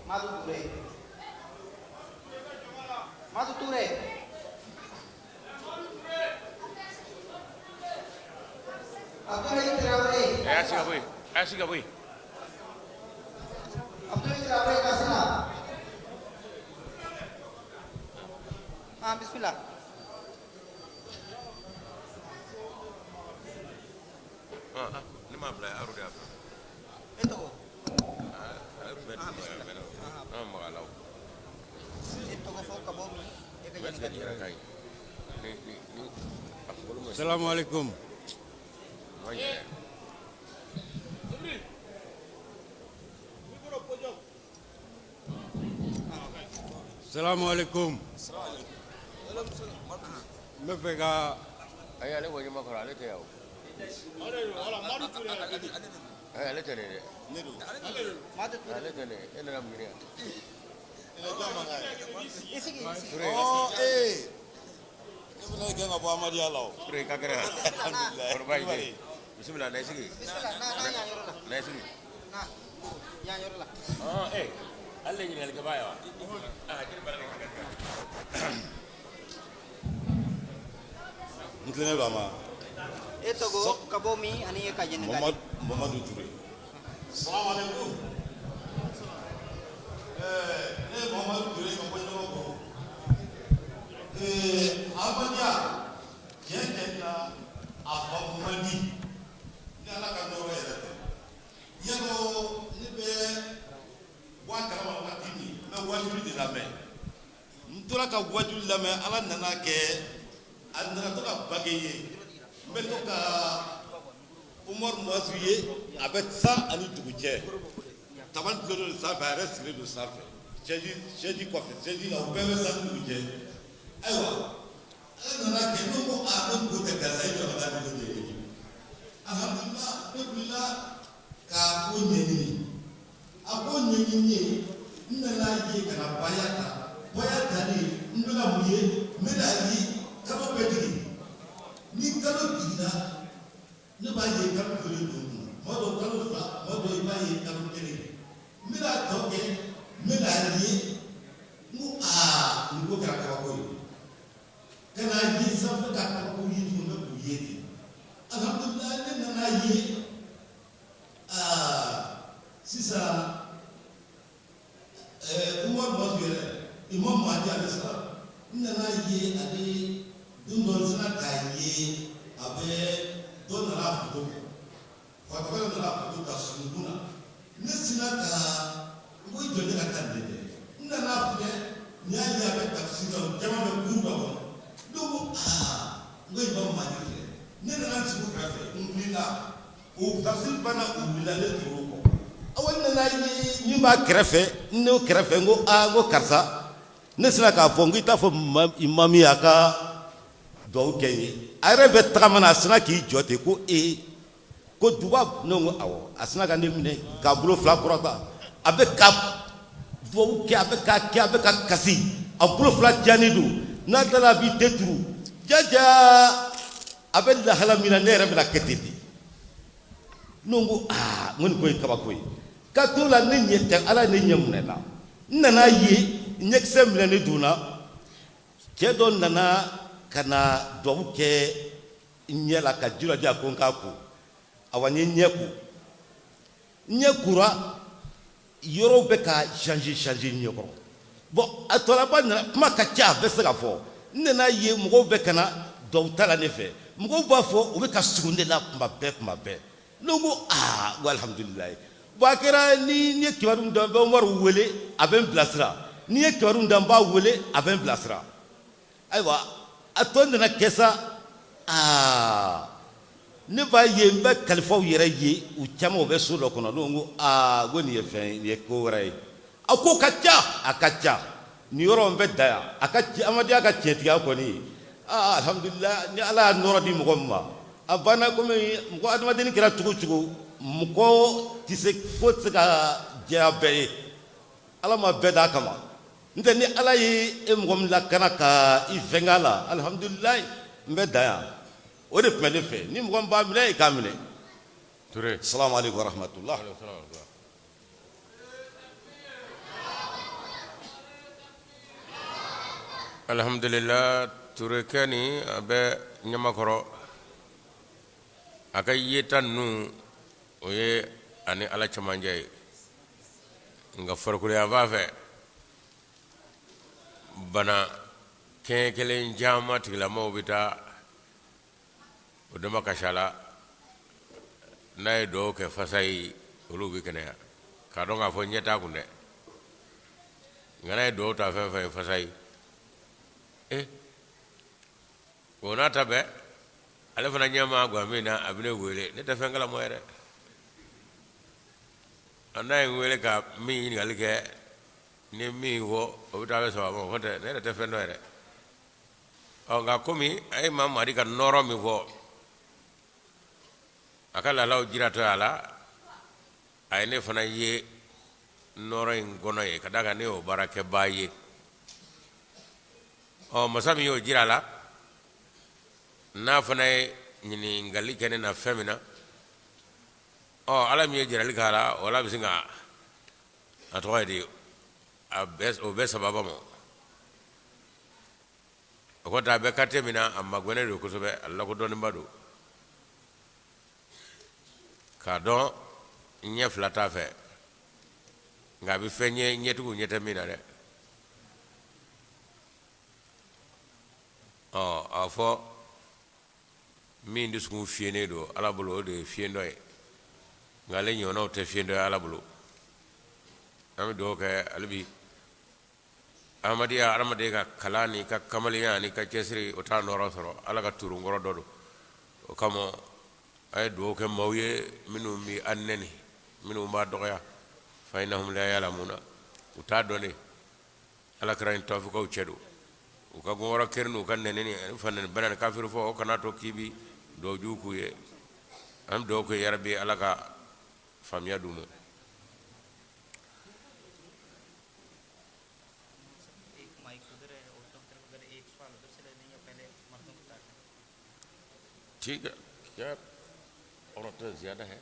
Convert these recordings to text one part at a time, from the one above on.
Madu Ture. Madu Ture. Abdul Traore. Asik boy. Abdul Traore kasana. Bismillah. Lima belas aru dia. Itu. Magalau. Itu ko fo kabom. Assalamualaikum. Assalamualaikum. Mefega Ayah le wajib makar ale teh. Ale teh ni. Madu Ture. Ale teh ni. Ini nama dia. Isigi. Oh Ini lagi ngapa Ahmad ya lo. Pure kakera. Alhamdulillah. Berbaik. Bismillah naik segi. Bismillah. Nah, yorola. Naik segi. Nah. Ya yorola. Ale ni lagi bayar. Jadi barang ni. Mungkin apa ma? Itu go kabomi ani kajen ngali. Muhammad Ture. Assalamualaikum. Ini Muhammad Ture kamu ni apa? Ahmad ya. Jangan apa mandi. Ni anak kan orang ya. Ya lo ni be buat kalau orang ini, me wajib di dalam. Ntura ka wajib dalam ala nana ke andra to ka bagaye. Me to ka Umar Muaziye avec ça ani tuguje. Taban blodo sa va rester le sa fait. J'ai dit quoi faire? J'ai dit là on peut ça tuguje. Aywa. Nana ke no ko a no ko te ka sai yo la ni de. Alhamdulillah ka ko nyeni. Ako nyeni nana ye kana bayata ni ndona muye mena yi kama pedri ni kalo digina ne ba ye kalo kele do modo kalo fa modo ba ye kalo kele mena toke mena yi mu ni ko ka ko yi kana yi safa ka ko yi tu na ku yi alhamdulillah ne nana yi sisa Umar Muazzir Imam Mahdi alayhi salam nana ye ade dundon sana kaye abe don na fudo fataba na fudo ka sunduna nesina ka ngo jode ka tande nana fude nya ya be tafsir jama be kurba ko do ngo Imam Mahdi ne nana sibu ka fe ngulila o tafsir bana ulila le toro ko awan nana ye ni ba krefe no krefe ngo ngo karsa ne sera k'a fɔ n ko i t'a fɔ imami a ka duwawu kɛ n ye a yɛrɛ bɛ tagamana a sina k'i jɔ ten ko ko duba ne ko awɔ a sina ka ne minɛ k'a bolo fila kɔrɔta a bɛ ka duwawu kɛ a bɛ k'a kɛ a bɛ ka kasi a bolo fila jani don n'a tilala a b'i den turu jaja a bɛ lahala min na ne yɛrɛ bɛna kɛ ten de ne ko n ko nin ko ye kabako ye k'a to la ne ɲɛ tɛ ala ye ne ɲɛ minɛ na n nana ye ɲɛkisɛ minɛni dunna cɛ dɔ nana ka na duwawu kɛ ɲɛ la ka ji dɔ di a ko n k'a ko awa n ye ɲɛ ko ɲɛ kura yɔrɔw bɛ ka changer ɲɛ kɔrɔ bon a tɔlaba nana kuma ka ca a bɛ se ka fɔ n nana ye mɔgɔw bɛ ka na duwawu ta la ne fɛ mɔgɔw b'a fɔ u bɛ ka sugu ne la kuma bɛɛ ne ko n ko alhamdulilayi bon a kɛra ni ye kibaru dɔn n bɛ Umaru wele a bɛ n bilasira n'i ye kibaru da n b'a wele a bɛ n bilasira ayiwa a tɔ nana kɛ sa ne b'a ye n bɛ kalifaw yɛrɛ ye u caman u bɛ so dɔ kɔnɔ ne ko ko nin ye fɛn ye nin ye ko wɛrɛ ye a ko ka ca a ka ca nin yɔrɔ n bɛ da yan a ka Amadenya ka tiɲɛtigiya kɔni alhamdulilah ni ala y'a nɔrɔ di mɔgɔ min ma a banna komi mɔgɔ adamadennin kɛra cogo cogo mɔgɔ tɛ se ko tɛ se ka diya bɛɛ ye ala ma bɛɛ d'a kama n'o ni ala ye e mɔgɔ min lakana ka i fɛngɛ a la alhamdulilayi n bɛ da yan o de tun bɛ ne fɛ ni mɔgɔ min b'a minɛ i k'a minɛ. Ture. Assalamu alaikum warahmatullah. alhamdulillah turekani abe nyamakoro aka yeta nu oye ani ala chamanje nga farkule avafe bana kele jama tigla mawbita odama kashala nay do ke fasay ulubi kene ka do nga fo nyeta kunde ngana do ta fa fasay wona tabe ala fana nyama gwa mina abine wele ne ta fengala moyere anay wele ka mi ngal ke ni mi wo o ta be so mo hote ne ta fendo ere o ga komi ay mamma di kan noro mi wo akala law jirato ala ay ne fana ye noro ngono ye kadaga ne o barake baye o masami yo jirala na fana nyini ngali kene na femina o ala mi jirali kala wala bisinga atoydi abes o besa baba mo ko ta be kate mina amma gone do ko sobe alla ko don mbadu ka don nye flata fe ngabi fenye nyetu nyeta mina de afo min disku fiene do ala bolo de fiendo e ngale nyono te fiendo ala bolo am do ke albi amadiya aramade ka kalani ka kamaliya ni ka kesri o ta noro soro ala ka turu ngoro dodo o kamo ay do ke mawye minu mi anneni minu ma doya fa inahum la yalamuna uta done ala kran tawfiko cedo o ka gora kernu kan neneni fanen banan kafiru fo kana to kibi do juku ye am do ko yarbi ala ka famya dumo ठीक है क्या औरत ज़्यादा है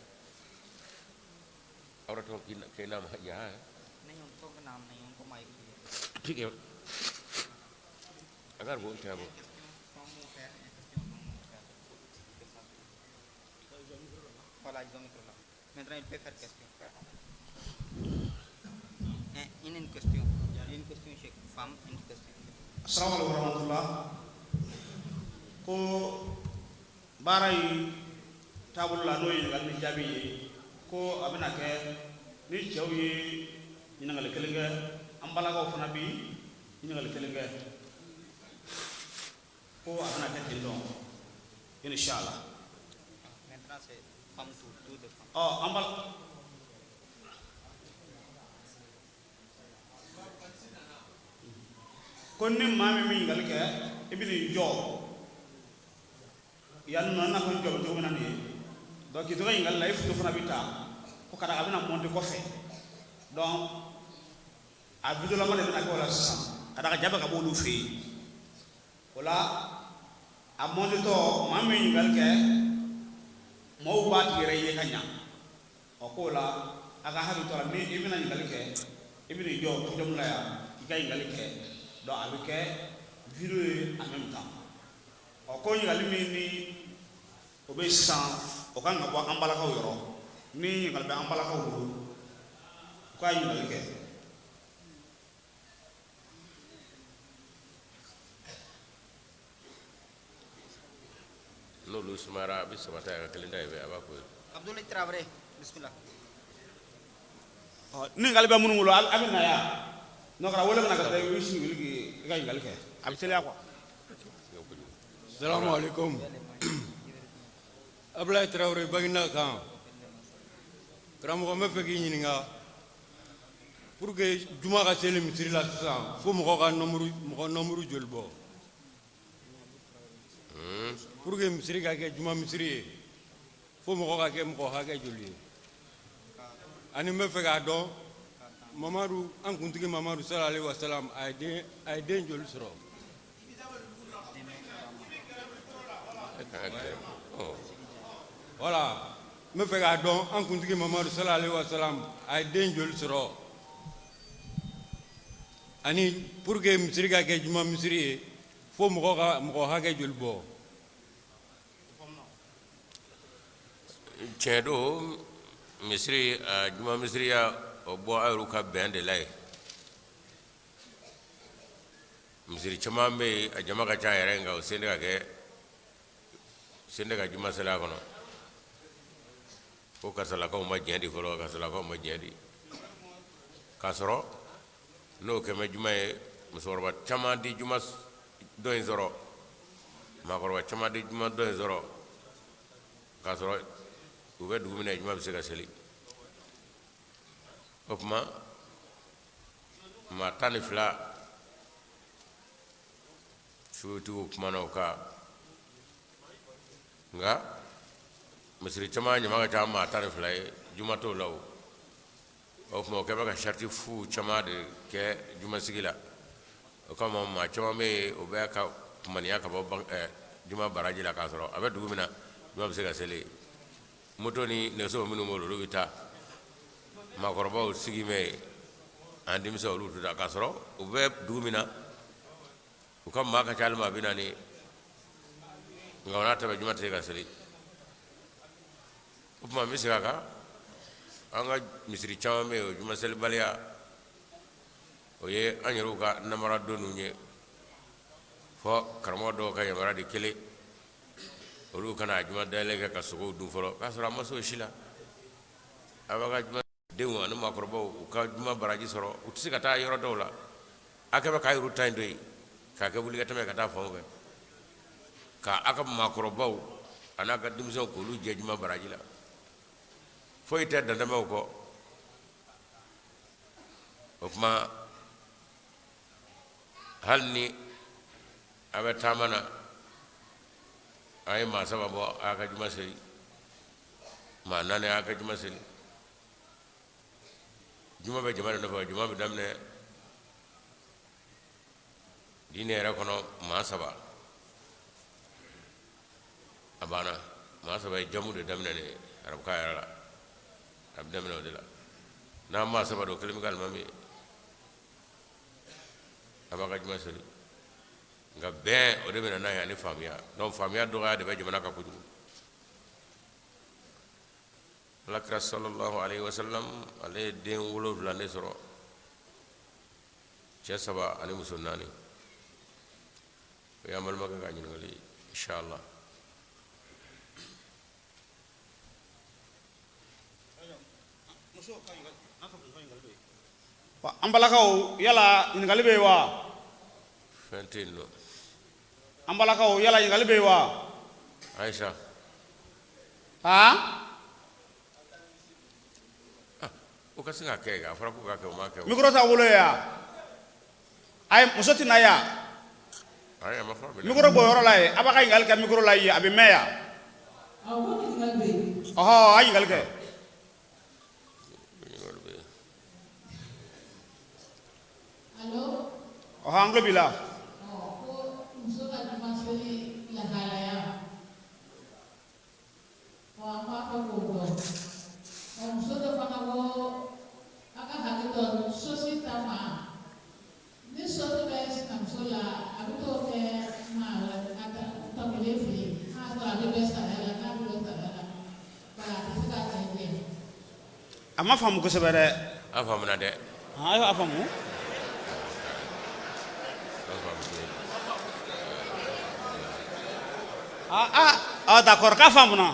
औरतों की के नाम यहाँ है नहीं उनको नाम नहीं उनको माइक ठीक है अगर बोलते हैं वो Assalamualaikum warahmatullah ko baray tabulla do yi ngal ni jabi ko abina ke ni jawyi ni ngal kelenga ambala ko fana bi ni ngal kelenga ko abina ke tindo inshallah maintenant c'est femme tout de femme ambal kon ni mami mi ngal ke ibini jo yan na ko job to na ni do ki to ngal life to fana bita ko kada abina monte ko fe donc a bido la mane na ko la sa ada ka jaba ka bolu fe wala a monte to mami ngal ke mo ba ti re ye kanya o ko la aga ha to la mi ibina ngal ke ibini jo to jom la ya ikay ngal ke do abike vidéo en même temps o ko ngal mi ni o be san o kan ga bo ambala ka yoro ni ngal be ambala ka wuro ko ay ngal ke no lu sumara bi samata ka kelinda be abako Abdoulaye Traoré bismillah ni ngal be munu ngulo abina ya no kara wala na ka tay wishi ngilgi ga ngal ke abi tele ko Assalamu alaikum. Abdoulaye Traoré bagina kan. Karamo me feki nyininga. Pour que juma ka sele misiri la sisan fo mo ka nomuru jolbo. Pour que misiri ka ke juma misiri fo mo ka ke mo ha ke joli. Ani me feka don Mamadou an kuntigi Mamadou sallallahu alaihi wasallam ay den joli soro. Voilà, me fais un don en kuntigi Mamadou sallallahu alaihi wasallam ay den jol soro ani pour que misiri ka kɛ juma misiri ye fo mɔgɔ hakɛ joli bɔ tiɲɛ don misiri juma misiriya o bɔ a yɛrɛw ka bɛn de la ye misiri caman bɛ yen a jama ka ca yɛrɛ nka o sen tɛ ka juma seli a kɔnɔ ko karisalakaw ma diɲɛ di fɔlɔ karisalakaw ma diɲɛ di k'a sɔrɔ n'o kɛmɛ juma ye musokɔrɔba caman di juma dɔ in sɔrɔ maakɔrɔba caman di juma dɔ in sɔrɔ k'a sɔrɔ u bɛ dugu min na juma bɛ se ka seli o tuma maa 12 suyutigiw kumana o kan nka misiri caman ɲama ka ca maa 12 ye juma t'o la o tuma o kɛ bɛ ka sariti fu caman de kɛ jumasigi la o kama maa caman bɛ yen o bɛ ka kumaniya ka bɔ juma baraji la k'a sɔrɔ a bɛ dugu min na juma bɛ se ka seli moto ni nɛgɛso minnu b'o la olu bɛ taa maakɔrɔbaw sigi mɛ yen an denmisɛnw olu tɛ taa k'a sɔrɔ u bɛ dugu min na u ka maa ka ca hali maa 40 nka o n'a tɛmɛ juma tɛ se ka seli o tuma n bɛ segin a kan an ka misiri caman bɛ yen o juma selibaliya o ye an yɛrɛw ka namara donninw ye fɔ karamɔgɔ dɔw ka yamaruya di kelen olu kana juma dayɛlɛ kɛ ka sogow dun fɔlɔ k'a sɔrɔ a ma se o si la a b'a ka juma denw ani maakɔrɔbaw u ka juma baraji sɔrɔ u tɛ se ka taa yɔrɔ dɔw la a kɛ bɛ k'a yɛrɛw ta in to yen k'a kɛ wulikatɛmɛ ka taa fanw fɛ k'a ka maakɔrɔbaw a n'a ka denmisɛnw k'olu jɛ juma baraji la foyi tɛ dandamɛw kɔ o tuma hali ni a bɛ taama na a ye maa 3 bɔ a y'a ka juma seli maa 4 a y'a ka juma seli juma bɛ jama de nɔfɛ juma bɛ daminɛ diinɛ yɛrɛ kɔnɔ maa 3 a banna maa 3 ye jamu de daminɛ ni arabukan yɛrɛ la a bɛ daminɛ o de la n'a maa 3 don kelen bɛ ka alimami ye a b'a ka juma seli nka bɛn o de bɛna n'a ye ani faamuya donc faamuya dɔgɔya de bɛ jamana kan kojugu alakira sallallahu alaihi wasallam ale ye den 7 de sɔrɔ cɛ 3 ani muso 4 o y'an balimakɛ ka ɲininkali ye inshallah an balakaw yala ɲininkali bɛ yen wa fɛn tɛ yen nɔ an balakaw yala ɲininkali bɛ yen wa Aisha o ka se ka kɛ a fɔra ko ka kɛ o ma kɛ micro t'a bolo ye wa ayi muso tɛ na yan ayi a ma fɔ micro bɔ yɔrɔ la ye a b'a ka ɲininkali kɛ micro la yen a bɛ mɛn yan ɔhɔ a ye ɲininkali kɛ ɔhɔ an tulo b'i la a ma faamu kosɛbɛ dɛ a faamuna dɛ a y'a faamu d'accord k'a faamuna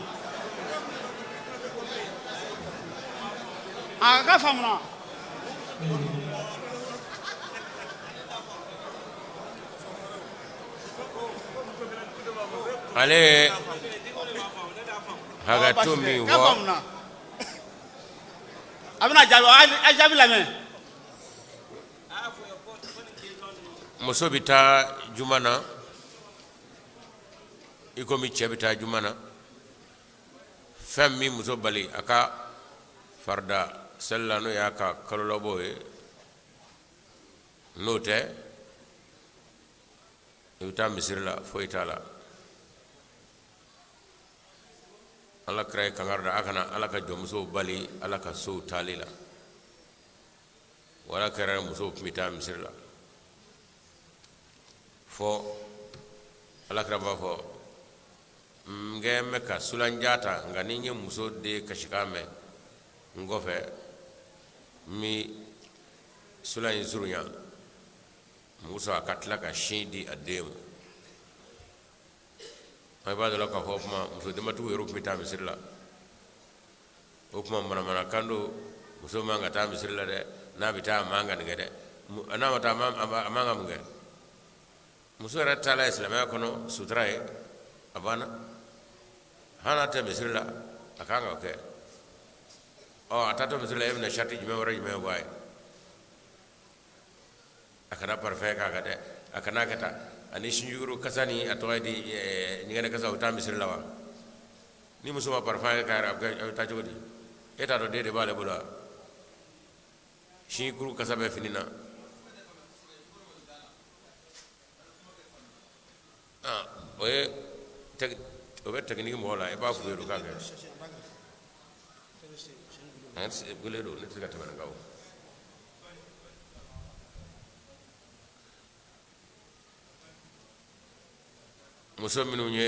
k'a faamuna ale hakɛto min fɔ a bɛna jaabi a jaabi lamɛn muso bɛ taa juma na i komi cɛ bɛ taa juma na fɛn min muso bali a ka farida seli la n'o y'a ka kalo labɔ ye n'o tɛ i bɛ taa misiri la foyi t'a la ala kira ye kangari da a kana ala ka jɔnmusow bali ala ka sow taali la wala kɛra musow tun bɛ taa misiri la fo alakira ba fo ngeme ka sulanjata ngani nye muso de kashikame ngofe mi sulan zurunya muso akatla ka shindi ademu ay ba dala ka fo ma muso de matu yero mita misirla o kuma mana kando muso manga ta misirla de na bita manga ngede ana mata manga munge muso rata la islamaya kono sutrae abana hana ta misirla akanga ke o atato misirla ibn shati jime wara jime way akana parfait ka gade akana kata ani shinjuru kasani atoydi nyingene kasa uta misirla wa ni muso ma parfait ka ta jodi eta do de bale bula shi kuru kasa be finina oye obe technique mo la e ba fu do ka ga ans gule do ne tiga tamana gaw muso minu nye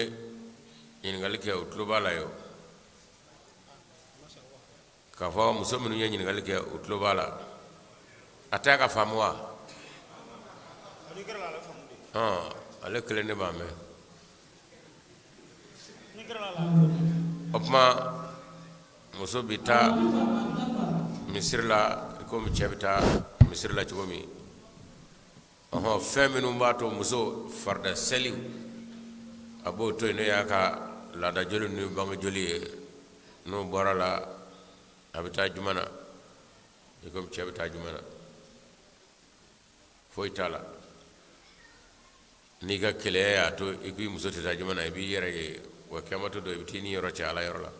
in galike utlo bala yo ka fo muso minu nye in galike utlo bala ataka famwa ale kele ne ba me opma muso bita misirla ko mi cebita misirla chugomi feminu bato muso farda seli abo to ne yaka la da jolu ni banga joli no borala abita jumana ko mi cebita jumana foitala ni ga kele ya to ikui muso ta jumana bi yere wa kamato do bitini yoro cha ala yoro la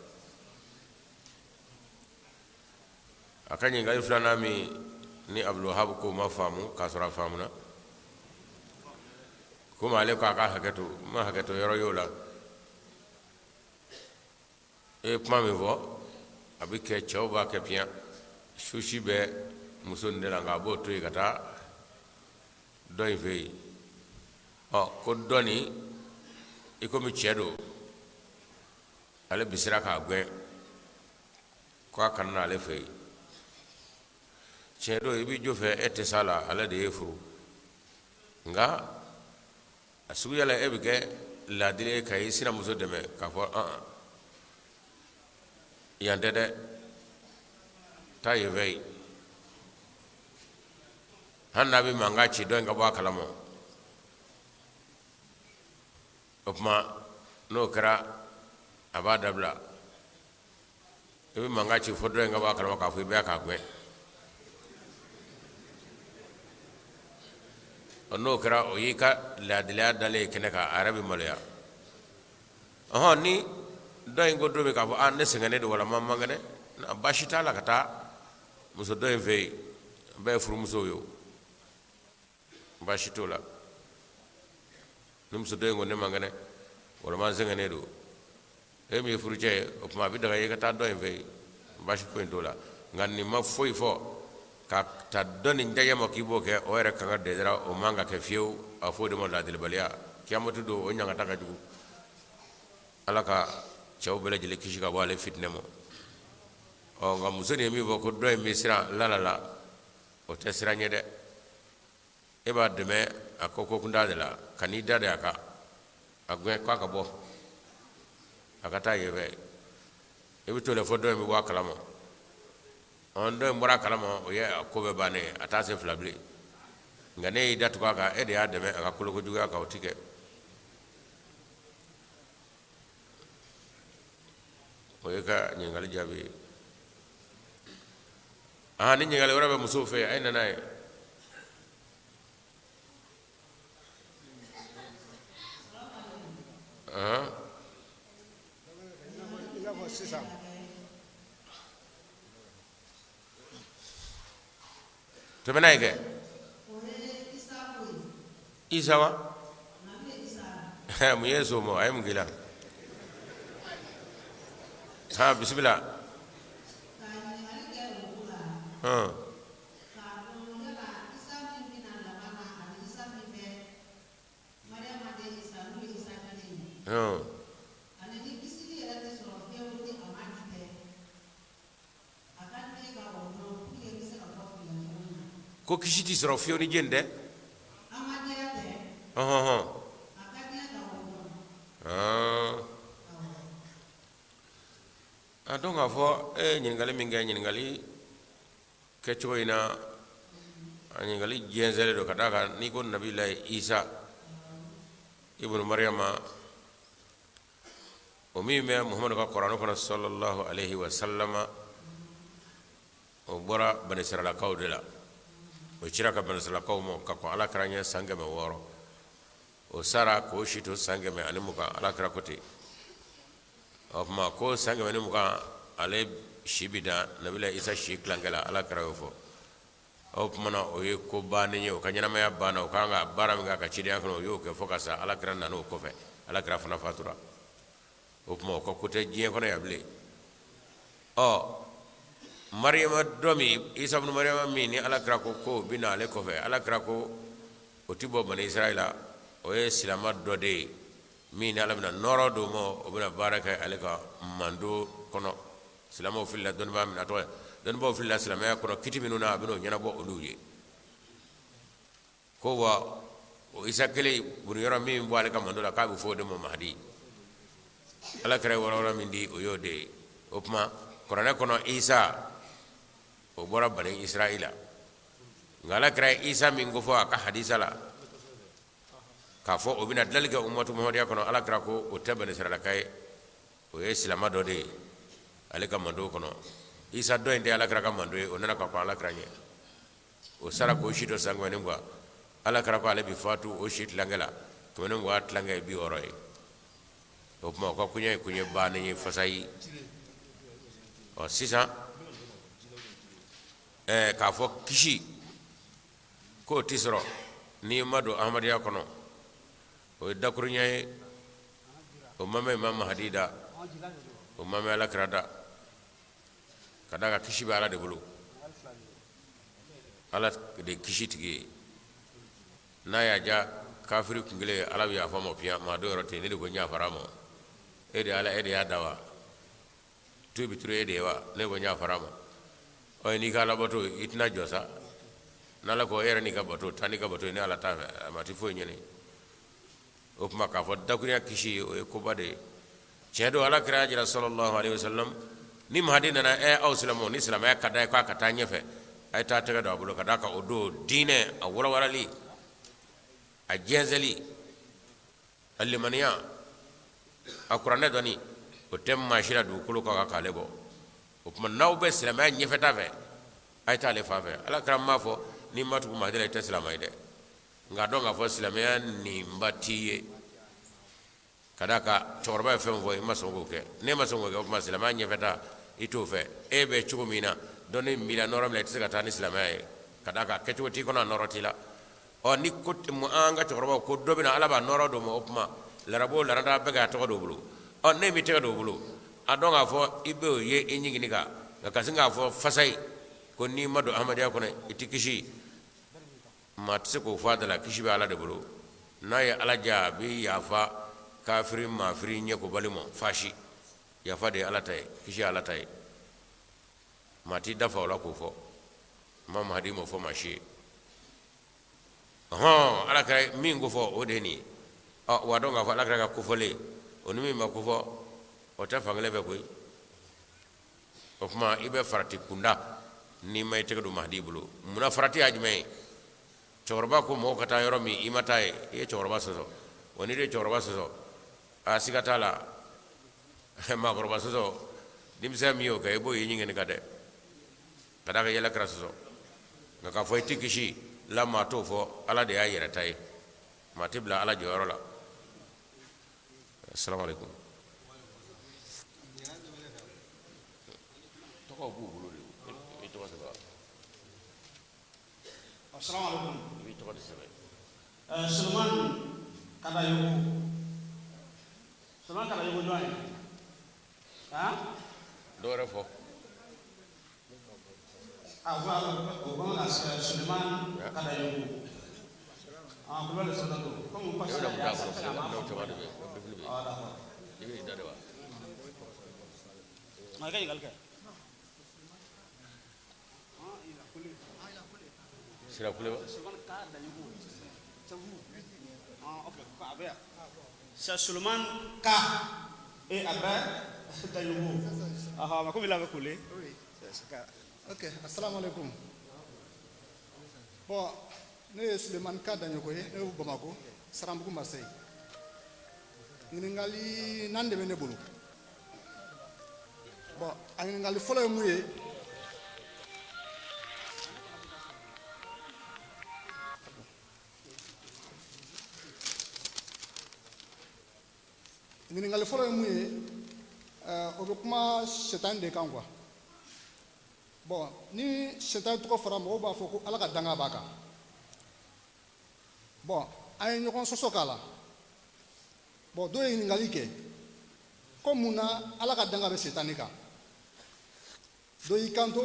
akanye ngai fulana mi ni abdul wahab ko ma famu kasura famuna ko male ko aka hakato ma hakato yoro yola e pma mi vo abike choba ke pia shushi be muso ndela ngabo to ikata doy vei ko doni iko mi chedo ale bisira ka gwe ko akanna ale fei chedo ibi jofe ete sala ale de efuru nga asugu yala ebike la dire kay sina muso deme ka fo yande de tayi vei hanna bi manga chi do nga ba kalamo opma no kra abada bla ebi manga chi fodro nga ba kalamo ka fu be ka gwe no kra o yika la dila dale keneka arabi malaya ni do ngo do be ka fo an ne sengane do wala mamma ngane na bashita la kata muso do vei be furu muso yo bashitola num so do ngo ne mangane wala man sengane do mi furu je o ma bi daga yeka ta do vei bashi point dola ngani ma foi fo ka ta doni ndaye mo kibo ke o era kanga de dara o manga ke fiu a fo de mo la dil balia kiamatu do o nyanga taka jugu alaka chaw bela jele kishika wale fitne mo o nga musoni mi vo ko do mi sira la o tesira nyede e ba de me akoko kunda de la kanida de aka agwe kwa ka bo akata yebe e bi to le fo do mi wa kalamo on do mura kalamo o ye ko be bane atase flabli ngane ida to ka e de ademe aka kulo ko juga ka otike o ye ka nyengal jabi ni nyengal wara be musufe ay nanay to benay ke isa wa mu yeso mo ay mu gila bismillah ko kisi ti sɔrɔ fiyewu ni jeni dɛ a dɔn k'a fɔ ɲininkali min kɛ ɲininkali kɛcogo in na a ɲininkali jɛnsɛnlen don ka d'a kan n'i ko nabilayi isa ibnu maryama o min bɛ muhamadu ka kuranɛ kɔnɔ sallallahu alaihi wa sallama o bɔra bani israilakaw de la o cira ka bani israilakaw ma ka kɔn alakira ɲɛ san 600 o sara k'o si to san 120 alakira ko ten o tuma ko san 120 ale si bi dan nabilayi isa si tilancɛ la alakira y'o fɔ o tumana o ye ko bannen ye o ka ɲɛnamaya banna o kan ka baara min kɛ a ka cidenya kɔnɔ o y'o kɛ fo ka sa alakira nana o kɔfɛ alakira fana fatura o tuma o ka ko tɛ diɲɛ kɔnɔ yan bilen mariyama dɔ min isa ibn mariyama min ni alakira ko k'o bɛ na ale kɔfɛ alakira ko o ti bɔ bani israila o ye silama dɔ de ye min ni ala bɛna nɔɔrɔ d'o ma o bɛna baara kɛ ale ka mando kɔnɔ silamaw filila dɔnnibaa min na tɔgɔ ye dɔnnibaaw filila silamɛya kɔnɔ kiti minnu na a bɛn'o ɲɛnabɔ olu ye ko wa o isa kelen bunuyɔrɔ min bɔ ale ka mando la k'a bɛ fɔ o de ma mahadi alakira ye wɔrɔwɔrɔ min di o y'o de ye o tuma kuranɛ kɔnɔ isa o bɔra bani israila nka alakira ye isa min ko fɔ a ka hadisa la k'a fɔ o bɛna dilali kɛ umatu muhamadiya kɔnɔ alakira ko o tɛ bani israilaka ye o ye silama dɔ de ye ale ka mando kɔnɔ isa dɔ in tɛ alakira ka mando ye o nana ka kɔn alakira ɲɛ o sara k'o si dɔ san 20 alakira ko ale bi fatu o si tilancɛ la 20 tilancɛ ye 60 ye o tuma o ka kuɲɛ ye kuɲɛ bannen ye fasa ye sisan k'a fɔ kisi k'o ti sɔrɔ n'i ma don ahmadiyya kɔnɔ o ye dakuruɲɛ ye o ma mɛn imam mahadi da o ma mɛn alakira da ka d'a kan kisi bɛ ala de bolo ala de kisi tigi ye n'a y'a ja kafiri kun kelen ala bɛ yafa ma fiɲɛ maa dɔ yɔrɔ ten ne de ko n yafara ma e de ala e de y'a da wa tu bi turu e de ye wa ne ko n yafara ma n'i ka ala bato i tɛna jɔ sa n'ala ko e yɛrɛ n'i ka bato taa n'i ka bato ni ala t'a fɛ a ma ti foyi ɲini o tuma k'a fɔ dakuruya kisi o ye koba de ye tiɲɛ don alakira y'a jira sallallahu alaihi wasallam ni mahadi nana aw silamɛw ni silamɛya ka d'a ye k'a ka taa ɲɛfɛ a ye taa tɛgɛ don a bolo ka d'a kan o don diinɛ a warawarali a jɛnsɛli a limaniya a kuranɛ dɔnni o tɛ maa si la dugukolo kan k'ale bɔ o tuma n'aw bɛ silamɛya ɲɛfɛta fɛ a ye taa ale fan fɛ alakira m'a fɔ n'i ma tugu mahadi la i tɛ silamɛ ye dɛ nka dɔn k'a fɔ silamɛya ninba t'i ye ka d'a kan cɛkɔrɔba ye fɛn fɔ i ma sɔn k'o kɛ n'e ma sɔn k'o kɛ o tuma silamɛya ɲɛfɛta i t'o fɛ e bɛ cogo min na dɔnni b'i la nɔrɔ min na i tɛ se ka taa ni silamɛya ye ka d'a kan kɛcogo t'i kɔnɔ a nɔrɔ t'i la ni ko an ka cɛkɔrɔbaw ko dɔ bɛ na ala b'a nɔrɔ dɔ ma o tuma larabo larada bɛɛ k'a tɔgɔ dɔ bolo ne b'i tɛgɛ dɔ bolo a dɔn k'a fɔ i bɛ o ye i ɲigini kan nka ka sin k'a fɔ fasa ye ko n'i ma don ahmadiyya kɔnɔ i tɛ kisi maa tɛ se k'o fɔ a da la kisi bɛ ala de bolo n'a ye ala diya a bɛ yafa kafiri maafiri ɲɛkobali ma fasi yafa de ye ala ta ye kisi ye ala ta ye maa t'i dafa o la k'o fɔ ma mahadi m'o fɔ maa si ye ala kɛra min ko fɔ o de ye nin ye wa dɔn k'a fɔ ala kɛra ka kofɔlen o ni min ma kofɔ o tɛ fankelen fɛ koyi o tuma i bɛ farati kunda n'i ma i tɛgɛ don mahadi bolo munna farati y'a jumɛn ye cɛkɔrɔba ko mɔgɔw ka taa yɔrɔ min i ma taa ye i ye cɛkɔrɔba sɔsɔ wa n'i de ye cɛkɔrɔba sɔsɔ a siga t'a la maakɔrɔba sɔsɔ denmisɛn min y'o kɛ i b'o ye ɲingɛni kan dɛ ka d'a kan yɛlɛ kɛra sɔsɔ nka k'a fɔ i tɛ kisi la maa t'o fɔ ala de y'a yɛrɛ ta ye maa tɛ bila ala jɔyɔrɔ la assalamu alaikum tɔgɔw b'u bolo de i tɔgɔ sɛbɛn assalamu alaikum i b'i tɔgɔ de sɛbɛn Suleman Kadayogo Suleman Kadayogo jɔn ye dɔ wɛrɛ fɔ o b'an ka Suleman Kadayogo Ah, vous le savez. Comme vous passez Yo là, da il y a muta ko ça, so là, da to wadu be be ah, d'accord. ibe da wa Ah, kay galka. sira kule ba Ah, ok. C'est Suleiman K. Et après, Dayoubo. Ah, comme il avait coulé. Oui, c'est ça. Ok, assalamu alaikum. Bon, ne ye Suleiman Ka Daɲoko ye, ne ye Bamako, Sarambugu Marseille. Ɲininkali nan de bɛ ne bolo. Bon, a ɲininkali fɔlɔ ye mun ye? Ɲininkali fɔlɔ ye mun ye? O bɛ kuma sɛtani de kan quoi. Bon, ni sɛtani tɔgɔ fɔra mɔgɔw b'a fɔ ko Ala ka danga b'a kan. Bon, an ye ɲɔgɔn sɔsɔ k'a la. Bon, dɔw ye ɲininkali kɛ ko mun na Ala ka danga bɛ sɛtani kan. Dɔ y'i kanto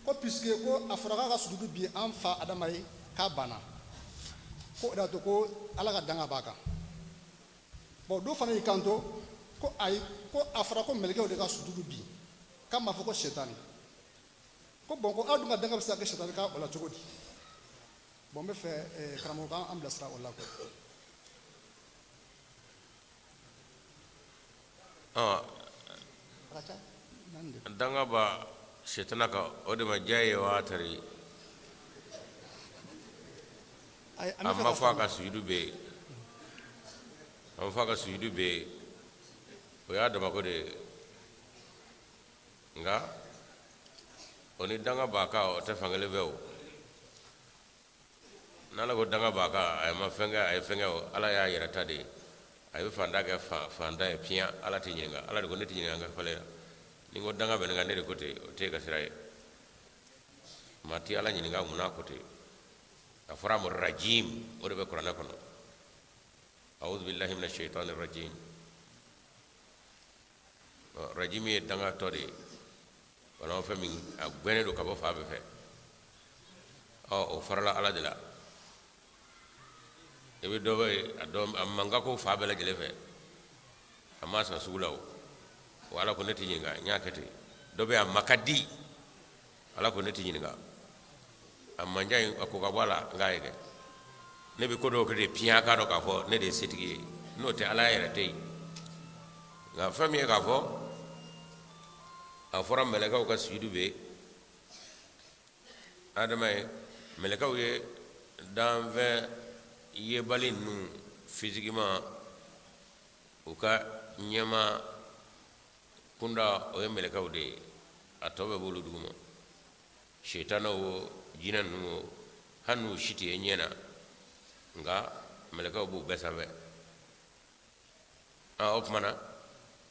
ko puisque ko a fɔra k'a ka sujudu bi an fa Adama ye k'a banna. Ko o de y'a to ko Ala ka danga b'a kan. Bon, dɔ fana y'i kanto ko ayi ko a fɔra ko mɛlɛkɛw de ka sujudu bi k'a ma fɔ ko sɛtani. Ko bon ko aw dun ka danga bɛ se ka kɛ sɛtani kan o la cogo di? Bon, n bɛ fɛ karamɔgɔ k'an bilasira o la quoi. danga ba shetana ka o de ma jaye wa tari amma fa ka sujudu be amma fa ka sujudu be o ya da ko de nga oni danga ba ka o te fangale be o nala ko danga ba ka ay ma fenga ay fenga o ala ya yira tade ay fanda ga fanda e pia ala ti nyinga ala de ko ne ti nyinga nga fale ni ngo danga be nga ne de kote o te ka sirai mati ala nyinga muna kote afara mo rajim o de be qur'ana kono a'udhu billahi minash shaitanir rajim rajim e danga tore wala fa min agbene do ka bo fa be fe o farala ala de la ebe do be adom amanga ko fa be la jele fe amma sa sugulaw wala ko neti nyinga nyakete do be amakadi ala ko neti nyinga amma njay ko ka wala ngaayege ne be ko do ko de piya ka do ka fo ne de setigi no te ala yere te nga fami ka fo a fora meleka ka sujudu be adama meleka ye dans 20 ye bali nu physiquement o ka nyama kunda o ye melekaw de a tɔ bɛ bolo duguma shetana o jinɛ ninnu o hali n'u si tɛ ye ɲɛna nka melekaw b'u bɛɛ sanfɛ o tuma na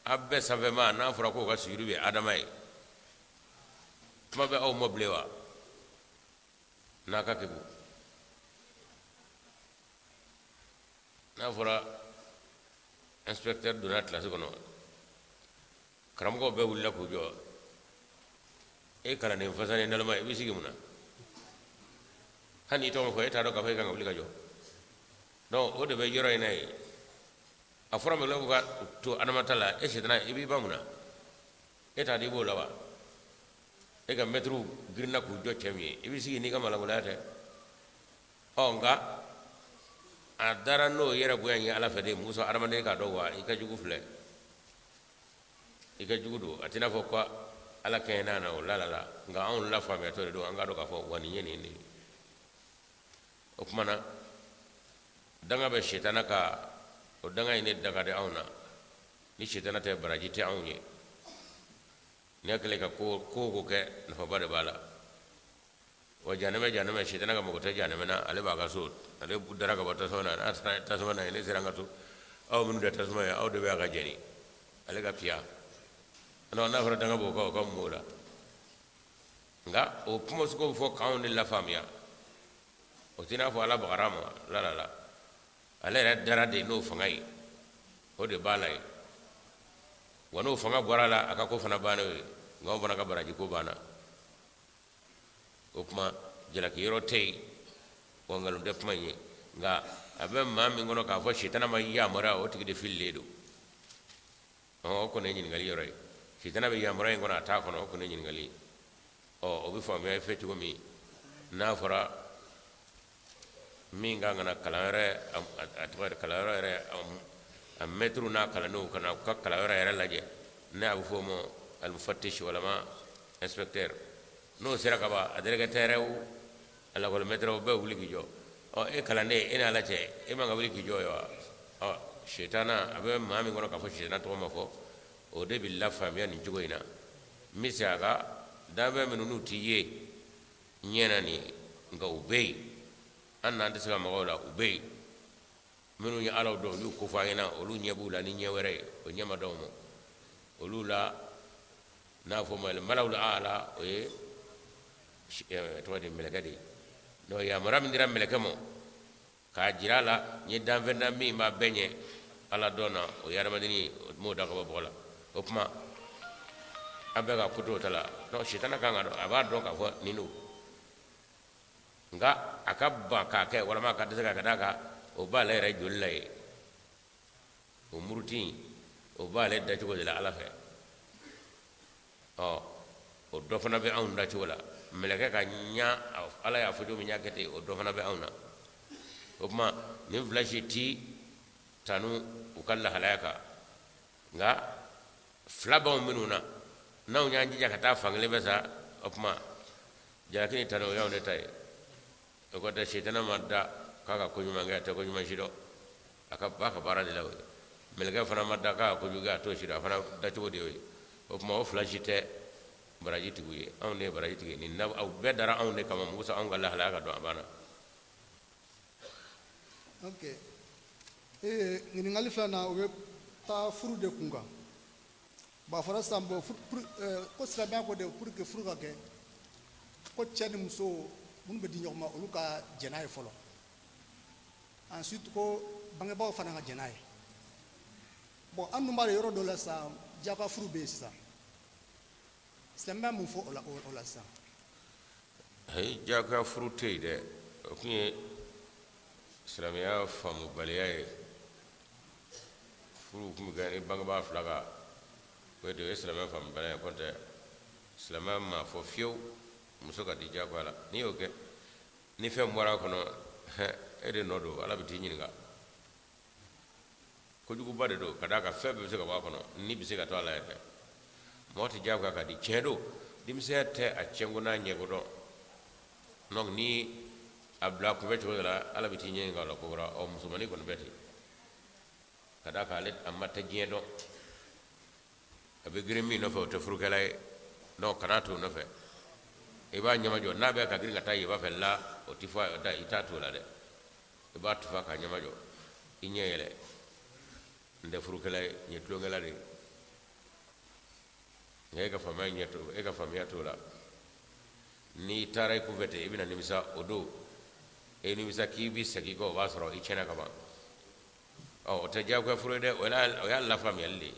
a bɛɛ sanfɛ ma n'a fɔra k'o ka sujudu bɛ adama ye kuma bɛ aw ma bilen wa n'a ka kegu n'a fɔra inspecteur donna classe kɔnɔ karamɔgɔ bɛɛ wulila k'u jɔ e kalanden fasanen nalama i bɛ sigi mun na hali n'i tɔgɔ fɔ e t'a dɔn k'a fɔ e kan ka wuli ka jɔ donc o de bɛ yɔrɔ in na ye a fɔra mɛlɛ ko ka to adamata la e sitana i b'i ba mun na e t'a di i b'o la wa e ka mɛtiriw girinna k'u jɔ cɛ min ye i bɛ sigi n'i ka malangolaya tɛ nka a dara n'o yɛrɛ bonya ye ala fɛ de muso adamaden k'a dɔn wa i ka jugu filɛ i ka jugu don a tɛna fɔ ko ala kɛɲɛ n'a na o la nka anw la faamuyatɔ de don an k'a dɔn k'a fɔ wa nin ye nin de ye o tuma na danga bɛ sitana ka o danga in de daga de anw na ni sitana tɛ baraji tɛ anw ye ni hakili ka ko kɛ nafaba de b'a la wa janɛmɛ sitana ka mɔgɔ tɛ janɛmɛ na ale b'a ka so ale dara ka bɔ tasuma na n'a taara tasuma na ye ne sera an ka so aw minnu tɛ tasuma ye aw de bɛ a ka jɛni ale ka piya non n'a fɔra danga b'o kan o ka mun b'o la nka o kuma sugu bɛ fɔ k'anw de lafaamuya o tɛ n'a fɔ ala bagara ma la ale yɛrɛ dara de n'o fanga ye o de b'a la ye wa n'o fanga bɔra la a ka ko fana banna ye nka anw fana ka baraji ko banna o kuma jalaki yɔrɔ tɛ yen wa nkalon tɛ kuma in ye nga abe ma min gono ka fo shitana ma yamara o tigi de filledo o ko ne nyingali yore shitana be yamara en gona ta kono o ko ne nyingali o bi fo me fe tugo mi na fora min ga ngana kalare atwar kalare am metru na kala no kana ka kalare laje na abu fo mo al mufattish wala ma inspecteur no sera ka ba aderega terew ala ko metro be wuli ki jo o e kala ne ina la che e ma wuli ki jo yo o shetana abe ma mi ngono ka fo shetana to ma fo o de billah fam ya ni jugo ina misaga dabe menunu tiye nyena ni nga ubei anna ande sega magola ubei menu nya ala do lu ko faina o lu nyebula ni nyewere o nyama do mo o lu la na fo mal malawul ala o e to de melagadi no ya maram ndiram melakamo ka jirala ni danvenda mi ma benye ala dona o yarama dini mo da ko bola opma abega kuto tala no shitana kanga do aba do ka fo ninu nga akabba ka ke wala ma ka daga kadaka o ba le re jullay o murti o ba le da ko de la ala fe o do fana be on da ci wala meleke ka nya ala ya fudu mi nyakete o do fana be on na o ma ni flashiti tanu o kala halaka nga flaba minuna naw nyanji jakata fangle besa o ma jakini tanu yaw ne tay ko da shaytana madda kaka ko nyuma ngata ko nyuma shido aka baka barade law melga fana madda ka ko juga to shido fana da to de o ma o flashite barajiti guye on ne barajiti ni na au bedara on ne kama musa on galla halaka do abana okay ngini ngali flana o ta furu de kunga ba fara sambo ko sira ko de pour que furu ka ke ko tiani muso mun be di ñokma olu ka jenaay folo ensuite ko bange baw fana nga jenaay bon andu mare yoro do la sa jaka furu be sa slemba mu fo ola sa hey jaka furu te de kunye islamia famu baliyaye furu kum gani bange ba flaga ko de islamia famu baliyaye konte islamia ma fo fiu muso ka di jako ala ni oke ni fe mwara kono ede nodo ala biti nyinga ko jugu bade do kada ka fe be se ka ba kono ni bi se ka to ala ete moti jako ka di chedo dim se te a chenguna nyego do nok ni abla ko be to ala biti nyinga la ko ra o musumani kono beti kada ka let amma ta jedo abe gremi no fe to furukala no kanato no fe iba nyama jo nabe ka gringa tayi ba fella o tifa da itatu la de iba tufa ka nyama jo inyele nde furukela nyetlo ngala de ngega fama nyeto ega famia to la ni taray ku vete ibina nimisa odo e nimisa kibi sakiko wasro ichena kaba o taja ko furude wala o ya la famia li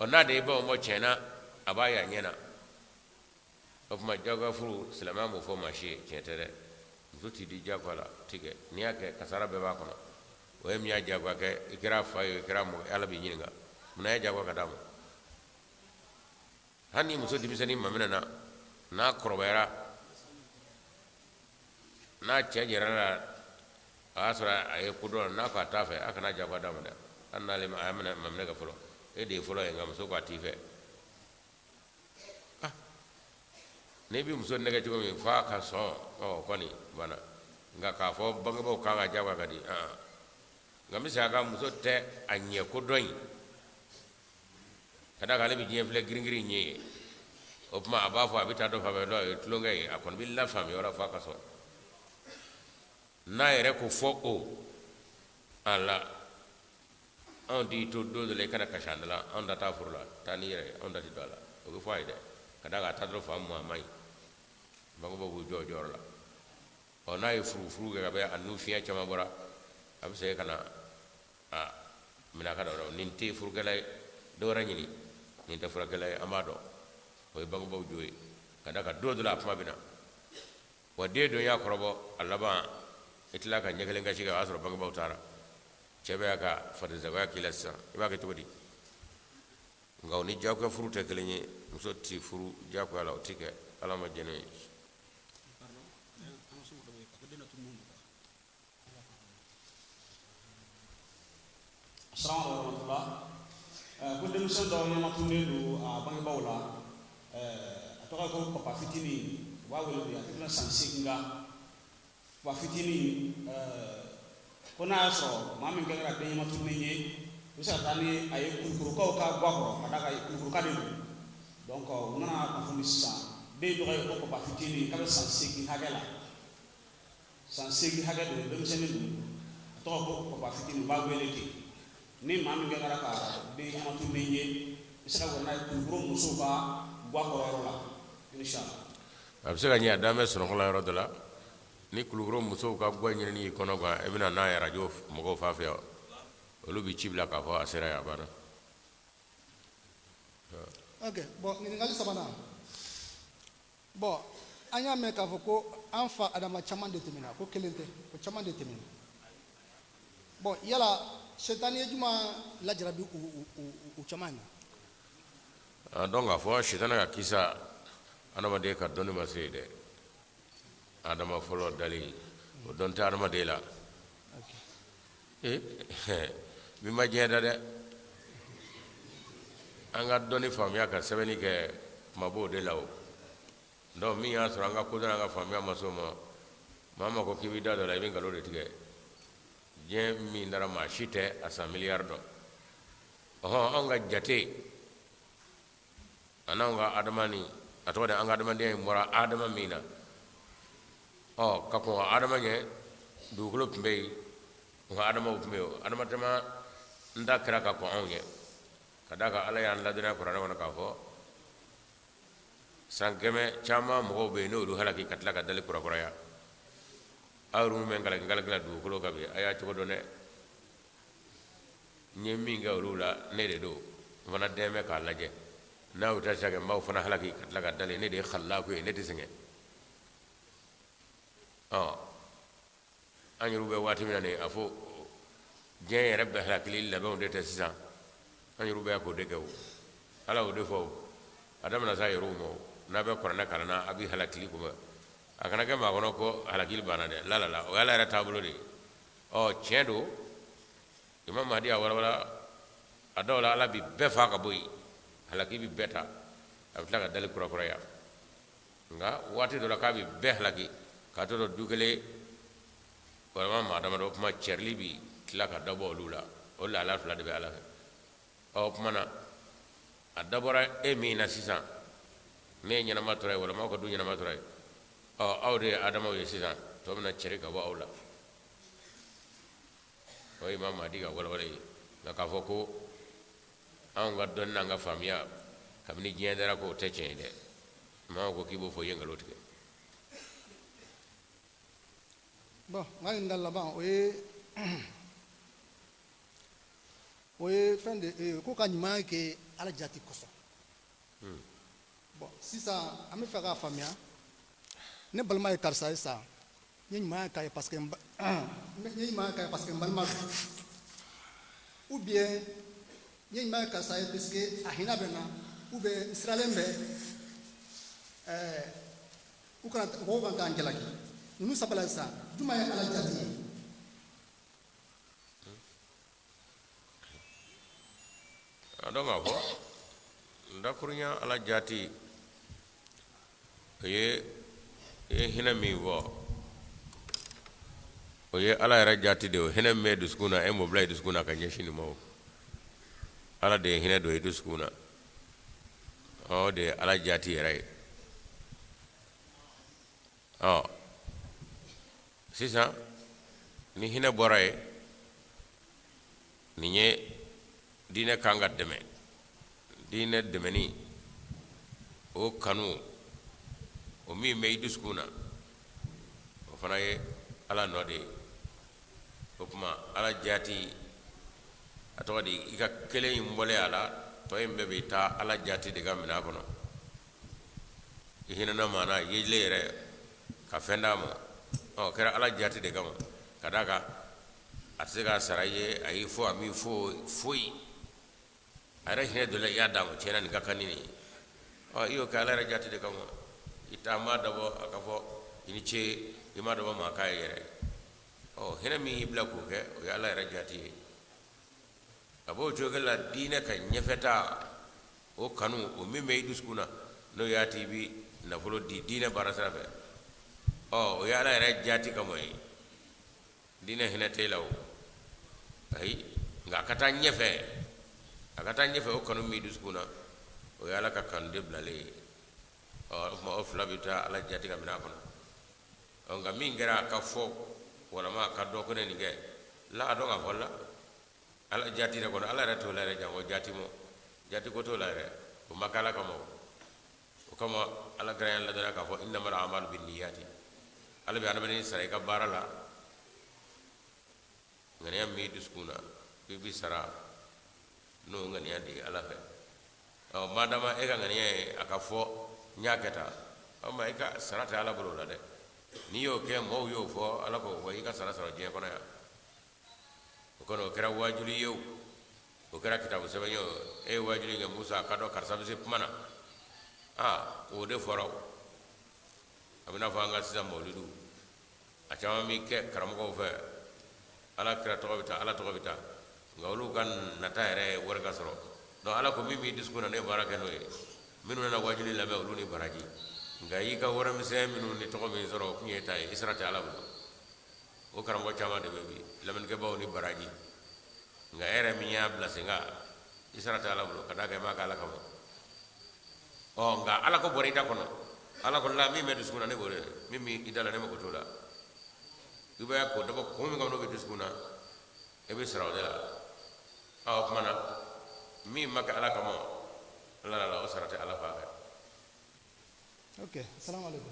ona de ba mo chena abaya nyena of ma jaga furu salama mo fo ma shi chetere zuti di jaga la tige niake kasara be ba kono o em nya jaga ke ikra fayo ikra mo ala bi nyinga muna jaga ka damo hani muso di bisani mamina na korobera na chejera asra ay kudo na ka tafe akana jaga damo da annale ma amana mamna ga fulo e de fulo ngam so ko atife nebi muso nega jogo mi fa ka so o koni bana nga ka fo banga bo ka ga jawa kadi ngami saga muso te anye ko doy kada kale bi jefle gringiri nye opma aba fo abita do fa be do tlongay akon billah fami wala fa ka so na ere ko fo o ala on di to do le kana ka chandala on data furla tanire on dati dala o ko fayde kada ga tadro fa mo mai bango bo jojor la ona e furu ga be anu fiya chama bora abse kana mina kada do ninti furu ga lay do ranyini ninta furu ga lay amado o bango bo joyi kada ka do la fa bina wa de do ya korobo alaba itla ka nyegelen ga shiga asro bang bautara chebe aka fadiza ga kilasa iba ke tugudi ngaw ni jakko furu te kelenye muso ti furu jakko ala otike ala ma jene assalamu alaikum ko dem so do nyama tunde do bang bawla atoka ko papa fitini wa wele bi atuna sansinga wa fitini kona so mami ngara de nyama tunde ni bisa tani ay kurkuru ko ka gwakro ada kay kurkuru ka de donc nana ko fundisa be do ay ko papa fitini ka sansingi hagela sansingi hagela do dem senen to ko papa fitini ba wele ti ni mami ngara ka de nyama tunde ni bisa ko na kurkuru muso ba gwakro la inshallah abse ga nya dame sono ko la ro dala ni kulugro muso ka gwa nyini ni kono ga ebina na ya radio mogo fa fe olu bi chibla ka fa asera ya bana okay bon ni ngali sabana bon anya me ka foko anfa adama chaman determina ko kelente ko chaman determina bon yala shetani juma la jarabi u chamani donc a fo shetana ka kisa anama de ka doni masede adama folo dali o donte adama de la bi ma jeda de anga doni famia ka sebeni ke mabo de lawo do mi ya so anga ko anga famia masoma mama ko kibida do la ibin galo de tige je mi ndara ma shite asa miliardo anga jate ananga adamani atode anga adamani mura adama mina kako adama nye dugulo pumbe nga adama pumbe adama tema nda kira ka ko onye kadaka ala ya ladina qur'ana wana ka fo sangeme chama mo be no du halaki katla ka dal qur'ana ya awru men ngala dugulo ka be aya to do ne nyemi nga rula ne de do wana deme ka laje na uta chaga maw fana halaki katla ka dal ne de khalla ko ne de singe anyu be wati minane afo je rabbe halakili la be de tesa anyu be ko de gaw ala o de fo adam na say rumo na be korana kana abi halakili ko akana ke ma gono ko halakili bana de la o ala ra tabulo de chedo imam mahdi awala adola ala bi be fa ka boy halakili bi beta abtla ka dal kura ya nga wati do la ka bi be halaki kato do dugele wala ma dama do kuma cherli bi tila ka dabo lula o la ala fla de ala o kuma na adabora emina sisan me nyana matura wala ma ko du nyana matura awde adama we sisan to na cheri ka wa wala o imam madi ga wala na ka foko an ga don na ga famia kamni jendera ko teche de ma ko kibo fo yengalo tike bon ngali ndalla ban oye fin de ko ka nyima ke ala jati koso bon sisa ame fa ka famia ne balma e karsa isa nyima ka parce que nyima ka parce que balma ou bien nyima ka sa parce que ahina bena ou bien israelembe ou kana ko kan angelaki nous sabala sa duma ya ala jati adonga ko ndakurnya ala jati ye hina mi wo oye ala era jati de hina me duskuna e mo blay duskuna ka nyeshini mo ala de hina do duskuna o de ala jati era sisa ni hina boray ni nye dine kanga deme dine demeni o kanu o mi me duskuna o fana ye ala node o kuma ala jati atodi ika kele mbole ala to yimbe be ta ala jati de gamina kono hina na mana yele re ka fenda mo kera ala jati de gama kadaka atse saraye ayi fo ami fo foi ara hine dole ya damu cena ni gakanini o iyo kala ra jati de kamo itama dabo akafo ini ce ima dabo ma kay yere o hina mi blaku ke o ya la ra jati abo jogala dina ka nyefeta o kanu o meme iduskuna no yati bi na folo di dina barasara fe o ya la ra jati kamoy dina hina telaw ay nga kata nyefe o kanu mi duskuna o yala ka kan de blale o ma o flabita ala jati ka mina kono o nga mi ngera ka fo wala ma ka do ko ne ni ge la do nga folla ala jati de kono ala reto la re jango jati mo jati ko to la re o makala ka mo o kama ala gran la dara ka fo innamal a'malu binniyati ala be anabani sare ka barala ngani am mi duskuna bibi sara no ngani andi ala fe o madama e ga ngani aka fo nyaketa o ma ika sarata ala bolo la de ni yo ke mo yo fo ala ko wa ika sara sara je kono ya o kono kera wajuli yo o kera kitabu sebenyo e wajuli ga musa kado karsa bisi mana o de foro abina fa nga sisa mawlidu a chama mi ke karamo ko fe ala kira to bita ala to bita ngawlu kan nata ere warga soro no ala ko mimi diskuna ne baraka no minu na wajuli la be uluni baraji ngai ka wara mi se minu ni to mi soro kunye tay israta ala bu o karam ko chama de bebi lamen ke baw ni baraji nga ere mi nya blase nga israta ala bu kada ke ma kala kamo o nga ala ko borita kono ala ko la mi me diskuna ne bore mimi idala ne ko tola ibaya ko dabo ko mi ngam no be diskuna e be saraw de la aw mana mi maka ala kamo la o sarate ala fa Okay, assalamu alaikum.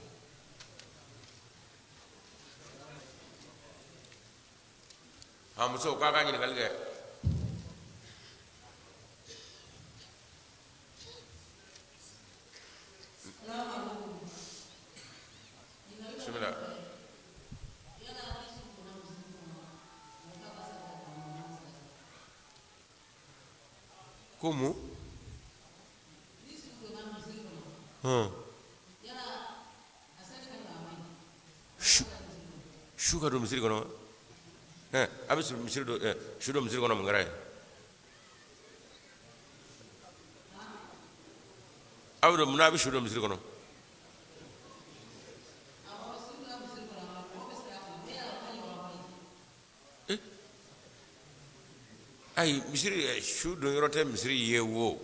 Muso ka ka ni galge bismillah como shuga do misiri kono abis misiri do shudo misiri kono mangara awdo munabi shudo misiri kono ay misiri shudo yorote misiri yewo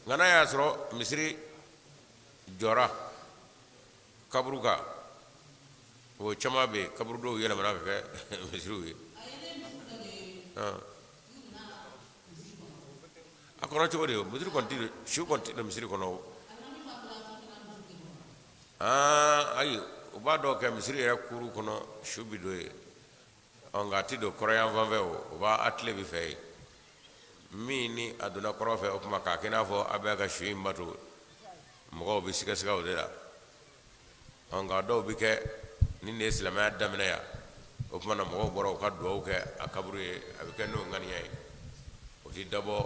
ngana ya soro misiri jora kabruka o chama be kabru do yela mana ka misiri wi akoro to de misiri konti shu konti de misiri kono ay o ba do ka misiri era kuru kono shu bi do onga ti do korean vanve o ba atle bi fay mini aduna korofe o kuma ka kina fo abaga shu imatu mo bi sika sika o de la onga do bi ke ni ne islama damina ya o kuma na mo boro ka do ke akabru e abike no ngani ay o ti dabo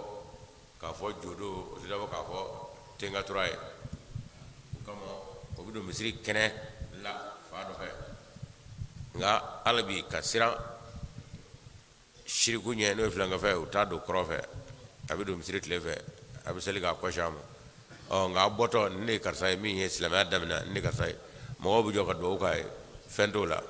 ka fo jodo o ti dabo ka fo tenga turai kamo o bi do misri kene la fa do fe nga alabi ka sira shiriku nye no flanga fe o ta do krofe abi do misri tleve abi seli ka ko shamo o nga boto ni karsa mi islama damina ni karsa mo bu joka do kay fendola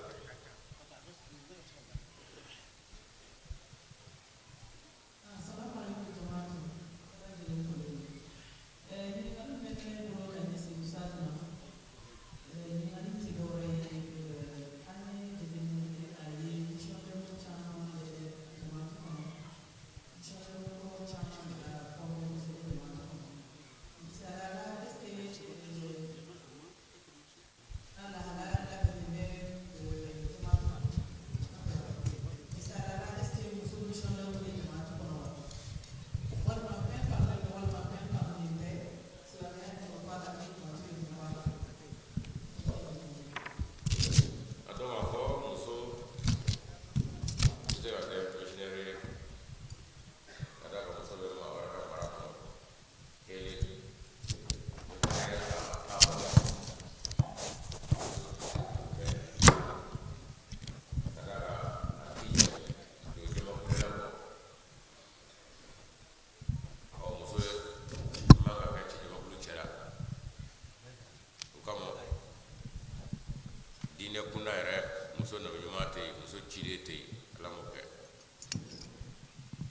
diinɛ kunda yɛrɛ muso nabiɲuman tɛ yen muso ciden tɛ yen ala m'o kɛ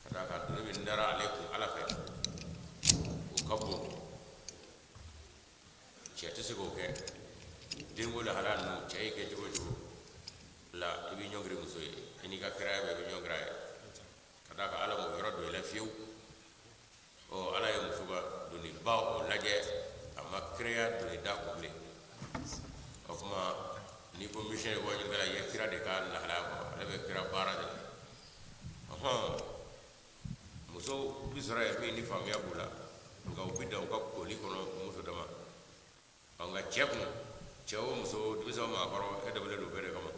ka d'a kan doni min dara ale kun ala fɛ o ka bon cɛ tɛ se k'o kɛ denko lahala ninnu cɛ y'i kɛ cogo cogo la i bɛ ɲɔngiri muso ye i n'i ka kɛrɛya bɛɛ i bɛ ɲɔngiri a ye ka d'a kan ala m'o yɔrɔ don i la fiyewu ala ye muso ka doni ba o lajɛ a ma kɛrɛya doni da kun bilen o kuma n'i ko misiyɛn ko ɲininka i ye kira de ka lahalaya kɔ ale bɛ kira baara de la muso bi sɔrɔ yen min ni faamuya b'u la nka u bi dan u ka koli kɔnɔ muso dama nka cɛ kun cɛ o muso denmisɛnw maakɔrɔ e dabɔlen don bɛɛ de kama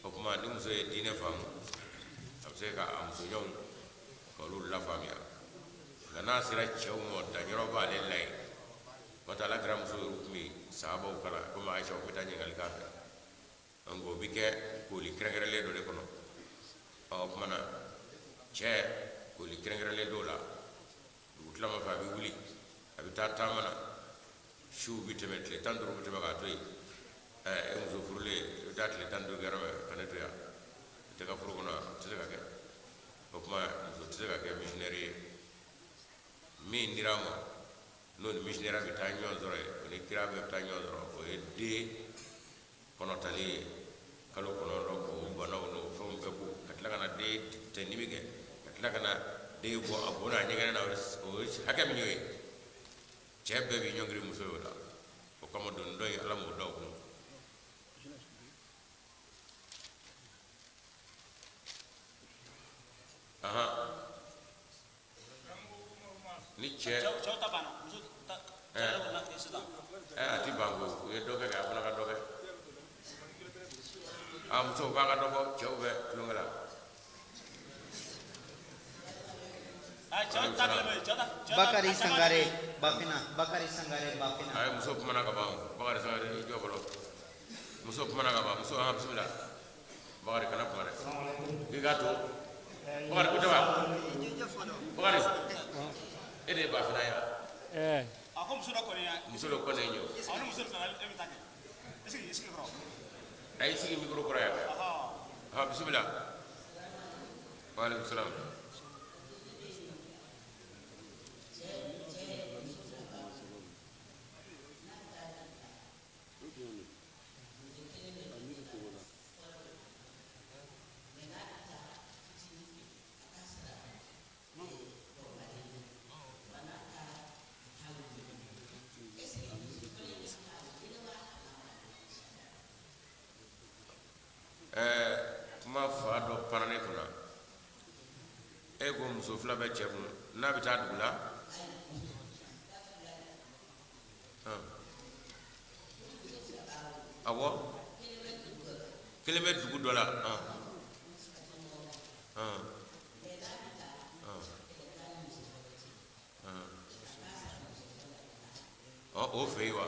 o kuma ni muso ye diinɛ faamu a bɛ se ka a musoɲɔgɔnw ka olu lafaamuya nka n'a sera cɛw ma danyɔrɔ b'ale la yen n'o tɛ ala kɛra muso yɛrɛ tun bɛ sahabaw kala komi ayisa u bɛ taa ɲininkali k'a fɛ o bɛ kɛ koli kɛrɛnkɛrɛnlen dɔ de kɔnɔ o kuma na cɛ koli kɛrɛnkɛrɛnlen dɔw la dugu tilama fɛ a bɛ wuli a bɛ taa taama na siw bɛ tɛmɛ tile 15 bɛ tɛmɛ k'a to yen e muso furulen i bɛ taa tile 15 kɛ yɔrɔ min ka ne to yan i tɛ ka furu kɔnɔ a tɛ se ka kɛ o kuma muso tɛ se ka kɛ misiyɛnɛri ye min dira a ma n'o ni misiyɛnɛri bɛ taa ɲɔgɔn sɔrɔ yen o ni kira bɛ taa ɲɔgɔn sɔrɔ o ye den kɔnɔtali ye kalo kɔnɔntɔn k'o banaw n'o fɛnw bɛɛ ko ka tila ka na den tɛnni kɛ ka tila ka na den bɔ a bon n'a ɲɛgɛnɛ na o ye hakɛ min ye cɛ bɛɛ b'i ɲɔngiri muso ye o la o kama doni dɔ in ala m'o da o kun ni cɛ a ti ban ko u ye dɔ kɛ a fana ka dɔ kɛ musow k'a ka dɔ fɔ cɛw bɛ tulonkɛ la Bakari Sangare Bafina a ye muso kumana ka ban Bakari Sangare i jɔ fɔlɔ muso kumana ka ban muso bisimila Bakari kana kuma dɛ k'i k'a to Bakari ko tɛ wa Bakari e de ye Bafina ye wa muso dɔ kɔni ye a y'i sigi mikoro kɔrɔ yan bisimila waaleykum salaam kuma fa dɔ panna ne kunna e ko muso fila bɛ cɛ kun n'a bɛ taa dugu la awɔ kelen bɛ dugu dɔ la o fɛ yen wa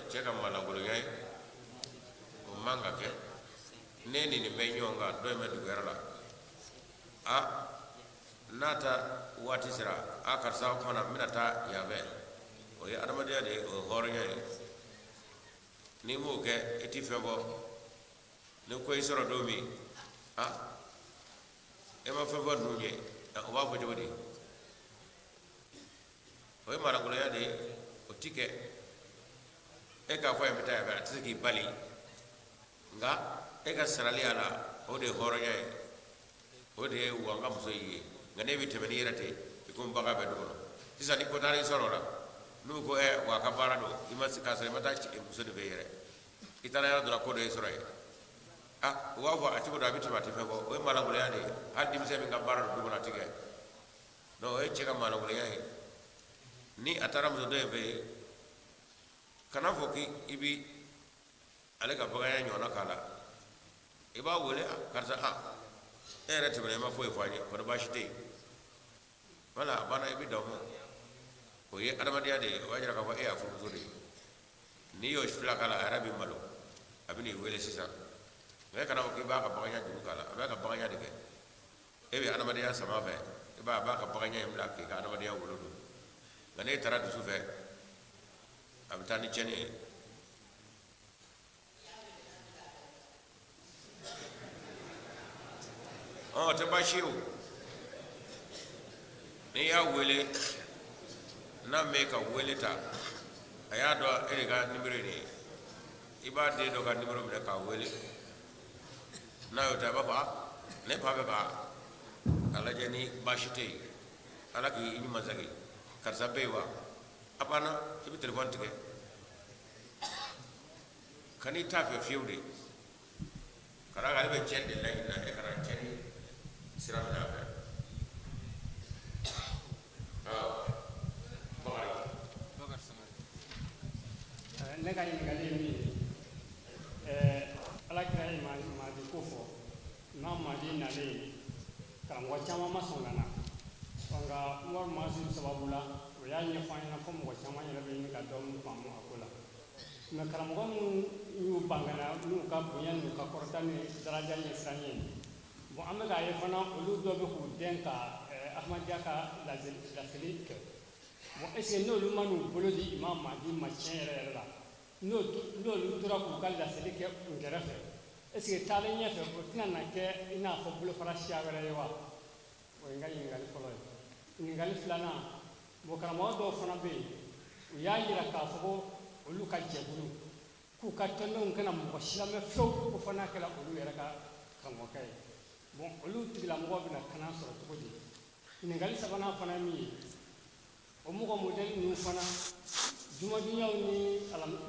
cɛ ka malangolonya ye o man ka kɛ ne ni nin bɛ ɲɔgɔn kan dɔ in bɛ dugu wɛrɛ la n'a ta waati sera karisa o kumana n bɛna taa yan fɛ o ye adamadenya de ye o ye hɔrɔnya ye n'i m'o kɛ i ti fɛn fɔ ni ko i sɔrɔ don min e ma fɛn fɔ ninnu ye o b'a fɔ cogo di o ye malangolonya de ye o ti kɛ e k'a fɔ yan bɛ taa yan fɛ a tɛ se k'i bali nka e ka sarali a la o de ye hɔrɔnya ye o de ye wa n ka muso y'i ye nka n'e bɛ tɛmɛ n'i yɛrɛ tɛ i ko n baga bɛ du kɔnɔ sisan ni ko taara i sɔrɔ o la n'u ko wa a ka baara don i ma k'a sɔrɔ i ma taa muso de fɛ yɛrɛ i taara yɔrɔ dɔ la ko dɔ y'i sɔrɔ yen o b'a fɔ a cogo dɔ a bɛ tɛmɛ a tɛ fɛn fɔ o ye malangolonya de ye hali denmisɛn min ka baara don du kɔnɔ a tɛ kɛ o ye cɛ ka malangolonya ye ni a taara muso dɔ in fɛ yen kana fɔ k'i bi ale ka baganya ɲɔgɔnna k'a la i b'a wele karisa e yɛrɛ tɛmɛna i ma foyi fɔ an ye kɔni baasi tɛ yen wala a banna i bɛ dan o ma o ye adamadenya de ye o b'a jira k'a fɔ e y'a furumuso de ye n'i y'o fila k'a la a yɛrɛ bɛ malo a bɛ n'i wele sisan nka e kana fɔ k'i b'a ka baganya juru k'a la a b'a ka baganya de kɛ e be adamadenya sama fɛ i b'a ka bagaɲa in bila k'i ka adamadenya wolo don nka n'e taara dusu fɛ a bɛ taa ni cɛnni ye o tɛ baasi ye o n'i y'a wele n'a mɛn ka wele ta a y'a dɔn e de ka nimero ye nin ye i b'a den dɔ ka nimero minɛ k'a wele n'a y'o ta i b'a fɔ ne ba bɛ ka a lajɛ ni baasi tɛ yen ala k'i ɲuman sagi karisa bɛ yen wa a banna i bɛ telefɔni tigɛ ka n'i t'a fɛ fiyewu de ka d'a kan ale bɛ cɛn de laɲini na e kana cɛn sira minɛ a fɛ ne ka ɲininkali ye min ye alakira ye maadi ko fɔ n'a maadi nalen karamɔgɔ caman ma sɔn ka na nka umaru maasi sababu la o y'a ɲɛfɔ an ɲɛna fɔ mɔgɔ caman yɛrɛ bɛ ɲini ka dɔɔni faamu a ko la mɛ karamɔgɔ minnu y'u bangana n'u ka bonya n'u ka kɔrɔta ni daraja ɲɛsiran ye bon an bɛ k'a ye fana olu dɔ bɛ k'u den ka ahmadiyya ka laseli kɛ bon est ce que n'olu ma n'u bolo di imam mahdi ma tiɲɛ yɛrɛ yɛrɛ la n'olu tora k'u ka laseli kɛ u kɛrɛfɛ est ce que taalen ɲɛfɛ o tɛna na kɛ i n'a fɔ bolofara siya wɛrɛ ye wa o ye n ka ɲininkali fɔlɔ ye ɲininkali filanan bon karamɔgɔ dɔw fana bɛ yen u y'a yira k'a fɔ ko olu ka jɛkulu k'u ka tɔndenw kana mɔgɔ si lamɛn fiyewu ko fɔ n'a kɛra olu yɛrɛ ka karamɔgɔkɛ ye bon olu tigilamɔgɔw bɛna kalan sɔrɔ cogo di ɲininkali sabanan fana ye min ye o mɔgɔ modèle ninnu fana jumadonyaw ni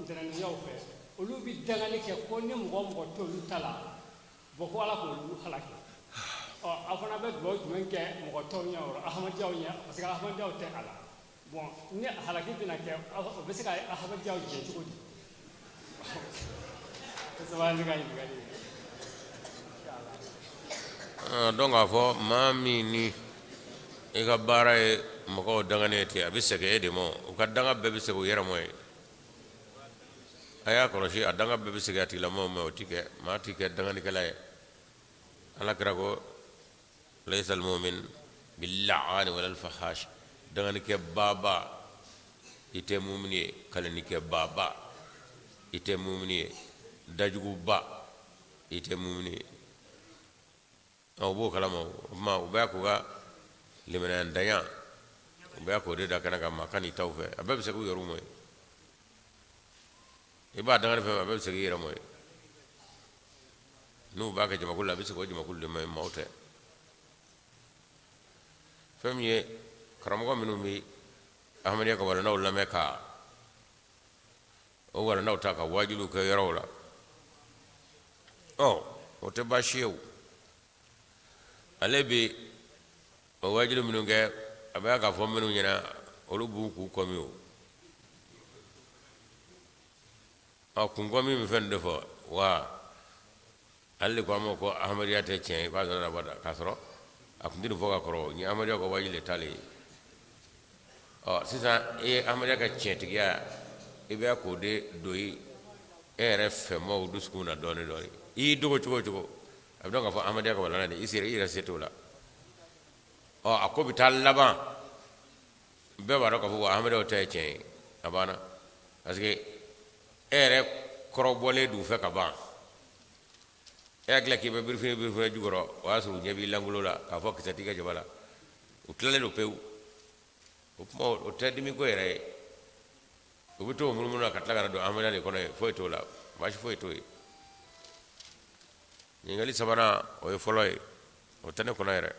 ntɛnɛndoyaw fɛ olu bɛ dangali kɛ ko ni mɔgɔ mɔgɔ t'olu ta la bɔn ko ala k'olu halaki a fana bɛ dugawu jumɛn kɛ mɔgɔ tɔw ɲɛ o ahmadiyyaw ɲɛ parce que ahmadiyyaw tɛ a la bon ni halaki bɛna kɛ o bɛ se ka ahmadiyyaw jɛ cogo di saba ne ka ɲininkali ye donc k'a fɔ maa min ni i ka baara ye mɔgɔw danganen ten a bɛ segin e de ma u ka danga bɛɛ bɛ segin u yɛrɛ ma ye a y'a kɔlɔsi a danga bɛɛ bɛ segin a tigilamɔgɔw ma o ti kɛ maa ti kɛ danganikɛla ye ala kira ko laysa al-mu'min bil-la'ani wala al-fahash danganikɛ baaba i tɛ mumini ye kalanikɛ baaba i tɛ mumini ye dajuguba i tɛ mumini ye o b'o kalama o tuma u bɛ k'u ka limaniyandanya u bɛ k'o de da kɛnɛ kan maa ka n'i taw fɛ a bɛɛ bɛ segin u yɛrɛw ma ye i b'a dangani fɛn fɛn a bɛɛ bɛ segin i yɛrɛ ma ye n'u b'a kɛ jamakulu la a bɛ segin o jamakulu de ma ye maaw tɛ fɛn min ye karamɔgɔ minnu bɛ ahmadiyya ka walandaw lamɛn ka o walandaw ta ka wajibiw kɛ yɔrɔw la o tɛ baasi ye o ale bɛ o wajibi minnu kɛ a bɛ k'a fɔ minnu ɲɛna olu b'u k'u kɔmi o kun kɔmi min fɛn de fɔ wa ale de ko an ma ko ahmadiyya tɛ tiɲɛ i b'a dɔn na bada k'a sɔrɔ a kun tɛ nin fɔ ka kɔrɔ ni ahmadiyya ka wajibi de t'ale ye sisan e ye ahmadiyya ka tiɲɛtigiya i bɛ k'o de don e yɛrɛ fɛmaw dusukun na dɔɔnin dɔɔnin i y'i dogo cogo o cogo a bɛ dɔn k'a fɔ ahmadiyya ka walanda de i yɛrɛ se t'o la a ko bɛ taa laban bɛɛ b'a dɔn k'a fɔ wa ahmadiyyaw ta ye tiɲɛ ye a banna parce que e yɛrɛ kɔrɔbɔlen d'u fɛ ka ban e hakili la k'i bɛ birifini jukɔrɔ o y'a sɔrɔ u ɲɛ b'i langolo la k'a fɔ kisɛ t'i ka jaba la u tilalen don pewu o tuma o tɛ dimi ko yɛrɛ ye u bɛ to o munumunu na ka tila ka na don ahmadiyya de kɔnɔ ye foyi t'o la baasi foyi t'o ye ɲininkali sabanan o ye fɔlɔ ye o tɛ ne kɔnɔ yɛrɛ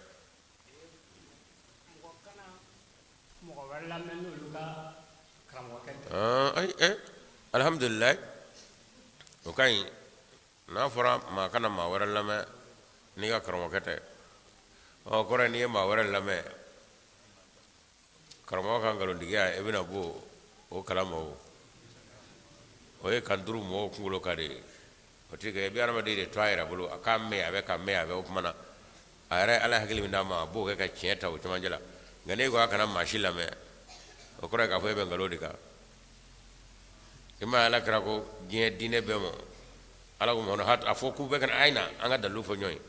mɔgɔ wɛrɛ lamɛn n'olu ka karamɔgɔkɛ tɛ alhamdulilayi o ka ɲi n'a fɔra maa kana maa wɛrɛ lamɛn n'i ka karamɔgɔkɛ tɛ kɔrɔ n'i ye maa wɛrɛ lamɛn karamɔgɔ ka nkalontigiya i bɛna bɔ o kalama o ye kanturu mɔgɔw kunkolo ka de ye o tɛ kɛ i bɛ adamaden de to a yɛrɛ bolo a k'a mɛn a bɛ ka mɛn a bɛ o kuma na a yɛrɛ ala hakili min d'a ma a b'o kɛ ka tiɲɛ ta o cɛmancɛ la nka n'e ko a kana maa si lamɛn o kɔrɔ ye k'a fɔ e bɛ nkalon de kan i ma ala kɛra ko diɲɛ diinɛ bɛɛ ma ala ko a fɔ k'u bɛɛ kana a ye na an ka dalilu fɔ ɲɔgɔn ye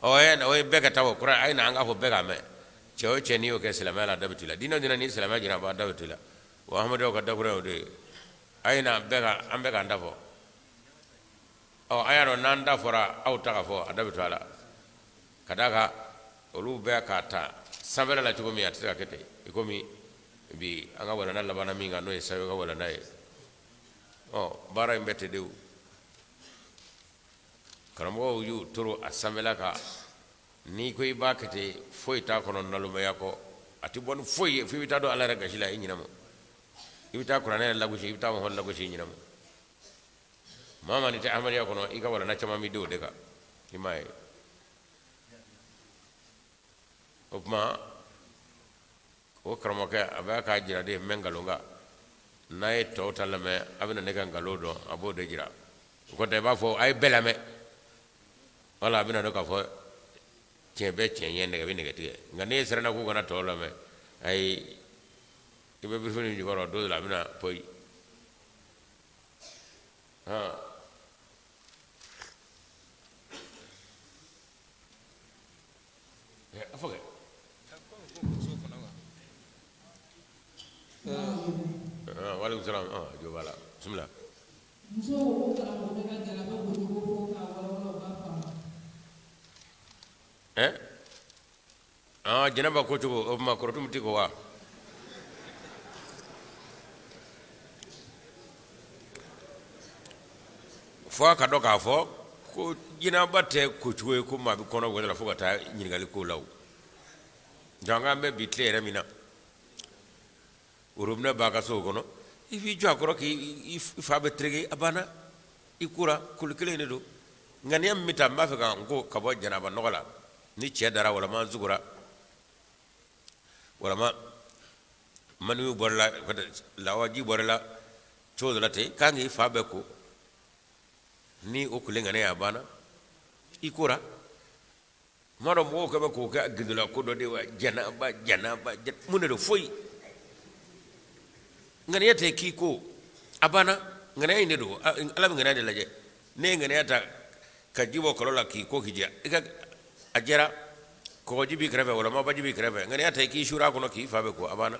o bega tawo kura ay na anga fo bega me ceo ceni o ke silama la dabitila dino dina ni silama jina ba dabitila wa ahmadu ka dabura o de ay na bega am bega ndafo o ayaro nanda fora au taka fo adabitala kadaka olu be ka ta sabela la tugo mi ataka kete ikomi bi anga wala na labana minga no esayo ga wala nae o bara mbete dew karamo yu turu asamela ka ni koy bakete foy ta kono nalume yako ati bon foy fi wita do ala raga shila nyinamo wita qur'ana la gushi wita mo la gushi nyinamo mama ni ta amari yako no ika wala na chama mi do de ka imai opma o karamo ka abaka jira de mengalonga nae total me abina ne kan galodo abo de jira ko te ba fo ay belame wala abina do ka fo tiebe tienye ne gabi ne gatige ngane serana ko gana to lame ay ibe bi fini jigoro do la abina poi ha afoge waalaikum salam jo bala bismillah janaba ko cogo o ma korotum ti ko wa fo ka do ka fo ko jinaba te ko cogo ko ma bi kono wala fo ka ta nyingali ko law janga be bitlere mina urumna baga so kono ifi jo akoro ki ifa be trege abana ikura kulkele ne do ngani am mita ma fe kan ko kabo janaba nogola ni ce dara wala ma zugura wala ma manu borla la waji borla chodla te kangi fa be ko ni o kulenga ne abana ikura maro mo ko be ko ka gidula ko do de wa janaba mun do foyi ngani yate kiko abana ngani ne do ala ngani de laje ne ngani ata kajibo kolola kiko hija ika ajera ko jibi kreve wala ma bajibi kreve ngani ata ki shura kono ki fabe ko abana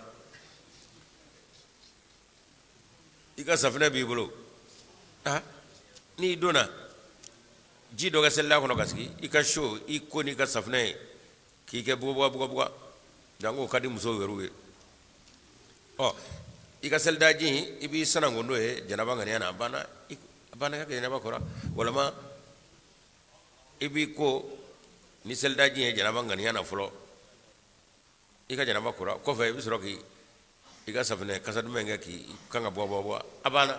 ika safna bi bulu ni dona ji do ga sella kono gaski ika show iko ni ka safna ki ke buwa dango kadi muso weruwe ika selda ji ibi sanango ndo janaba ngani ana abana ka janaba kora wala ma ibi ko ni selda ji janaba ngani ana fulo ika janaba kora ko fe bisro ki ika safne kasadu menga ki kanga bo abana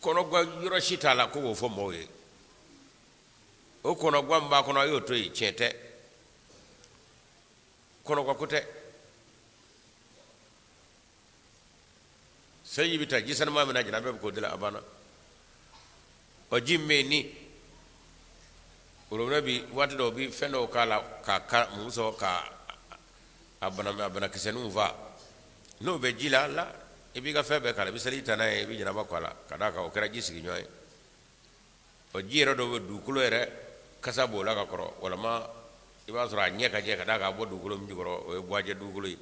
kono gwa yoro shitala ko fo moye o kono gwa mba kono yo to chete kono gwa kute sai bita jisan ma mina jinabe ko dila abana o jimme ni urona bi wata do bi fendo kala ka muso ka abana kisenu va no be jila la ibi ga febe kala bi salita na ibi jinaba ko ala kada ka o kera jisi nyoy o jiro do du kulere kasa bola ka koro wala ma iba sura nyeka je kada ka bodu kulo mi jigoro o boaje du kulo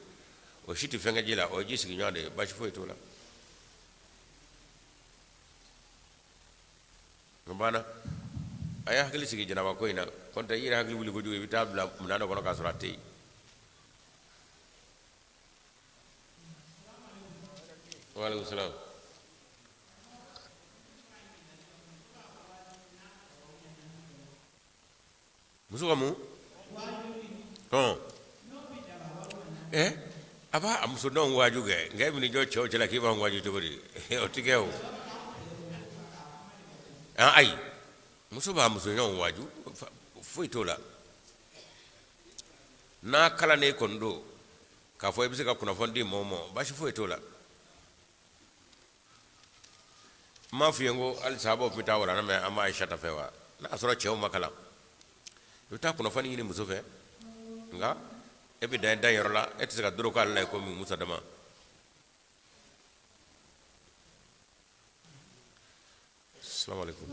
o shiti fenga jila o jisi nyode ba shi foy tola ngabana aya hakili sigi janaba ko ina konta yira hakili wuli ko jogi bitabla munana kono ka sura tey wa alaikum salam musukamu aba amuso don waju ge ngai mini jo cho chela ki ba waju to bodi o tikeo ai muso ba muso nyon waju foi tola na kala ne kondo ka foi bise ka kuna fondi momo ba shi foi tola ma fiyengo al sabo pita wala na me ama aisha ta fewa na asura chew makala yuta kuna fani ni muso fe nga ebi dan yorola etisa ka duro ka Allah ko mi musa dama assalamu alaikum.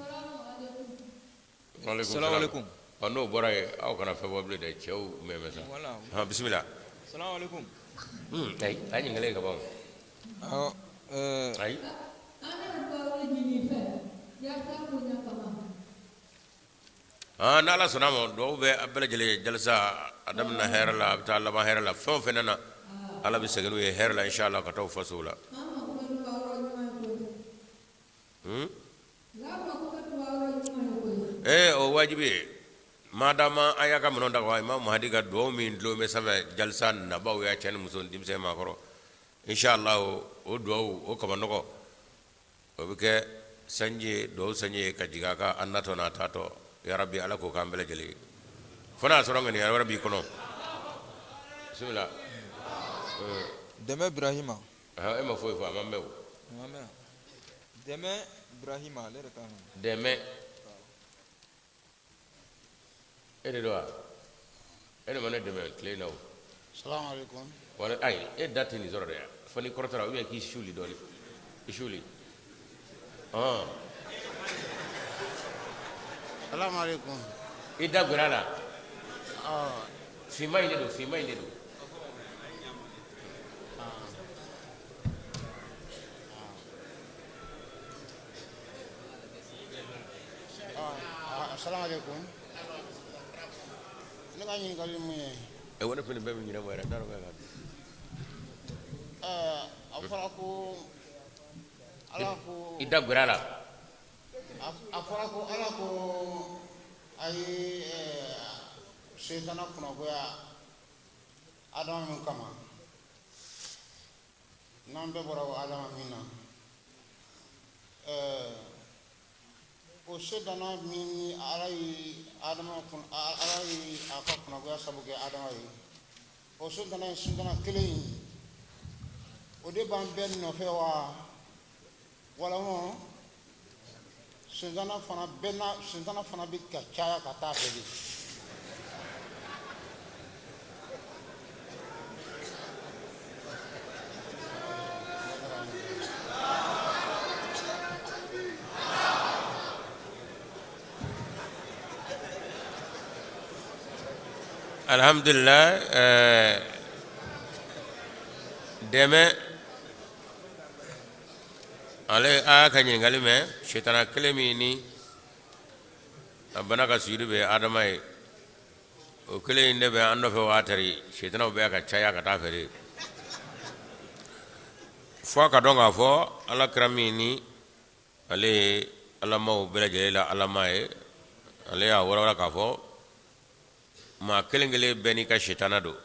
Assalamu alaikum. no bora aw kana fe bo de chew meme sa Voilà. ha bismillah Salam alaikum. ay ani ngale ka ba Alors, ay nala sonamo do be abela jele jalsa adam na herla ta la ba herla fo fenana ala bi segenu ye herla inshallah ka taw fasula o wajibi madama ayaka monon da wa imam mahdi ga do min lo me sabe jalsa na baw ya chen muson dimse ma koro inshallah o do o kama noko o be ke sanje do sanje ka jiga ka annato na tato ya rabbi ala ko kambele jeli fana soronga ni ya rabbi kono bismillah demain Ibrahima. ha e ma foi fa mambe Amen. Demain Ibrahima, le rekana. deme ede do ede mane deme clé now Salam alaikum. wala ay e date ni zoro de fani kortara o ki shuli doli shuli Salam alaikum. ida gurala fima ile do Salam alaikum. Ne ka ɲininkali mun ye e wona fini be mi nyina mo era daro ga a fɔra ko ala ko ida gurala a fɔra ko ala ko a ye setana kunnagoya adama min kama n'an bɛɛ bɔra o adama min na o setana min ni ala ye a ka kunnagoya sabu kɛ adama ye o setana ye setana kelen in o de b'an bɛɛ nɔfɛ wa walama sunjana fana bɛ ka caya ka taa fɛ de alhamdulillah deme ale a ka ɲininkali mɛn sitana kelen min ni a bana ka sujudi bɛ adama ye o kelen in de bɛ an nɔfɛ waa tari sitanaw bɛ ka caya ka taa fɛ de fo a ka dɔn k'a fɔ ala kira min ni ale ye alamaw bɛɛ lajɛlen la alama ye ale y'a walawala k'a fɔ maa kelen kelen bɛɛ n'i ka sitana don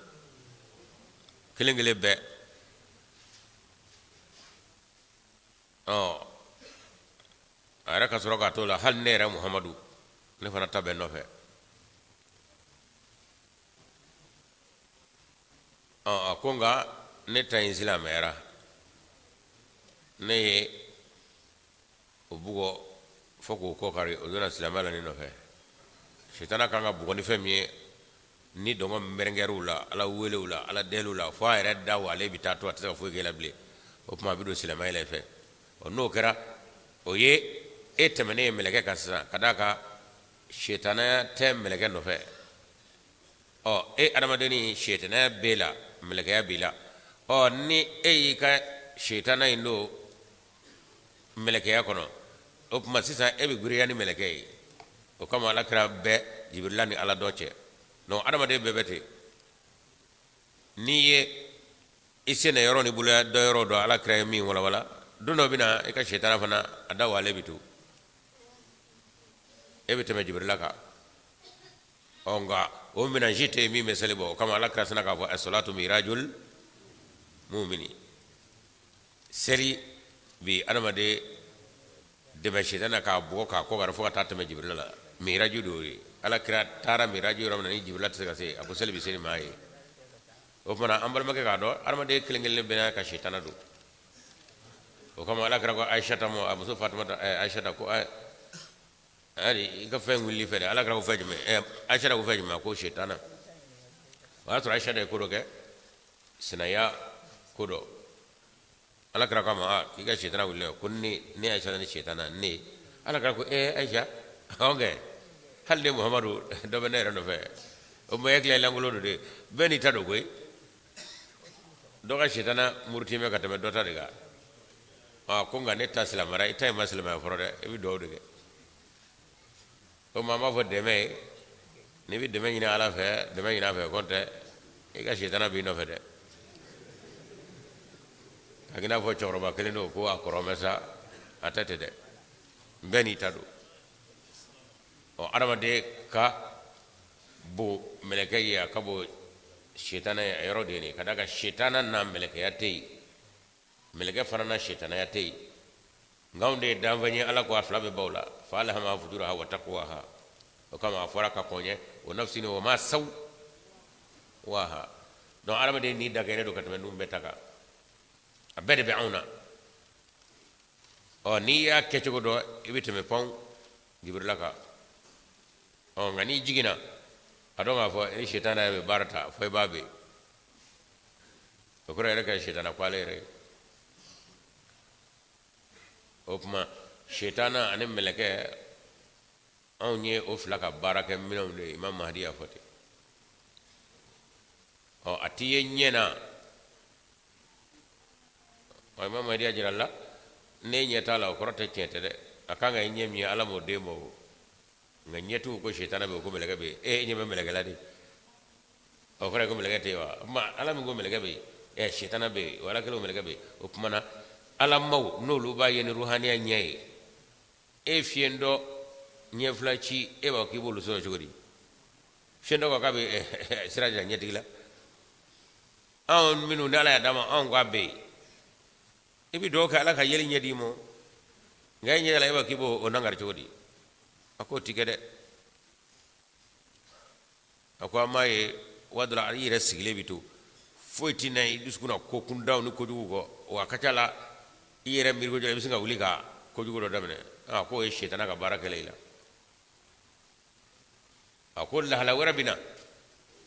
kelen kelen bɛɛ a yɛrɛ ka sɔrɔ k'a to la hali ne yɛrɛ muhamadu ne fana ta bɛ nɔfɛ a ko nka ne ta in silamɛyara ne ye o bugɔ fo k'o kɔkari o donna silamɛya la ne nɔfɛ sitana kan ka bugɔ ni fɛn min ye ni dɔngɔ mɛrɛnkɛriw la ala welew la ala dɛliw la fo a yɛrɛ da wa ale bɛ taa to a tɛ se ka foyi kɛ la bilen o tuma a bɛ don silamɛya la fɛ n'o kɛra o ye e tɛmɛnen ye mɛlɛkɛ kan sisan ka d'a kan sitanaya tɛ mɛlɛkɛ nɔfɛ e adamadenni sitanaya b'e la mɛlɛkɛya b'i la ni e y'i ka sitana in don mɛlɛkɛya kɔnɔ o tuma sisan e bɛ giriya ni mɛlɛkɛ ye o kama ala kɛra bɛɛ jibirila ni ala dɔ cɛ non adamaden bɛɛ bɛ ten n'i ye i sen na yɔrɔ ni boloya dɔ yɔrɔ dɔ ala kɛra ye min walawala don dɔ bɛ na i ka sitana fana a da wale bɛ to e bɛ tɛmɛ jibirila kan nka o minɛnsi tɛ yen min bɛ seli bɔ o kama ala kɛra sinna k'a fɔ as-salatu mirajul mu'mini seli bi adamaden dɛmɛ sitana k'a bugɔ k'a kɔkari fo ka taa tɛmɛ jibirila la miraju de y'o ye ala kira taara miraji yɔrɔ min na ni jibirila tɛ se ka se a ko seli bɛ se ni maa ye o kumana an balimakɛ k'a dɔn adamaden kelen kelen bɛɛ n'a ka sitana don o kama ala kira ko aishata mo a muso fatimata aishata ko i ka fɛn wulili fɛ dɛ ala kira ko fɛn jumɛn aishata ko fɛn jumɛn ko sitana o y'a sɔrɔ aishata ye ko dɔ kɛ sinaya ko dɔ ala kira ko a ma k'i ka sitana wuli ko ne aishata ni sitana ne ala kira ko aisha hɔn kɛ halde muhammadu do be nere no fe o mo ekle langulo de beni tado koy do ga shetana murtime ka tame do ta diga ko nga ne tasla mara itay maslama forode e bi do de o mama fo deme ni bi deme ina ala fe deme ina fe konte e ga shetana bi no fe de agina fo choroba keleno ko akoromesa atete de beni tado o adama de ka bo meleke ya kabo shetana ya yoro de ni kadaga shetana na meleke ya tei meleke farana shetana ya tei ngaunde damvanye ala ko aflabe bawla fala hama fujuraha wa taqwaha o kama faraka konye o nafsini wa ma saw waha don adama de ni daga ne do katame dum betaka abede be auna o ni ya kecco do ibiteme pon gibrlaka o ngani jigina adonga fo ni shetana be barata fo babe o kore reka shetana kwalere o kuma shetana ane meleke onye o flaka baraka minonde imam mahdi afati o atiye nyena o imam mahdi ajiralla ne nyeta la o korote chete de akanga nyemi ala mo demo nga nyetu ko shetana be ko meleke be nyeme meleke ladi o kore ko meleke te wa ma ala mi go meleke be shetana be wala kelo meleke be o kuma ala maw no lu ba yeni ruhaniya nyai fiendo nyeflachi ba ki bolu so jogori fiendo ko kabe siraja nyetigla on minu nala ya dama on kwa be ibi do ka ala ka yeli nyedimo ngai nyela ba ki bo onangar jogori ako tigede ako maye wadra ari resigile bitu foitina iduskuna ko kundaw ni ko dugo wa kacala iyere mirgo jale bisinga ulika ko dugo do damne ko e shetana ka baraka leila ako la hala warabina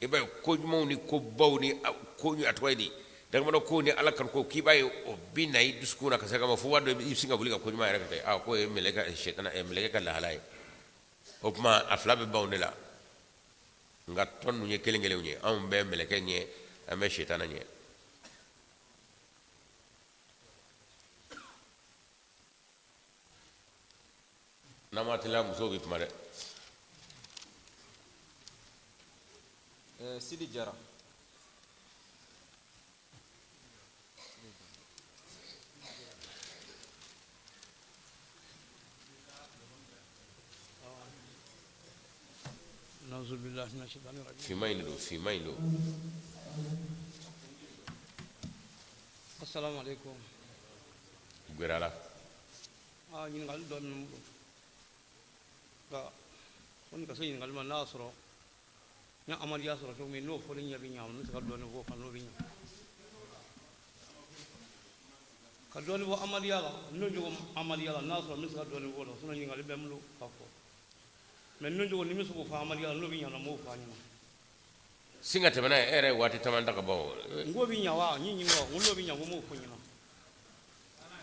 ibe ko mawni ko bawni ko ni atwaydi daga mano ko ni ala kan ko kibay o bina iduskuna ka saka ma fu wado bisinga ulika ko ma rekate ko e meleka shetana e meleka la halay opma aflabe bawndela nga tonu nye kelengele nye am be meleke nye ame shetana nye namatila muso bi pumare Sidi Jara. Nauzu billahi minash shaitani rajim. fi mailo Assalamu alaikum. gwerala Ñin ngal don ga on ka sey ngal man nasro nya amal yasro to mi no fo li nyabi nyam no ka don fo kan no bi ka don wo amal yala no jogo amal yala nasro mi ka don wo so ñin ngal be mlu ka fo men no jogo ni mi so fa amal yala no bi nyam mo fa nyama singa temana ere wati tamanda ka bawo ngo bi nyawa ñi ngo bi nyam mo fo nyama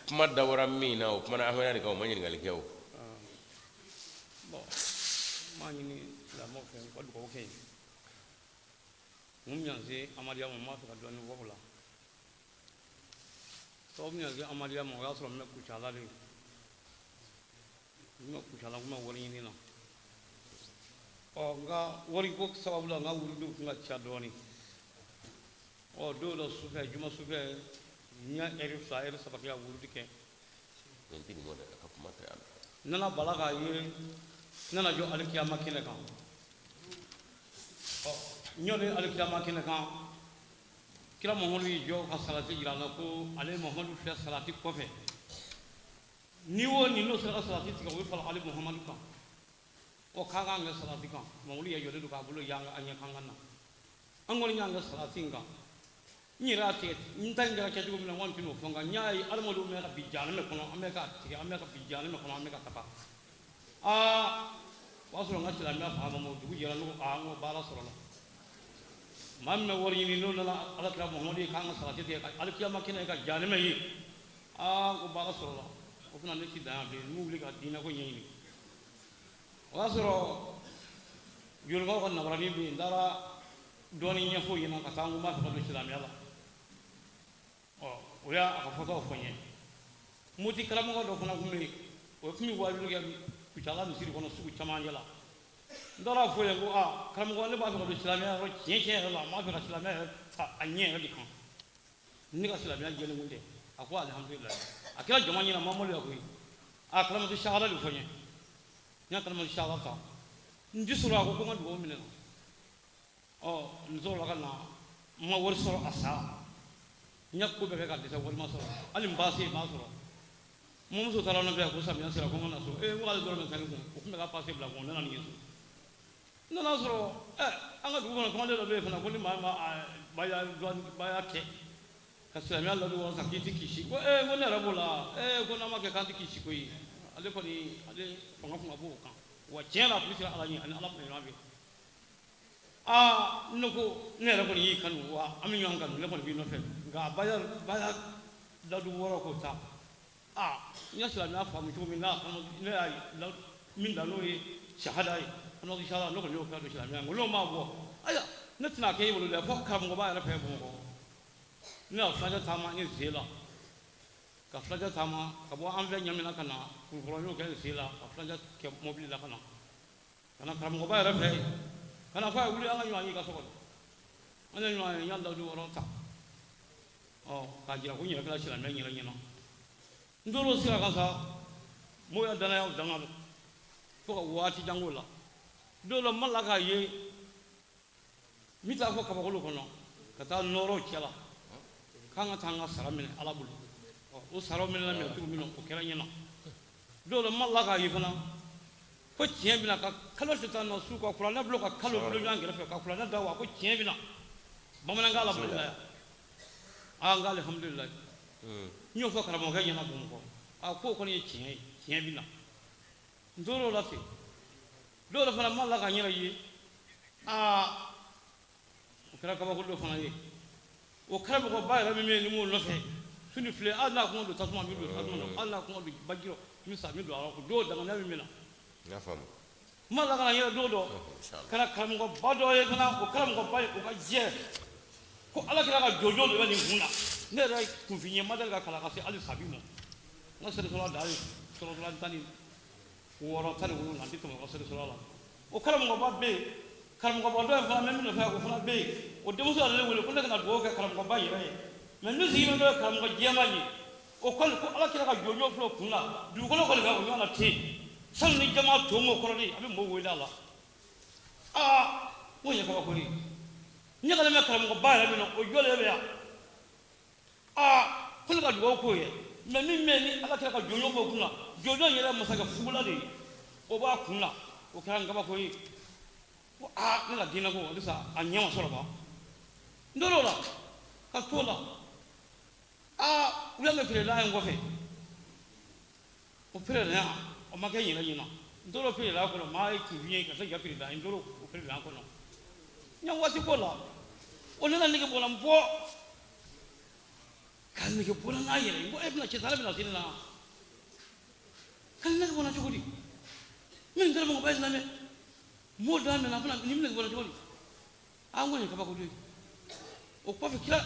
kuma dawara mina o kuma na ahmani ka o manyi ngal kew bon manyi ni la mo fe ko ko ke mum nyanze amaliya mo ma ka don wo la so mum nyanze amaliya mo ya so me ku chala le me ku chala kuma wori ni na o nga wori ko sababu la nga wuri du nga cha doni o do do su fe juma su fe nya eri sa eri sabak ya wuri ke enti mo de ka kuma ta ala nana balaga ye nana jo alkiyama kine kan o nyone alkiyama kine kan kila muhammadu jo ka salati jirana ko ale muhammadu fi salati ko fe ni wo ni no sala salati ti ko wi fala ale muhammadu kan o kaga nga salati kan mawli ya yode du ka bulo yanga anya kan na angol nyanga salati kan nyira te ntanga ka jugo mina wanti no fonga nyaay almadu me ka bijana me kono ameka tike ameka bijana me kono ameka tapa waso nga tila me fa mo dugu jera no ngo bala soro mamme wori ni no na ala ka muhammadi ka nga salati te al kiyama kine ka jana me yi ngo bala soro o kuna ne ki da be mu wuli ka dina ko nyini wasoro julga ko nabrani bi ndara doni nyafo yina ka tangu ma ko islam yalla o ya ka foto ko nye muti kala mo do fana gumri o kumi wajulu ga ku tala misiri kono sugu chama yalla ndara fo ya ko kala mo le ba ko islam yalla ro chen la ma ko islam yalla anye di kan ni ka islam yalla jele munde ako alhamdulillah akira jama nyina mamolu ya ko kala mo shahada lu fo nye nya kala mo shahada ta njisura ko ko ngado minna nzola kana ma wor soro asa nyakku be ka desa wor ma soro alim basi ma soro mum so tala no be ko samya sira ko na so wala do men kan ko me ka passe bla ko na ni yesu na soro anga du ko ko do be fana ko ni ma baya ke ka samya Allah do won sakiti kishi ko ko na rabola ko na ma ke kan kishi ko yi ale ko ni ale fanga fanga bo kan wa jela plus ala ni ala me rabi noko ne ra ko ni kan wa ami nyon kan le ko bi no fe ga baya da du woro ko ta nya sala na fa mu to min na ne ay min da no yi shahada yi no ki shala no ko yo ka do shala mi ngolo ma bo aya ne tna ke yi le fo kam go ba ra fe bo ko ne fa ja ta ma ni zela ka fa ja ta ma ka bo an ve nyami na kana ku ko yo ke zela ka fa ja ke mobile la kana kam go ba ra fe kana fa wuli anga nyani ka sokon ana nyani yanda du woro ta ka jira ko nyira kala sila men nyira nyina ndoro sila ka sa mo ya dana ya danga fo ka wati jangola dolo malla ka ye mita fo ka bakolo kono kata noro kela kanga tanga saramene ala bulu o saramene la me tu mino ko kera nyina dolo malla ka ye fana ko tiɲɛ bina ka kalo sitan na su ka kuranɛ bulo ka kalo bulo ɲɔgɔn kɛrɛfɛ ka kuranɛ da wa ko tiɲɛ bina bamanankan la bolo la yan nka alhamdulilayi n y'o fɔ karamɔgɔkɛ ɲɛna bamakɔ k'o kɔni ye tiɲɛ ye tiɲɛ bina n tor'o la ten dɔw yɛrɛ fana ma la ka n yɛrɛ ye o kɛra kabako dɔ fana ye o karamɔgɔba yɛrɛ min bɛ yen ni m'o nɔfɛ su ni filɛ hali n'a kɔngɔ don tasuma min don tasuma na hali n'a kɔngɔ don bajiro min sa min don a la dɔw danganiya min bɛ na ma la kana yɛrɛ don dɔ kana karamɔgɔba dɔ ye fana o karamɔgɔba ye o ka jɛ ko ala kira ka jɔjɔ de bɛ nin kun na ne yɛrɛ kunfin ye ma deli ka kalan ka se hali sabi ma n ka sɛrisɔrɔ da ye sɔrɔsɔrɔ tan ni wɔɔrɔ tan ni wolonwula n tɛ tɛmɛ o ka sɛrisɔrɔ la o karamɔgɔba bɛ yen karamɔgɔba dɔ in fana mɛ min nɔfɛ o fana bɛ yen o denmuso yɛrɛ de wele ko ne kana dugawu kɛ karamɔgɔba yɛrɛ ye mɛ ne sigilen dɔ ye karamɔgɔ jɛman ye o kɔni ko ala kira ka jɔjɔ filɛ o kun na dugukolo kɔni ka o ɲɔgɔn na ten sani ni jama to mo kɔrɔ de a bɛ mɔgɔw wele a la n ko ɲɛ kabako de ɲagalen bɛ karamɔgɔba yɛrɛ min na o jɔlen bɛ yan ko ne ka dugawu k'o ye mɛ min bɛ ni ala kira ka jɔnjɔn b'o kun na jɔnjɔn yɛrɛ ye masakɛ fugula de ye o b'a kun na o kɛra n kabako ye ko ne ka diinɛ ko halisa a ɲɛ ma sɔrɔ ba n tor'o la ka t'o la u y'a mɛn feerela ye n kɔfɛ o feerela o ma kɛ ɲinɛ ɲina n tor'o feerela kɔnɔ maa ye kunfin ye ka se k'i ka feerela ye n tor'o feerela kɔnɔ n ye waati k'o la o ne ka nege bɔra n bɔ ka nege bɔra n'a yɛrɛ ye n ko e bɛna cɛtala bɛna se ne na ka nege bɔra cogo di min kɛra mɔgɔba ye silamɛ m'o da mɛna fana ni nege bɔra cogo di n ko nin kabako de o kɔfɛ kira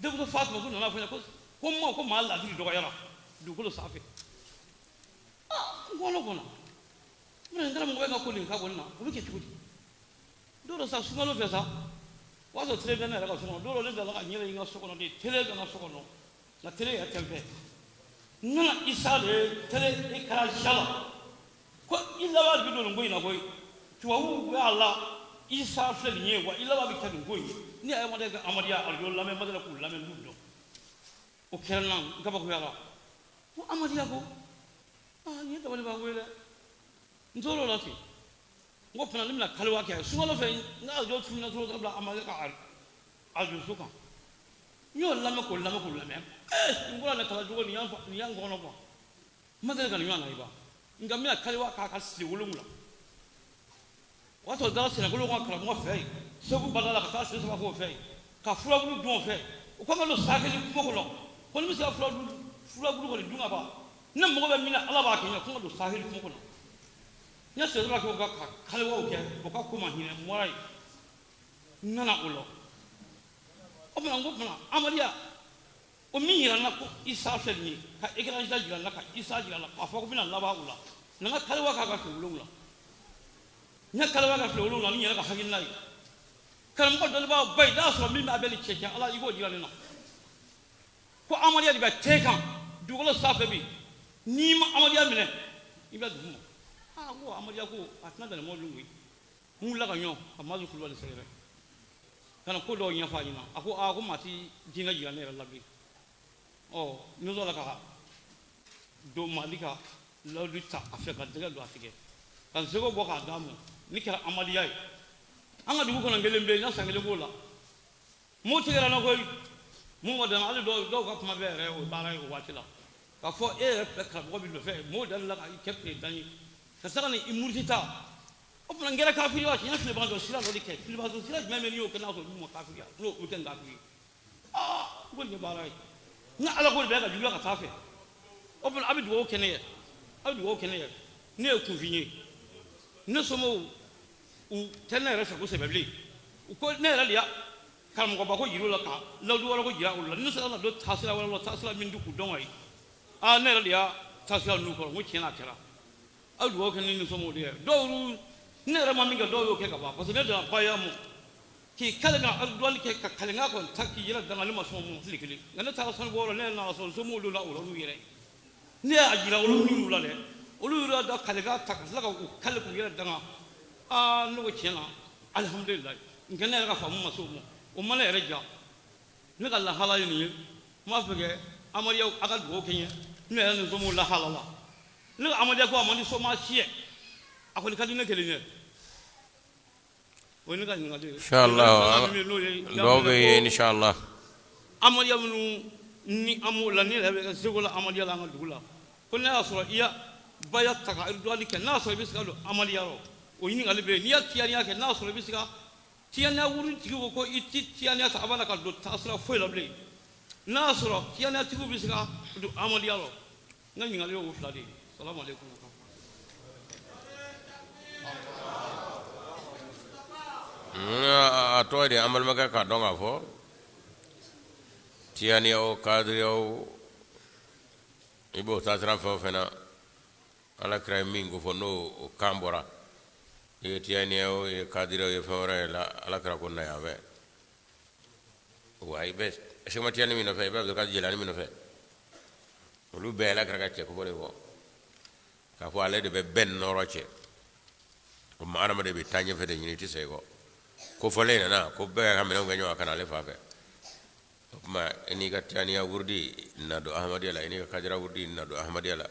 denmuso Fatima ko nana fɔ n ye ko maa ladiri dɔgɔyara dugukolo sanfɛ n ko ala kɔnɔ n kɛra mɔgɔba ye ka ko nin ka kɔni na o bɛ kɛ cogo di dɔw dɔ sa sunkalo fɛ sa o y'a sɔrɔ tele bɛ ne yɛrɛ ka so kɔnɔ dɔw dɔ ne dala ka ɲɛnɛ n ka so kɔnɔ de tele bɛ n ka so kɔnɔ nka tele yɛrɛ tɛ n fɛ n nana Isa de ye tele i kɛra jala ko i laban bi don nin ko in na koyi tubabuw b'a la Isa filɛ nin ye wa i laban bɛ kɛ nin ko in ye ni a ye mɔdɛli kɛ Amadiya arajo lamɛn mɔdɛli k'u lamɛn n b'u dɔn o kɛra n na n kabakoyara ko Amadiya ko nin ye dabali b'an wele n tor'o la ten n ko fana ne bɛna kaliwa kɛ sunkalo fɛ n ka arajo tununa dɔrɔn bila Amadiya ka arajoso kan n y'o lamɛn k'o lamɛn k'o lamɛn n bɔra ne kala jogo nin y'an kɔnɔ kuwa n ma deli ka nin ɲɔgɔn na ye ba nka n bɛna kaliwa k'a ka sigi wolonwula o y'a sɔrɔ dara sɛnɛkolo ka karamɔgɔ fɛ yen segu bada la ka taa sen saba k'o fɛ yen ka furabulu dun o fɛ o ko n ka don sakeli kungo kɔnɔ ko ni bɛ se ka furabulu kɔni dun ka ban ne mago bɛ min na ala b'a kɛ n ye ko n ka don sakeli kungo kɔnɔ nya se la ko ka kale wo ke o ka kuma hine morai nana ulo o bana ngo bana amaliya o mi hira na ko isa fel ni ka ikran da jira la ka isa jira la ka fa ko bina laba ula nanga kale wa ka ka ulo la nya kale wa ka ulo la ni ya ka hagin lai karam ko dal ba bay da so mi ma beli cheke ala igo jira na ko amaliya di ba tekan dugolo safe bi ni ma amaliya mine iba dumo ko amaliya ko atna da mo lungi mu la ganyo amazu kulwa de sere kana ko do nya fa ina ako mati jinga jira ne la bi o nuzo la ka do malika la luta afeka daga do atike kan sego bo ka damu ni kala amaliya anga dugu kono ngelembe na sangele bola mo tigara na ko mo wadan ali do ka kuma bere o bara o watila ka fo e ka bo bi lo fe mo dan la ka keppe dani ka sagani imurtita o plan ngera ka firi wa nya fili bando sila do dike fili bando sila meme ni o kana so mo ka firi no o ten ga firi gol ni bara na ala gol be ga jula ka tafe o plan abi do kene ne ku vinye ne somo u tenere sa ko se bebli u ko ne la ya kam ko ba ko yiru la ka la du wala ko jira ulla ni sa na do tasila wala tasila min du ku don ai ne la ya tasila nu ko mo chena kera a du ko ni somo de do ru ne ra ma mi ga do yo ke ka ba parce que ne da ba ya mo ki kala ga al do ke ka kala ga ko takki yira da ma so mo likili ne ta so bo ne na so mo lu la u lu yire ne a jira u lu la le u lu ra da kala ga tak la ga kala ku yira da no chena alhamdulillah ngene ga fa mo so mo o mala reja ne ga la halal ni ma fege amaliya aga do kenye ne ne so mo la halala ne amaliya ko amani so ma shie akoli kadina kelene o ne ga ni ngade inshallah do be inshallah amaliya mu ni amula ni la be segola amaliya la ngadula ko ne asura iya bayat taka irdo alike na so be skalo amaliya ro o yini ngalibe ni tiania ke na so le bisika tiania wurin tigo ko itti tiania ta abana ka do tasra foi la ble na so tiania tigo bisika do amali yalo ngani ngalibe wo fladi assalamu alaikum to de amal maka ka donga fo tiania o kadri o ibo tasra fo fena ala kray mingo fo no kambora e tianio e kadiro e favore la ala kra ko na yabe way bes e ma tiani mi no fe be ka jilani mi no fe lu be la kra ka che ko bole ko ka fo ale de be ben no roche ko ma ana ma de be tanye fe de ni ti se ko fo le na ko be ka me no ganyo kana le fa fe ma eni ka tiania wurdi na do ahmadiya la eni ka kadira wurdi na do ahmadiya la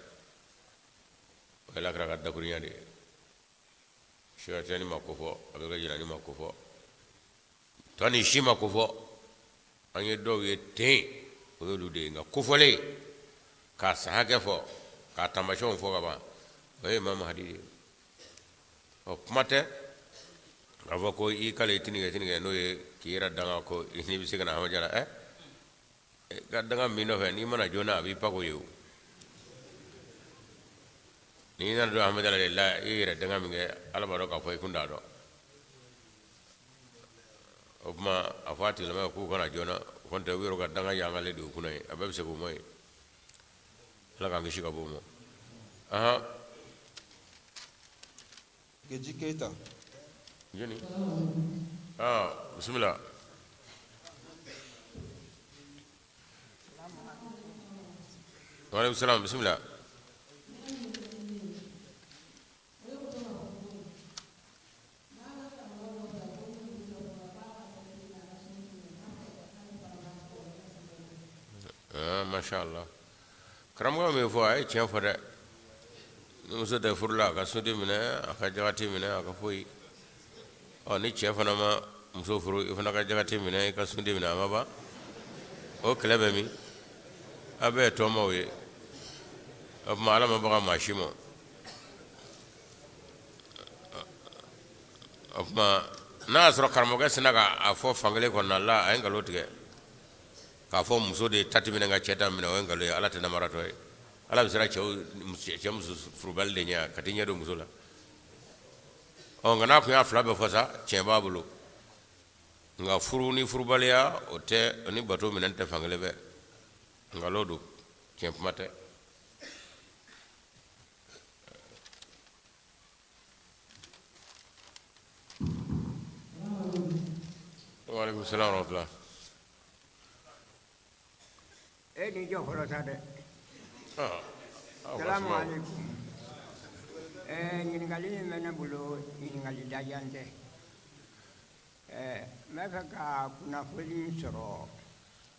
wala kra ka da kurinya de shiratani makofo abega jirani makofo tani shi makofo anye do ye ten o lu de nga kofole ka sahake fo ka tamashon fo gaba e mama hadi o mate avo ko I kale tinige no ye kira danga ko ni bisika na hawajara ga danga mino fe ni mana jona bi pa ko yu ni na do ahmad la ira danga minge ala baro ka fay kunda do obma afati la ko kona jona konta wiro ga danga yangale do kunay ababe se ko moy la ka ngishi ka bomo aha Geji Keita. jeni bismillah wa alaikum salam bismillah mashallah karamgo me fo ay tian fo de muso de furla ka sudi mine aka jagati mine aka foi o ni tian fo na ma muso furu ifana ka jagati mine ka sudi mine ma ba o klebe mi abe to mo we of mala ma ba ma shimo of ma na asro karmoga sinaga afo fangale ko na la ay ngalo tige ka fo muso de tati mina nga cheta mina wengalo ala tena marato ala bisara chew muso furubal de nya katinya do muso la o ngana ko ya fla be fosa cien babulu nga furu ni furubalia o te ni bato minen te fangale be nga lodu cien mate wa alaikum salam wa rahmatullah ni jo folo sade assalamu alaikum ñiningali mena bulo ñiningali dajante ma feka kunafoli soro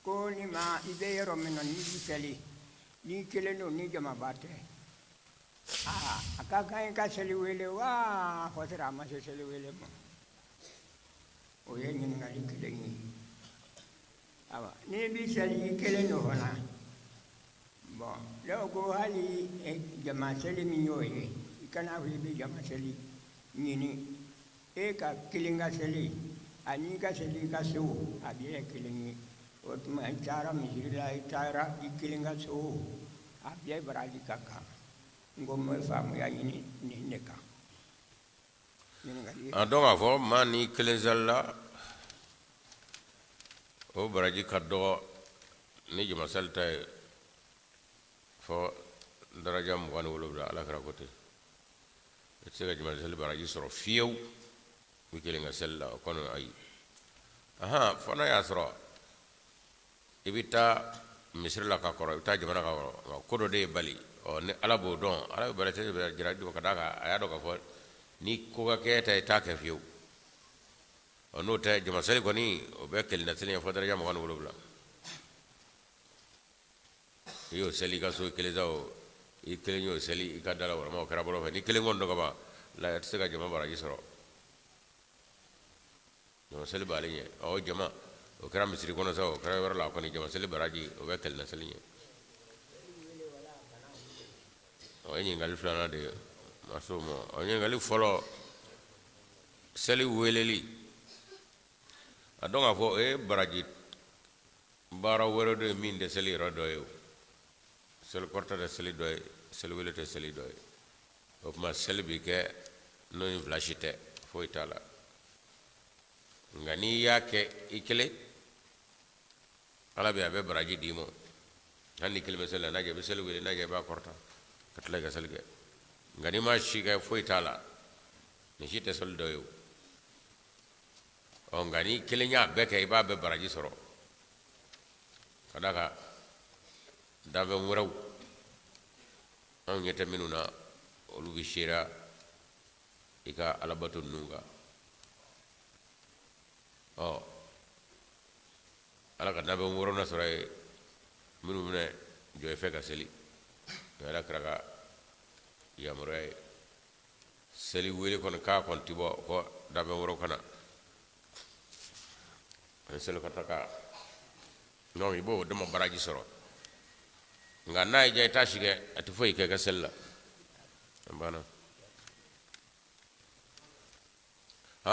ko ni ma ibe yoro meno ni seli ni keleno ni jama bate aka kan ka seli wele wa hotira ma seli wele mo o ye ñiningali keleni awa ni bi seli keleno hona bon lo go hali jama seli mi yoye kana wi bi jama seli ñini ka kilinga seli ani ka seli ka so abiye kilingi o tuma itara misirila itara ikilinga so abiye baraji kaka ngom famu ya ñini ni neka donc avant mani kilenzalla o baraji kaddo ni jama salta fo daraja mo wan wolo ala kara kote sega jama sel baraji soro fiyew mi kilinga sella kono ay aha fona ya soro ibita misir la ka koro ibita jamana ka koro kodo de bali o ne ala bo don ala bala te jira di ko daga aya do ka fo ni ko ga keta ta ka fiyew o no ta jama sel ko ni o be kelina sel fo daraja mo wan wolo bla yo seli ka so keleza o i kelenyo seli ka dala wala mo kara bolo fa ni kelengon do ba la sega jama baraji soro no seli baliye o jama o kara misri kono so kara wala la ko ni jama seli baraji o be kelna seli ni o ni ngal flana de masumo o ni ngal folo seli weleli adonga fo baraji bara woro de min de seli rodo yo sel korta de seli doy sel welete seli doy o ma sel bi ke no in flashite fo itala ngani yake ikele ala be abe baraji dimo hanni kelme sel na je be sel wele na je ba korta katla ga sel ge ngani ma shi ga fo itala ni shite sel doy o ngani kelenya be ke ba be baraji soro kadaka dabe muraw an yata minuna olu bishira ika alabatu nunga ala ka dabe muraw na sura minu ne joy feka seli ala kraga ya muray seli wele kon ka kon tibo ko dabe muraw kana sel ko taka non ibo dama baraji soro nga nay jay tashige ati foy ke gasella bana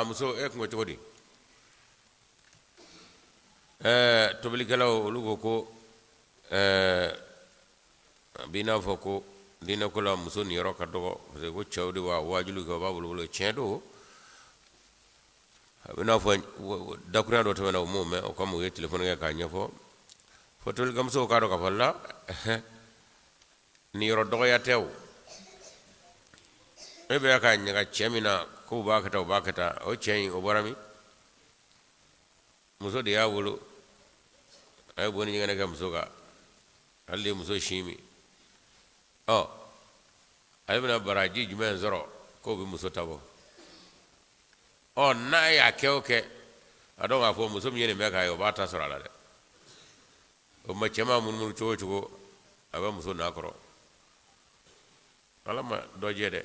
muso ek ngoti wodi to bili galaw lugo ko bina foko dina ko la muso ni ro kaddo ko chawdi wa wajulu ko babulu lo chedo bina fo dakuna do to na mo me o kam we telephone ga ka nyafo fotol gam so ka do ka falla ni ro do ya tew e be ka nyaga chemina ko ba ka ta o chen o borami muso de ya wulu ay boni ngana gam so ga halle muso shimi ay bana baraji jumen zoro ko bi muso tabo na ya kewke ado ga fo muso mi ne me ka yo ba ta sora la de o ma chema mun chugo aba muso na koro alama doje de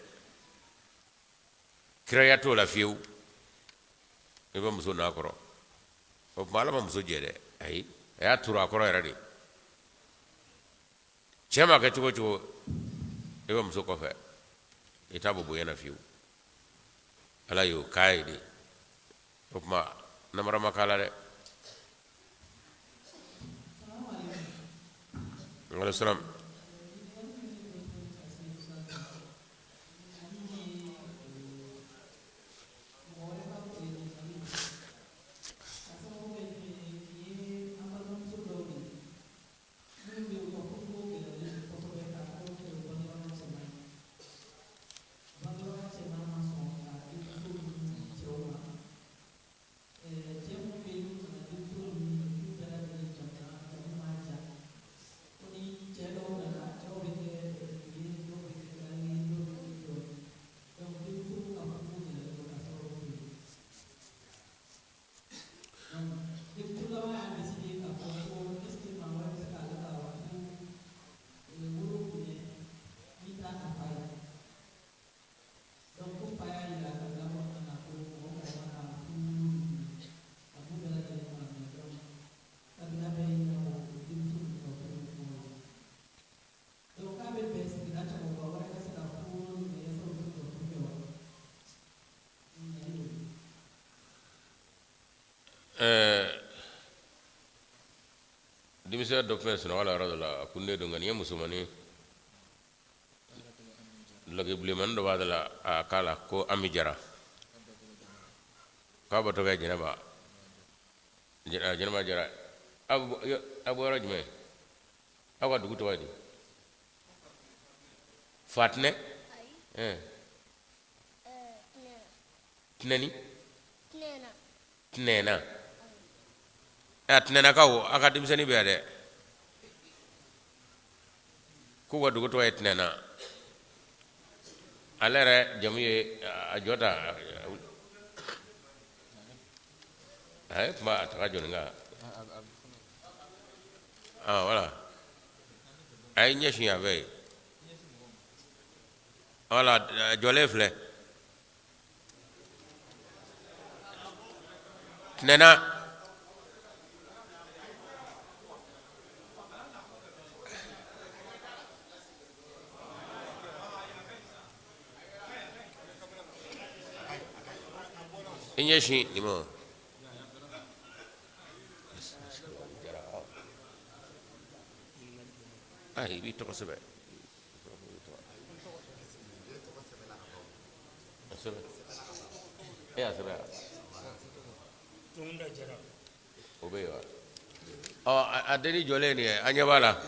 kreato la fiu aba muso na koro o malama muso jede ai ya tura koro era di chema ka chugo aba muso ko fe itabu bu yana fiu ala yo kaidi o ma namara makala de Waalaikumsalam. dimisa docteur sino wala radala kunne do ngani musumani lagi bliman do wadala kala ko ami jara ka bato ga jenaba jenaba jara abu rajme awa dugu to wadi fatne tinani tinena tinena kawo aka dimsani be de ku wadu go to tinena alere jamuye ajota ay ma ataka jonga voilà ay nyeshi ave voilà jolefle tinena inyeshi nimo ay bi to sebe sebe ya sebe tunda jara obewa adeni jole ni anyabala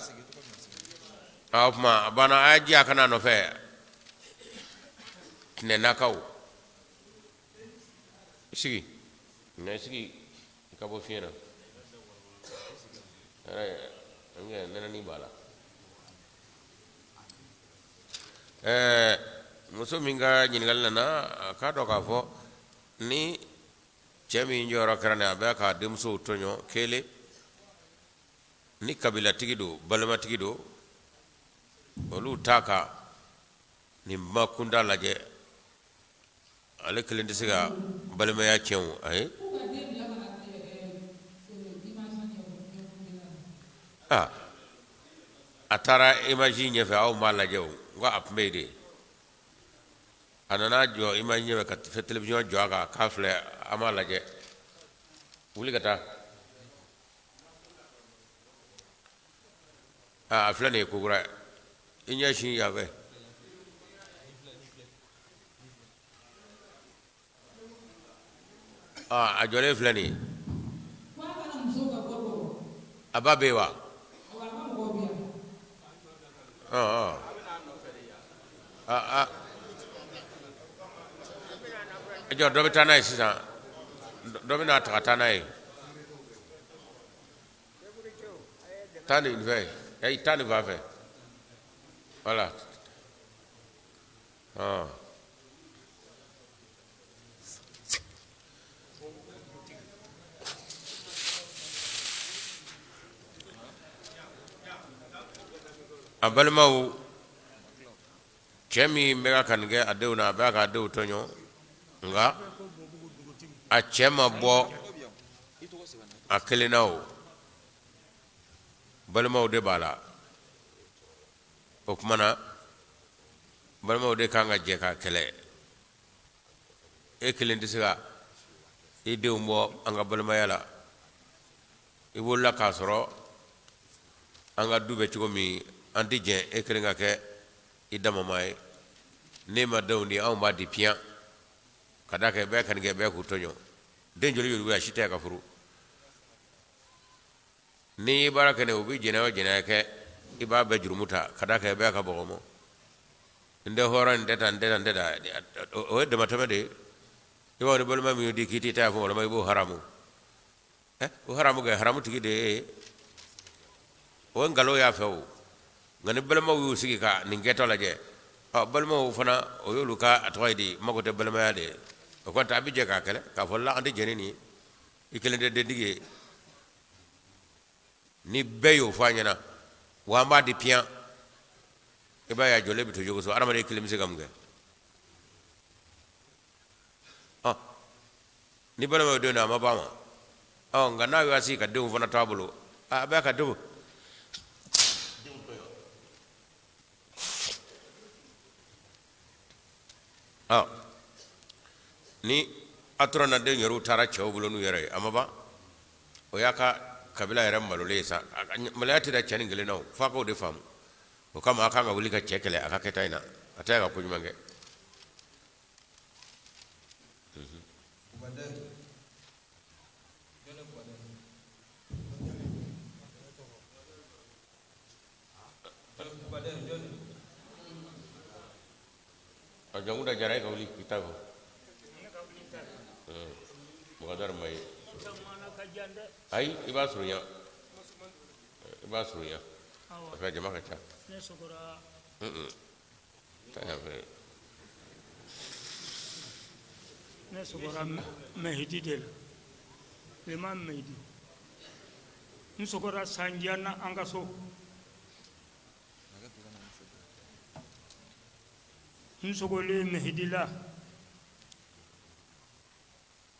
ma bana aji akana no fe tinena kaw sigi na sigi kabo fiena nge nena ni bala muso minga nyingal na ka do ka fo ni chemi njoro karana ba ka demso tonyo kele ni kabila tigido balama tigido olu taka ni makunda laje ale kelende siga balama ya chewu ay atara imagine fa aw mala jew nga apmede anana jo imagine ka fe television jo aga kafle amala je wuli kata aflane ko gura inya shi ya be ajole flani ababewa jo do betana sisa do bina takatana e tani ve ay tani va ve voilà abalmaw chemi mega kange adewna ba ka dew tonyo nga a chema bo akelinaw balmaw de bala okmana balmaw de kanga je ka kele e kelindi siga e dew mo anga balmayala e wolla ka soro anga dube ci ko mi anti je e kelinga ke idama mai ne ma dawni aw ma di pian kada ke be kan ge be ku tonyo den joli yu ya shite ka furu ni baraka ne ubi jena ke iba be jurumuta kada ke be ka bogomo inde horan deta o de matama de iwa ne bolma mi di kiti ta ko ma ibo haramu o haramu ge haramu tigi de o ngalo ya few ngani balma wu sigi ka ningeto laje balma wu fana o yolu ka atwaydi magote balma ya de ko ta bi je ka kele ka folla ande jenini ikele de dige ni beyo fanyana wa ma di pian e ba ya jole bito jogo so arama de ikele mi sigam ge ni balma do na ma ba ma ngana yo asi ka de fana tabulo ba ka do ni atrona de nyoru tara chawbulo nu yere amaba o ya ka kabila yɛrɛ malolen sa maloya tɛ da cɛ ni kelen na o f'a k'o de faamu o kama a kan ka wuli ka cɛ kɛlɛ a ka kɛta in na a tɛ ka ko ɲuman kɛ a jamu da jara ka wuli kita ko Bukadar mai ai iba surunya apa jama ka ca ne sokora ta ya fe ne sokora Mehdi de Imam Mehdi ne sokora sanjana anga so ne sokole Mehdi la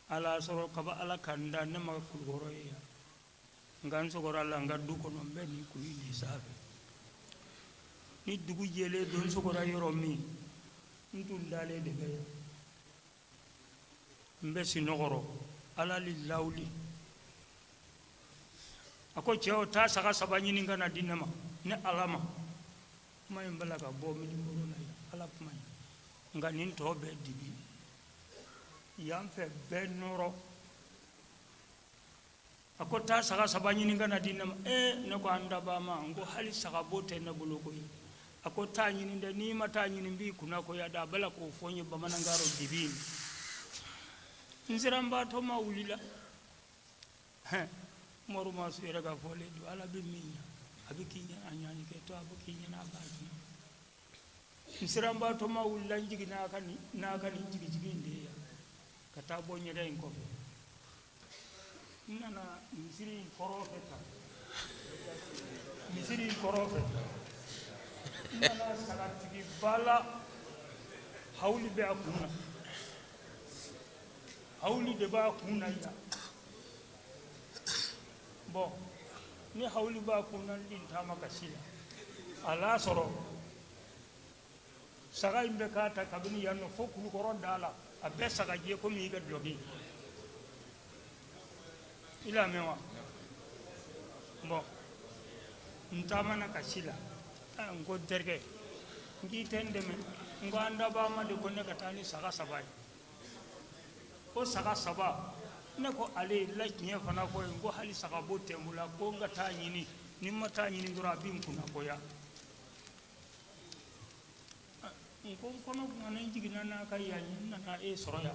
ala soro kaba ala kanda ne ma kulgoro ya ngan sokora la ngaddu ko non be ni ku ni sabe ni dugu jele don sokora yoro mi ntul dale de be mbe sinogoro ala lillawli ako ceo ta saka sabanyi ni ngana dinama ne alama may mbala ka bo mi ko na ala may ngani to be dibi yam fe benoro ako ta saka sabanyi ni ngana dinama ne ko anda ba ma ngo hali saka bote na bulo ko ako ta nyini nde ni mata nyini mbi kuna ko ya da bala ko fonye ba manangaro dibi nziramba to ma wulila moru ma su yera ga fole do ala bi minya abiki nya anyani ke to abiki nya na ba nziramba to ma wulila jigi na kan jigi ndi ya kata bonye den ko nana misiri korofeta nana sagatigi bala hawli be akuna hawli de ba kuna ya bo ni hawli ba kuna din tama kasila ala soro saga imbe kata kabini yanno fokulu koron dala abe saga je ko mi ga dogi ila mewa bo ntama na kasila ngo derge ngi tende me ngo anda ba ma de ko ne katani saga sabai ko saga saba ne ko ale la nya fana ko ngo hali saga bote mula ko ngata nyini nimma ta nyini ndura bin kuna ko ya ko kono manan jigina na kai ya nyina na e soroya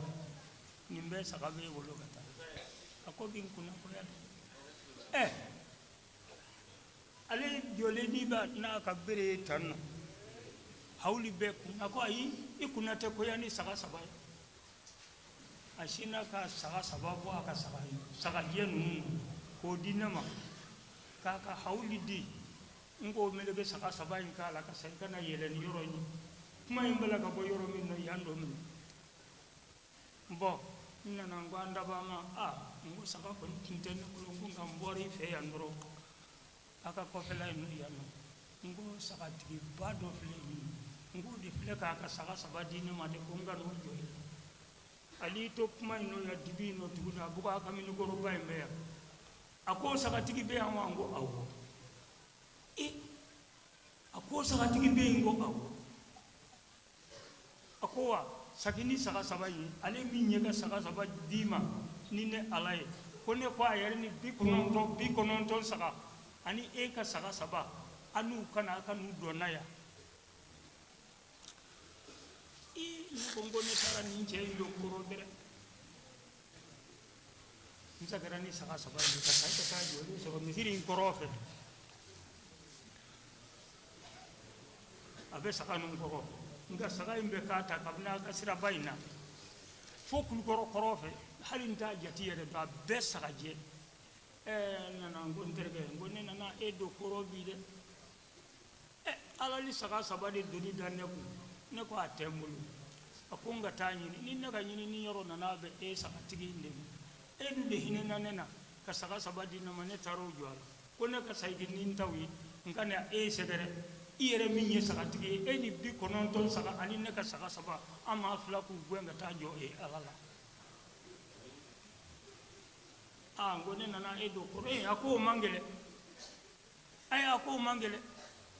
nimbe saga be wolo kata ako bin kuna ko ya ale jole ni ba na ka bere tan hawli be kuna ko ayi ikuna te ko ya ni saga saba ashina ka saga sababu aka saga yenu ko dinama kaka hawli di ngo mele be saga sabain kala ka sai kana yelen yoro ni kuma imbala ka bo yoro min no yando min bo ina na ngwanda ba ma ngo saga ko tinten ko ngam bori fe yandro aka ko fela no yando ngo saga ti ba do fle ngo di fle ka saga saba dinama de ko ngano joyi ali to kuma ino ya dibi no tuguna buka kami no goro bay meya ako saka tigi be hawa ngo awo ako saka tigi be ngo awo ako wa sakini saka sabai ale mi nyega saka sabai dima nine alai kone ko ayar ni bi konon to saka ani ka saka saba anu kana donaya Kongo ne sara ni je ndo koro dere nsa garani saka saba ni ka sai yo so misiri koro fe abe saka no koro nga saka imbe kata kabna ka sira baina fokul koro fe halinta jati yere ba be saka je nana ngon terge ngon nana do koro bi de ala li saka saba de doni danne ko ne ko atembulu akunga tanyi ni naga nyini ni yoro na be saka tigi inde du de hinena nena ka saka sabadi na mane taro jwala ko ne ka saydi ni tawi ngane segere iyere minye saka tigi ni bi konon ton saka ani ne ka saka saba ama fla ku gwenga tajo alala ngo ne nana e do koro ako mangele ay ako mangele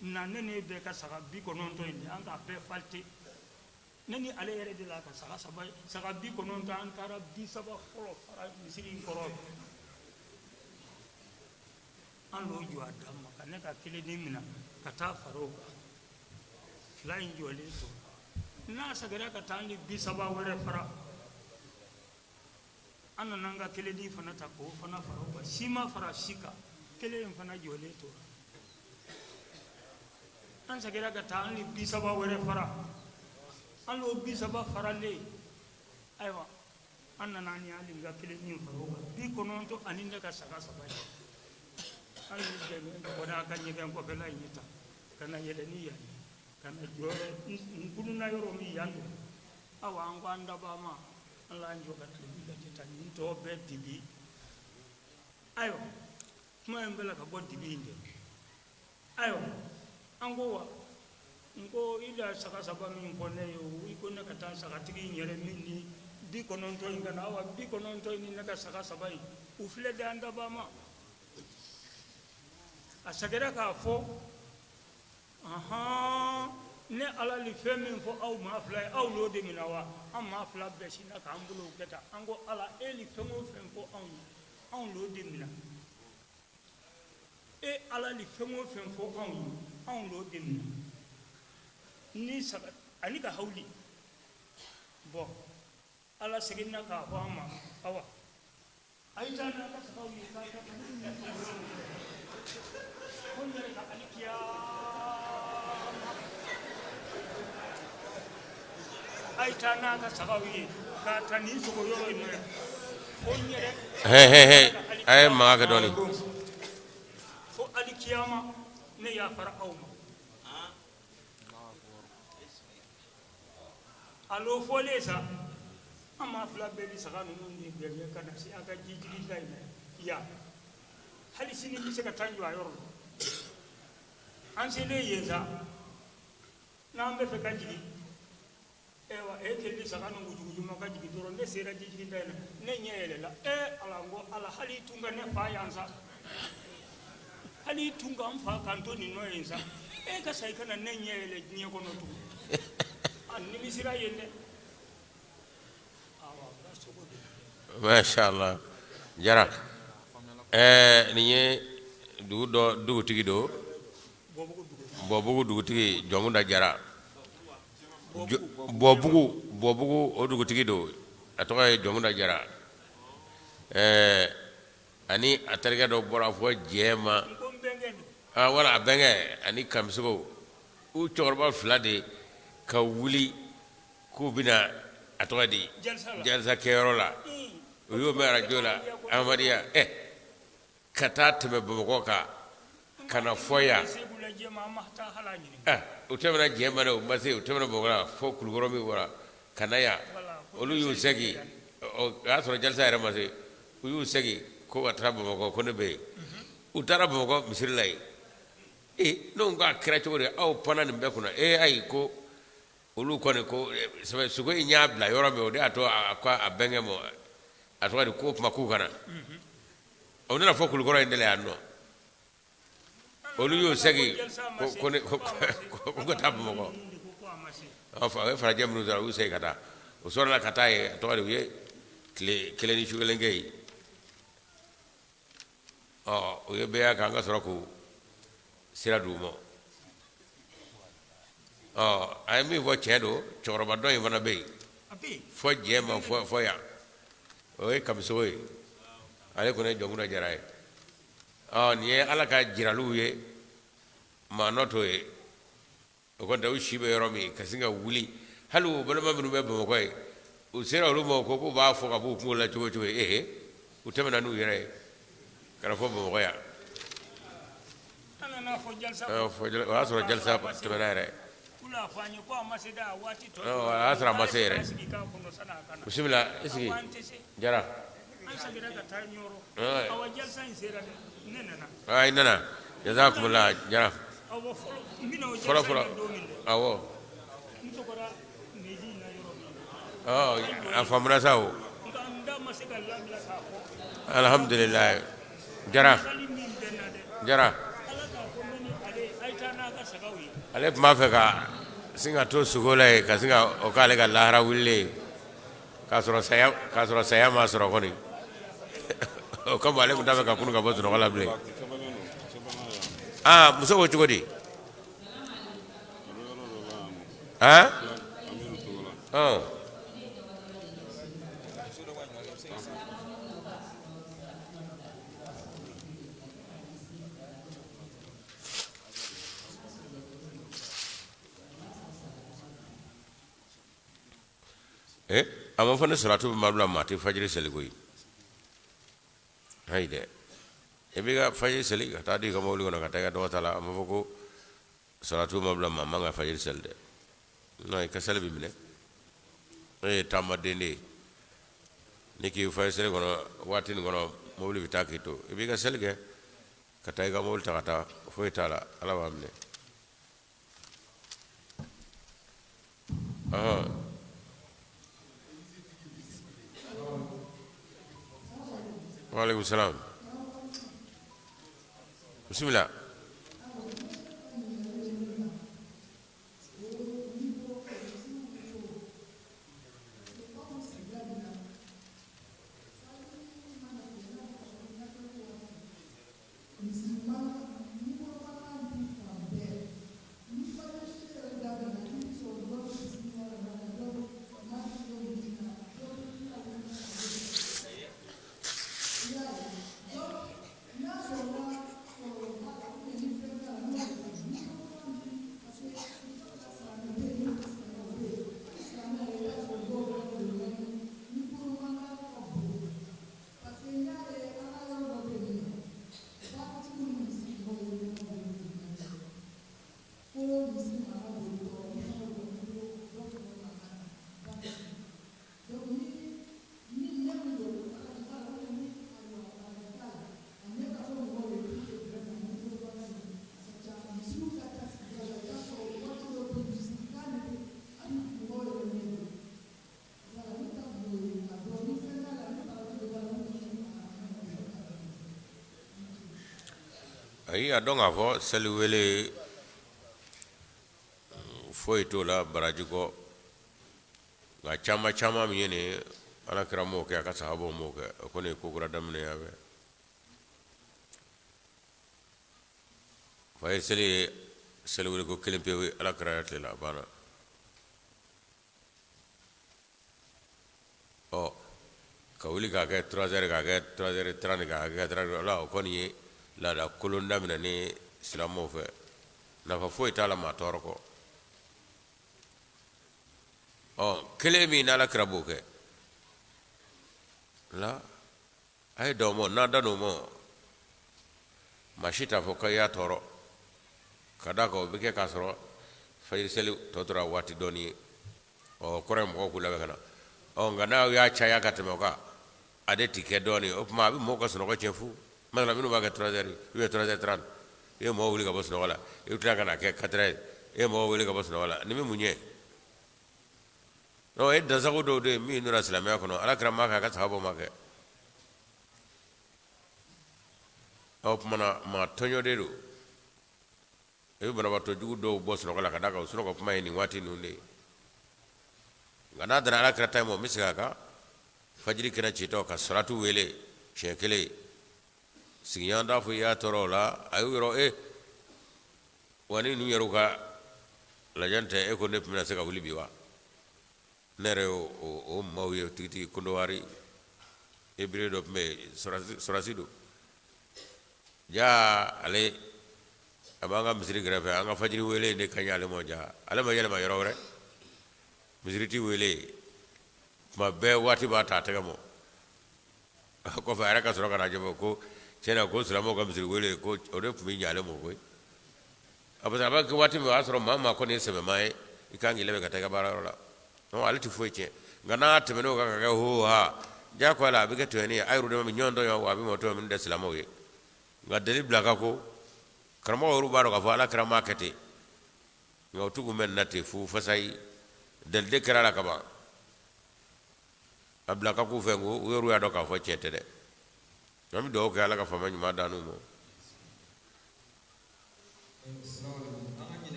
na ne ne be ka saga bi kononto indi an ka be falte ne ni ale yere de la ka saga bi kononto an tara bi saba folo fara misiri koro an lo jo adama ka ne ka kile ni mina ka ta faro flying jole to na sagara ka ta ni bi saba wore fara an nanga kile ni fana ta ko fana faro ba sima fara shika kile en fana jole to an sagara ka ta ni bi saba wore fara an lo bi saba fara le aywa an nana ni ali ga kile ni faro ba bi kononto aninda ka saga saba an ni de wona kan ni ben ko bela yita kana yele ni ya kana jore ngunu na yoro mi yandu awa an ko anda ba ma Allah an joga tibi la tita ni to be tibi ayo mo en bela ka bo tibi inde ayo an go wa ngo ila saka saba min ko ne yo iko ne kata saka tigi nyere min ni bi kononto ingana awa bi kononto ni ne ka saka saba u fle de anda ba ma asagera ka fo aha ne ala li femin fo aw ma fly aw lo de minawa am ma fla be sina ka ambulo keta ango ala eli femo fem fo aw lo de mina e ala li femo fem fo aw lo de mina ni saga ani ka hawli bo ala segina ka fo ama awa aita na ka hawli ka konyere ka alikia aita na ka sagawi ka tani so yoro ino konyere he ay ma ga doni fo alikiyama ne ya fara awma alo fo lesa ama fla beli saganu ni beli kana si aga jijiri dai ya hali sini bi se ka tanjwa yoro an se ne yeza na mbe fe ka jigi ewa e kelli saganu wujuju ma ka jigi doro ne sera jigi dai ne nyele la ala ngo ala hali tunga ne fa yansa hali tunga mfa kanto ni no yansa ka sai kana ne nyele nye kono tu an ni misira yende awa baso ko masha Allah jara niye dugu tigi do bobugu dugu tigi jomunda jara bobugu o dugu tigi do atoka jomunda jara ani atarga do bora fo jema wala benge ani kamsugo u chorba flade ka wuli ku bina atoka di jalsa kerola yo mera jola amadiya kata teme bamako ka kana foya utemena jemana umase utemena bogora fo kulgoro mi wora kanaya olu yu segi o asoro jalsa era mase yu segi ko watra bamako ko ne be utara bamako misirlai no nga kira chogore au pana ni be kuna ai ko olu ko ne ko sabe sugo inya bla yoro me ode ato akwa abenge mo ato di ko maku kana o na fo kulgoro indele anno olu yo segi ko tabu mo ko fa jamnu zara u segi kata o sora kata e to wali ye kle ni shugale ngey o ye be ya kanga sora ko sira du mo ay mi vo chedo choroba do yona be fo jema fo ya o e kam so e ale ko ne jonguna jarae ni ala ka jiralu ye ma noto e ko daw shibe yoromi kasinga wuli halu balama binu be bo ko e o sera lu mo ko ba fo ka bu la chuo chuo o temena nu yere kala fo bo ko ya ana na fo jalsa wa so jalsa temena yere kula fanyi ko amasida wati to asra masere bismillah isgi jara ay nana jazakumullah jara folo awo afamna sawo alhamdulillah jara ale kuma fɛ ka singa to sugo la ye ka singa o k'ale ka lahara wililen k'a sɔrɔ saya ma sɔrɔ kɔni o kama ale tun t'a fɛ ka kunu ka bɔ sunɔgɔ la bilen muso ko cogo di a ma fɔ ne salatu bɛ mabila maa tɛ fajiri seli koyi ayi dɛ i b'i ka fajiri seli ka taa di i ka mobili kɔnɔ ka taa i ka dɔgɔ ta la a ma fɔ ko salatu bɛ mabila maa man ka fajiri seli dɛ non i ka seli bɛ minɛ e ye taamaden de ye ni k'i fajiri seli kɔnɔ waati nin kɔnɔ mobili bɛ taa k'i to i b'i ka seli kɛ ka taa i ka mobili ta ka taa foyi t'a la ala b'a minɛ Waalaikum salam. Bismillah. ayi a dɔn k'a fɔ seli wele foyi t'o la baraji kɔ nka caman min ye nin ala kira m'o kɛ a ka sahabaw m'o kɛ o kɔni ye ko kura daminɛ ya fɛ fa ye seli wele ko kelen pewu ala kira ya tile la a banna ka wuli k'a kɛ 3h k'a kɛ 3h30 k'a kɛ 3h ala o kɔni ye laada kolon daminɛ ni silamɛw fɛ nafa foyi t'a la maa tɔɔrɔ kɔ kelen min n'ala kira b'o kɛ la a ye dan o ma n'a dan o ma maa si t'a fɔ k'a y'a tɔɔrɔ ka d'a kan o bɛ kɛ k'a sɔrɔ fajiri seli tɔ tora waati dɔɔni ye kɔrɔ ye mɔgɔw k'u labɛn ka na nka n'a y'a caya ka tɛmɛ o kan a de tɛ kɛ dɔɔni o tuma a bɛ mɔgɔw ka sunɔgɔ tiɲɛ fu masala minnu b'a kɛ 3h ou bien 3h30 i ye mɔgɔw wuli ka bɔ sunɔgɔ la i bɛ tila ka na kɛ 4h i ye mɔgɔw wuli ka bɔ sunɔgɔ la nin bɛ mun ɲɛ e dansago dɔw de ye min donna silamɛya kɔnɔ ala kira m'a kɛ a ka sahabaw m'a kɛ o tumana maa tɔɲɔden don i bɛ banabaatɔ jugu dɔw bɔ sunɔgɔ la ka d'a kan o sunɔgɔ kuma ye nin waati ninnu de ye nka n'a dara ala kira ta in ma o bɛ segin a kan fajiri kɛnɛ citɔ ka salatu wele siɲɛ kelen sigiɲɔgɔn t'a fɔ i y'a tɔɔrɔ o la a y'u yɔrɔ wa ni ninnu yɛrɛw ka lajɛ tɛ e ko ne tun bɛna se ka wuli bi wa ne yɛrɛ o maaw ye tigitigi kondowari ebire dɔ tun bɛ yen sorasi don jaa ale a b'an ka misiri kɛrɛfɛ an ka fajiri wele ne ka ɲi ale ma jaa ale ma yɛlɛma yɔrɔ wɛrɛ misiri ti wele tuma bɛɛ waati b'a ta a tɛgɛ mɔ kɔfɛ a yɛrɛ ka sɔrɔ ka na jabɔ ko tiɲɛna ko silamɛw ka misiri wele ko o de tun bɛ ɲɛ ale ma koyi a parce que a b'a kɛ waati min o y'a sɔrɔ maa kɔni ye sɛbɛnmaa ye i kan k'i labɛn ka taa i ka baarayɔrɔ la ale tɛ foyi tiɲɛ nka n'a tɛmɛn'o kan ka kɛ ho ha diyagoya la a bɛ kɛ tɔɲɔni ye a y'o dɛmɛ ɲɔgɔn dɔn wa a bɛ mɔgɔ tɔmɔ min tɛ silamɛw ye nka deli bila ka ko karamɔgɔ yɛrɛ b'a dɔn k'a fɔ ala kira m'a kɛ ten nka o tugu bɛ nin na ten fu fasayi dalide kɛra la ka ban abla ka ku fengo weru ya do ka fo chete de ñoom do ko ala ka fama ñu ma daanu mo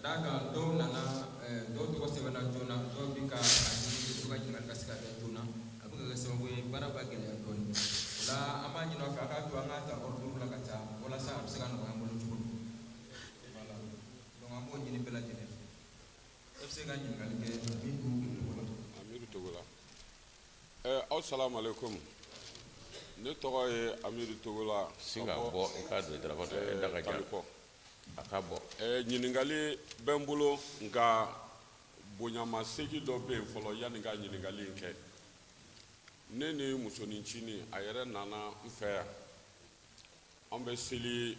daga do nana do to ko sebana jona do bika ani to ga jingal kasika be jona abu ga sababu e baraba gele don la ama nyino fa ka to anga ta ordu la kata wala sa am segan ko ngol jubul wala do ngamo nyini bela jene fc ga jingal ke bi ko wala amiru togola assalamu alaikum ne togo ye amiru togola singa bo e ka do dara ko e daga jang akabo ɲiningali bɛ n bolo nka bonyamasegi dɔ bɛ yen fɔlɔ yanni ka ɲiningali in kɛ ne ni musonicinin a yɛrɛ nana n fɛ yan an bɛ seli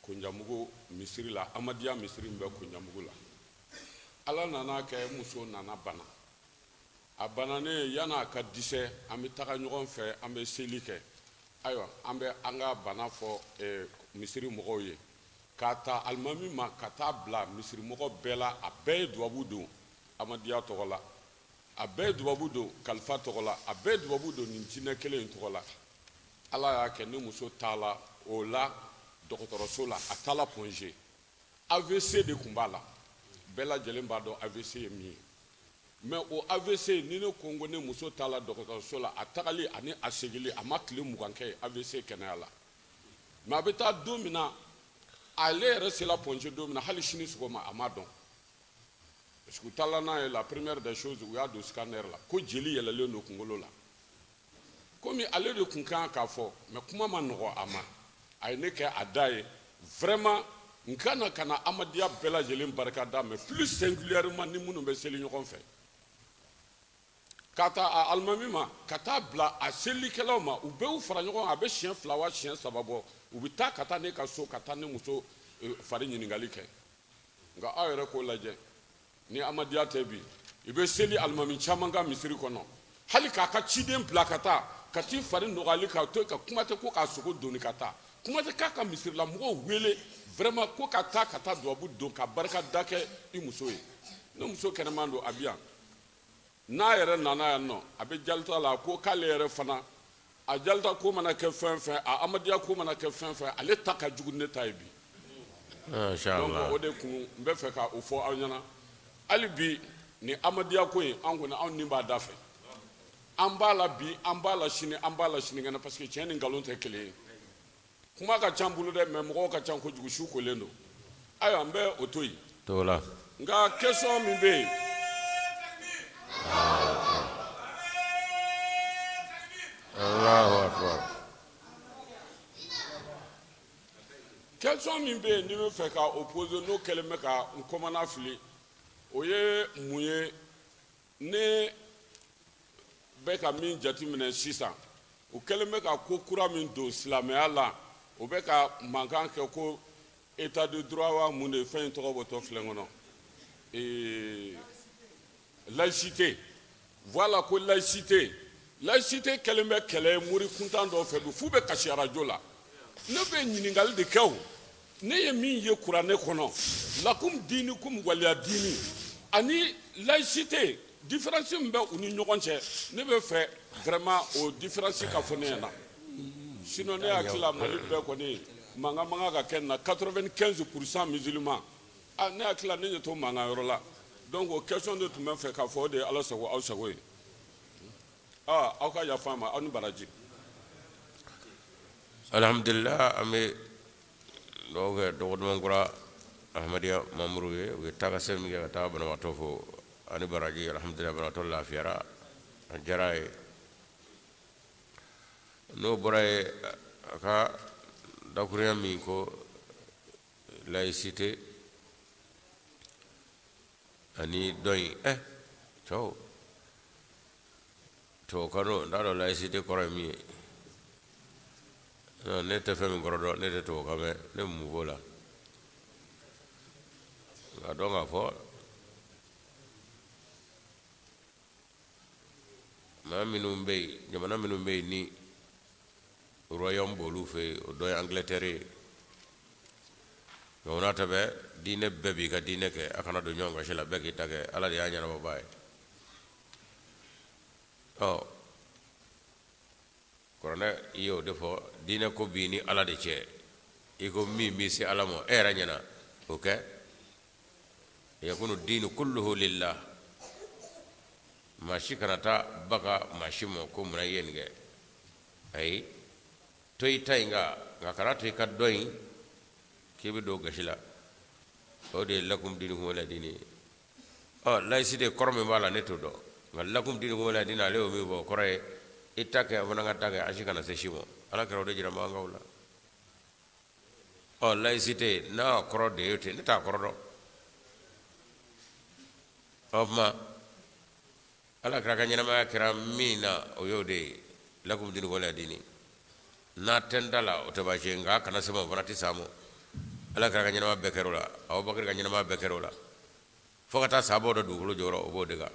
Kunjamugu misiri la Amadiya misiri min bɛ Kunjamugu la ala nana kɛ muso nana bana a bananen yanni a ka disɛ an bɛ taga ɲɔgɔn fɛ an bɛ seli kɛ ayiwa an bɛ an ka bana fɔ misiri mɔgɔw ye k'a ta alimami ma ka taa bila misiri mɔgɔ bɛɛ la a bɛɛ ye dubabu don Amadiya tɔgɔ la a bɛɛ ye dubabu don kalifa tɔgɔ la a bɛɛ ye dubabu don nin jinɛ kelen in tɔgɔ la ala y'a kɛ ne muso taala o la dɔgɔtɔrɔso la a taala pɔnze AVC de tun b'a la bɛɛ lajɛlen b'a dɔn AVC ye min ye mais o AVC ni ne ko n ko ne muso taala dɔgɔtɔrɔso la a tagali ani a segili a ma tile 20 kɛ AVC kɛnɛya la mais a bɛ taa don min na ale yɛrɛ sela pɔnze don min na hali sini sɔgɔma a ma dɔn parce que u taala n'a ye la première des choses u y'a don scanner la ko jeli yɛlɛlen don kunkolo la komi ale de kun kan k'a fɔ mais kuma ma nɔgɔ a ma a ye ne kɛ a da ye vraiment n kana ka na Amadiya bɛɛ lajɛlen barika da mais plus singulièrement ni minnu bɛ seli ɲɔgɔn fɛ ka taa a alimami ma ka taa bila a selikɛlaw ma u bɛɛ y'u fara ɲɔgɔn kan a bɛ siɲɛ 2 wa siɲɛ 3 bɔ u bɛ taa ka taa ne ka so ka taa ne muso fari ɲininkali kɛ nka aw yɛrɛ k'o lajɛ ni Amadiya tɛ bi i bɛ seli alimami caman ka misiri kɔnɔ hali k'a ka ciden bila ka taa ka t'i fari nɔgɔyali ka to ka kuma tɛ ko k'a sogo doni ka taa kuma tɛ k'a ka misirila mɔgɔw wele vraiment ko ka taa dubabu don ka barika da kɛ i muso ye ne muso kɛnɛman don a bi yan n'a yɛrɛ nana yan nɔ a bɛ jalita la ko k'ale yɛrɛ fana a jalita ko mana kɛ fɛn fɛn a Amadiya ko mana kɛ fɛn fɛn ale ta ka jugu ne ta ye bi donc o de kun n bɛ fɛ ka o fɔ aw ɲɛna hali bi ni Amadiya ko in an kɔni anw ni b'a da fɛ an b'a la bi an b'a la sini kɛnɛ parce que tiɲɛ ni nkalon tɛ kelen ye kuma ka ca n bolo dɛ mais mɔgɔw ka ca kojugu su kolen don ayiwa n bɛ o to yen nka question min bɛ yen Allahu Akbar question min bɛ yen ni bɛ fɛ ka opposer n'o kɛlen bɛ ka n kɔmana fili o ye mun ye ne bɛ ka min jateminɛ sisan o kɛlen bɛ ka ko kura min don silamɛya la o bɛ ka mankan kɛ ko état de droit wa mun de fɛn in tɔgɔ bɔtɔ filɛ kɔnɔ laïcité voilà ko laïcité kɛlen bɛ kɛlɛ muri kuntan dɔ fɛ bi f'u bɛ kasi arajo la ne bɛ ɲininkali de kɛ o ne ye min ye kuranɛ kɔnɔ lakum diinikum waliya diini ani laïcité différence min bɛ u ni ɲɔgɔn cɛ ne bɛ fɛ vraiment o différence ka fɔ ne ɲɛna sinon ne hakili la Mali bɛɛ kɔni mankan ka kɛ na 95% musulmans ne hakili la ne ɲɛ t'o mankan yɔrɔ la donc o question de tun bɛ fɛ k'a fɔ o de ye Ala sago aw sago ye aw ka yafa n ma aw ni baraji alhamdulillah an bɛ dugawu kɛ dɔgɔduman kura Ahmadiya Mamuru ye u ye taa ka seli min kɛ ka taa banabaatɔ fo ani baraji alhamdulillah banabaatɔ lafiyara a diyara a ye n'o bɔra ye a ka dakurunya min ko laïcité ani dɔn in cɛw tubabukan don n t'a dɔn laïcité kɔrɔ ye min ye ne tɛ fɛn min kɔrɔ dɔn ne tɛ tubabukan mɛn ne mun fɔ o la nka dɔn k'a fɔ maa minnu bɛ yen jamana minnu bɛ yen ni royaume b'olu fɛ yen o dɔ ye Angleterre ye nka o n'a ta bɛɛ diinɛ bɛɛ b'i ka diinɛ kɛ a kana don ɲɔgɔn kasi la bɛɛ k'i ta kɛ Ala de y'a ɲɛnabɔbaa ye oh korona iyo defo dina ko bini ala de ce iko mi si ala mo era nyana okay yakunu dinu kulluhu lillah mashi kanata baka mashi mo ko muna yenge ay toy tayga nga karatu ka doy kebe do gashila o de lakum dinukum wala dini oh layside korme wala neto do nga lakum dinukum wala dina lewo mi bo kore itake abona ngatake ashikana se shimo ala kero de jira ma ngawla oh layside na koro de yote neta koro do ofma ala kra kanyana ma kra mina o yode lakum dinukum wala dini na tendala o taba jenga kana sama bonati samo ala kra kanyana ma bekerola aw bakar kanyana ma bekerola fokata sabo do dugulo joro o bodega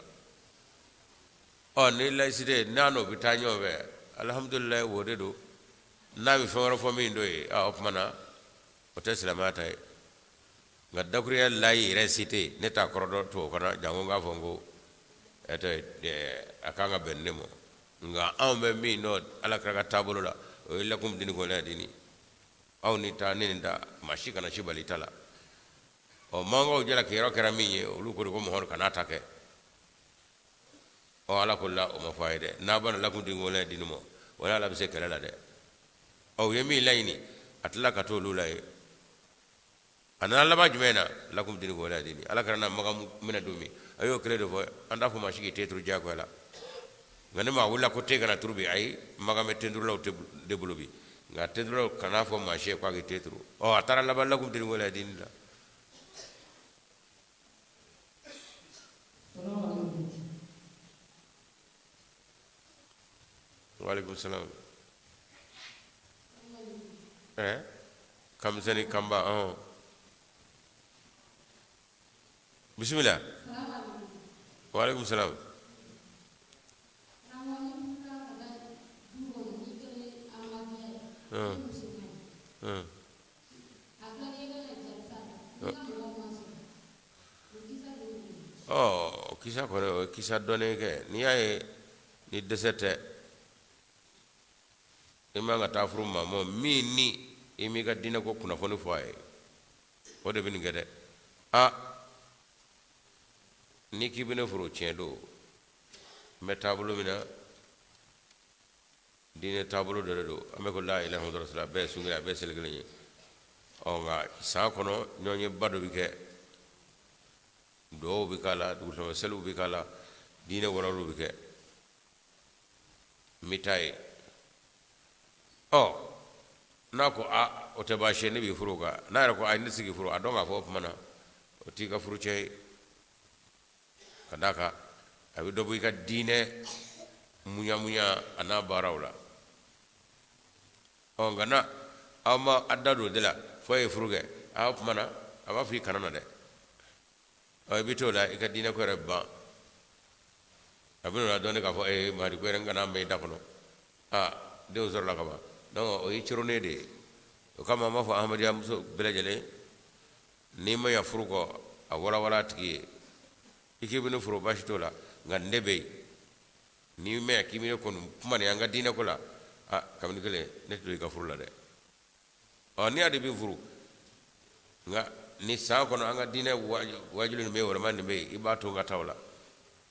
o ni layside nano bitanyo be alhamdulillah wode do na bi fawra fo min do e a opmana o teslamata e ngadda kuriya lay resite neta korodo to kana jango nga fongo ete akanga bennemo nga ambe mi no ala kra tabulo la o lakum dini ko la dini aw ni ta ni nda mashika na shibali tala o mango jela kero kera minye o lu ko mo hon kana take o ala kullu o mafaide na ban lakum dini ko la dini mo wala la bise kala la de o yemi layni atla ka to lu lay ana la ba jumena lakum dini ko la dini ala karana magam mina dumi ayo kele do anda fo mashiki tetru jago la ngane ma wala ko te kana turbi ay magam tendur law te debulubi nga tedro kana fo mashe kwa gitetru o atara la ba lakum dini ko la dini la Waalaikum salam. Kam seni kamba oh. Bismillah. Waalaikum salam. Oh, kisah kore kisah done ke ni ay ni desete ima nga tafuru ma mo mi ni imi ga dina ko kuna foni fo ay o de bin gede a ni ki bine furu ciedo me tabulu mina dine tabulu de do ame ko la ilaha illallah rasulullah be sungira be selgele o nga sa kono nyonye bado bi ke do bi kala du so selu bi kala dine woralu bi ke mitai oh nako a o te ba shene bi furuga na ko ay nisigi furu adonga fo mana o tiga furu cey kadaka abi do bu ka dine munya ana barawla o ngana ama adado de la fo e furuge a mana aba fi kanana de o bitola e ka dine ko rebba abino la donne ka fo e mari ko ngana me dakono a de uzor la kaba no o yichirone de o kama ma fo ahmadiya muso belajele ni ma ya furuko a wala tigi ikibinu furu bashitola nga ndebe ni me akimine ko kuma ne anga dina ko la a kamni kele neto ka furu la de o ni adi bi furu nga ni sa ko anga dina wajulu me wala man be ibato nga tawla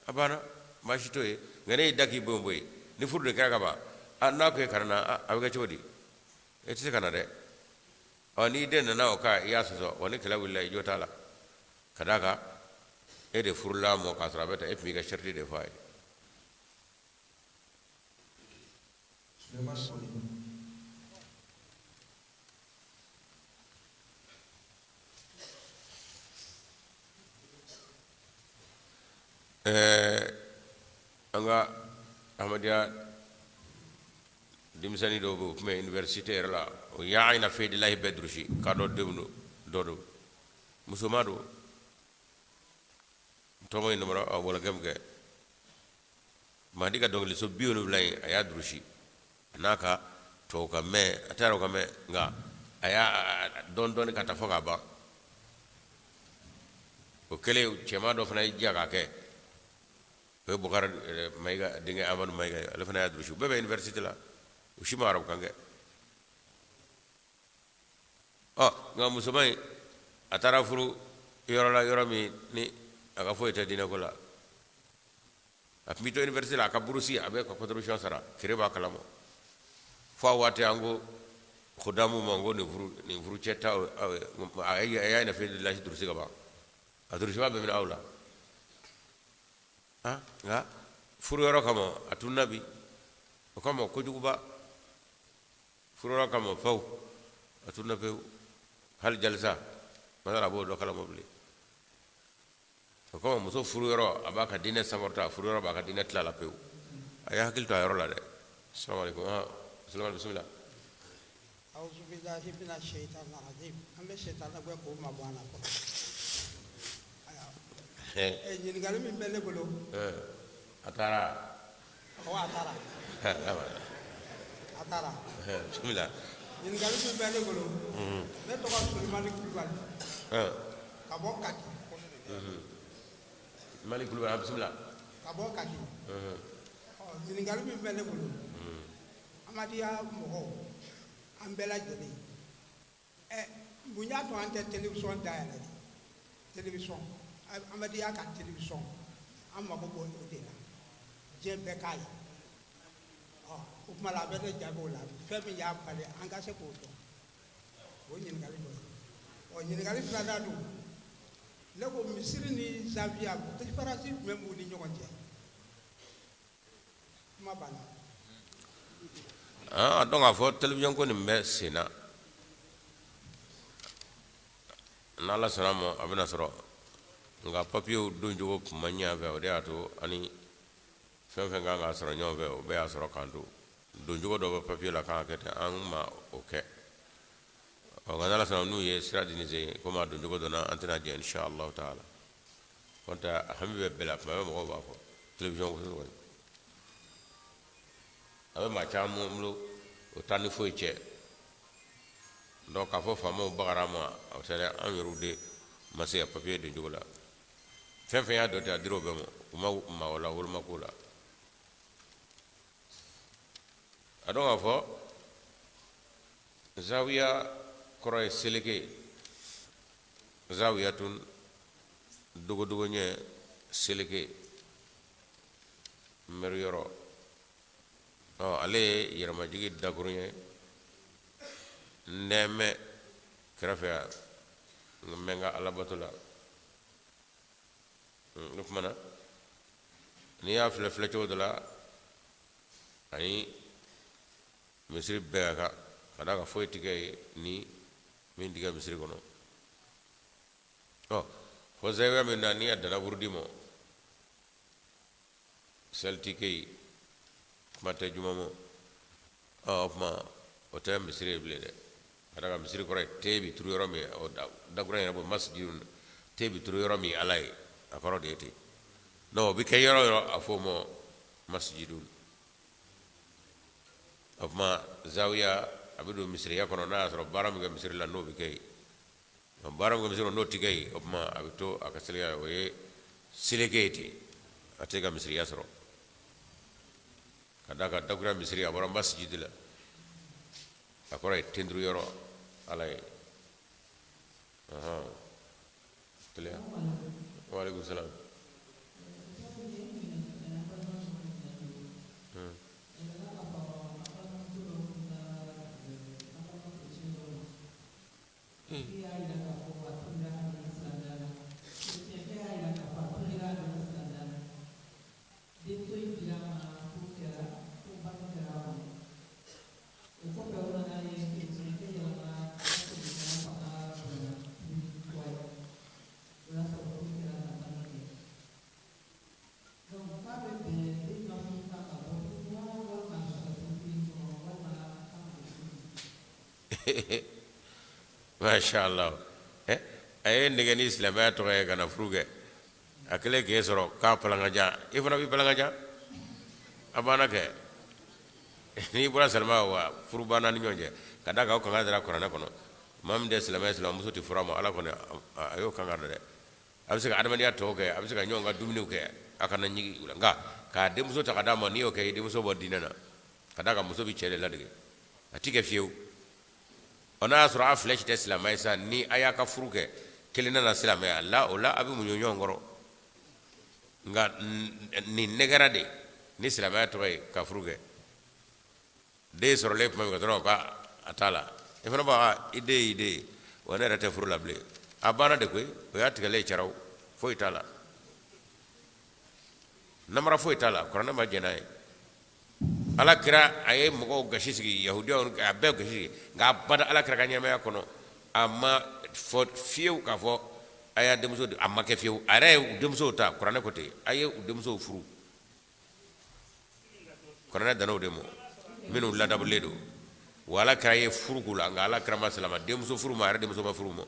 abana bashito e ngane daki bomboy ni furu de kaga ba anna ko karana abiga chodi eti kana de oni den na o ka ya so woni kala willahi jotala kadaka e de furla mo ka sarabeta e mi ga sharti de fay anga ahmadiya dimsani do bu me universitaire la o yaina fe de lahi bedrushi ka do debno do musumado to moy numero wala gamge mandi ka dongli so biolu lay aya drushi naka to ka me ataro ka me nga aya don ka ta foka ba o kele chema do fana jaga ke o bokar mayga dinga amanu mayga ala fana ya durusi bebe university la o shima arab kange nga musumai atara furu yoro mi ni aga fo ite dina ko la apmito university la ka burusi abe ko contribution sara kireba kalamo fo wate ango khudamu mango ni furu cheta ay na fi la durusi gaba adurusi ba be min awla nga furu yoro kamo atunabi o kamo ko juguba furu yoro kamo faw atunabe hal jalsa madara bo do kala mobli ko muso furu yoro abaka dine samarta furu yoro abaka dine tlala pew aya hakil to yoro la de assalamu alaykum assalamu bismillah a'udhu billahi minash shaitanir rajim ambe shaitan na gwe ko ma bwana ko nyin galu min bele bolo atara bismillah nyin galu min bele bolo ne to ko Sulemani Kulubali ka bo kaki Malik Kulubali bismillah ka bo kaki nyin galu min bele bolo amadiya mo ambela jeli bunya to ante television dial television amadiya ka television amma ko bo de la jembe kai o mala be de jabo la femi ya pale anga se ko to o nyin gali do o nyin gali fada do le ko misiri ni Zambia ko te farasi même ni nyokonje ma bana donc a fo television ko ni mbe sina nala sanamo abina soro nga papier do jogo manya ve o de ato ani fen nga soro nyon ve o be asoro kanto do jogo do papier la kan kete an ma oke o ga nala sanamo nu ye stratinize ko ma do jogo do na antena je inshallah taala konta hambe bela ma mo ba ko television ko so abe ma chamu mlo o tani fo che donc a fo famo bagarama o tele an yorude mase papier de jogo la fen ya do ta diro be mo ma wala wol makula adon afo zawiya koroy seleke zawiyatun dogo nye seleke meru yoro ale yerma jigi dagurunye neme krafia menga alabatula lukmana ni ya flecho de la ay misri bega kada ka foi tige ni min diga misri kono fo zewa min nani adana burdimo seltike mate jumamo ma o tem misri blede kada ka misri kore tebi turu yoromi o dagura yabo masjidun tebi turu yoromi alai akoro deti no bi kay yoro afomo masjidun ma zawiya abidu misri yakono na soro baram ga misri la no bi kay baram ga misri no tigay ma abito akasliya we silegeti atega misri yasro kada ka dagura misri abara masjid la akoro tendru yoro alai tele wa alaikum salam mashallah ay ndege ni islam ya to ga na fruge akele ke soro ka palanga ja ifana bi palanga ja abana ke ni bura salma wa furbana ni nyonje kada ka ko ngadara korana kono mam de islam musuti furama ala kono ayo kangada de a bɛ se ka adamadenya tɔw kɛ a bɛ se ka ɲɔgɔn ka dumuniw kɛ a kana ɲigi u la nka k'a denmuso ta ka d'a ma n'i y'o kɛ i denmuso bɔ diinɛ na ka d'a kan muso bɛ cɛ de ladege a ti kɛ fiyewu ɔ n'a y'a sɔrɔ a fila si tɛ silamɛ ye sa ni a y'a ka furu kɛ kelen nana silamɛya la o la a bɛ muɲu ɲɔgɔn kɔrɔ nka nin nɛgɛra de ni silamɛya tɔgɔ ye ka furu kɛ den sɔrɔlen tuma min ka dɔrɔn k'a t'a la i fana b'a i den y'i den ye wa ne yɛrɛ tɛ furu la bilen a banna de koyi o y'a tigɛlen caraw foyi t'a la namara foyi t'a la kuranɛ ma jɛn n'a ye ala kira a ye mɔgɔw gasi sigi yahudiyaw a bɛɛ gasi sigi nka a bada ala kira ka ɲɛnamaya kɔnɔ a ma fɔ fiyewu k'a fɔ a y'a denmuso a ma kɛ fiyewu a yɛrɛ ye u denmusow ta kuranɛ ko ten a ye u denmusow furu kuranɛ danna o de ma minnu ladabulen don wa ala kira ye furu k'u la nka ala kira ma silama denmuso furu ma a yɛrɛ denmuso ma furu ma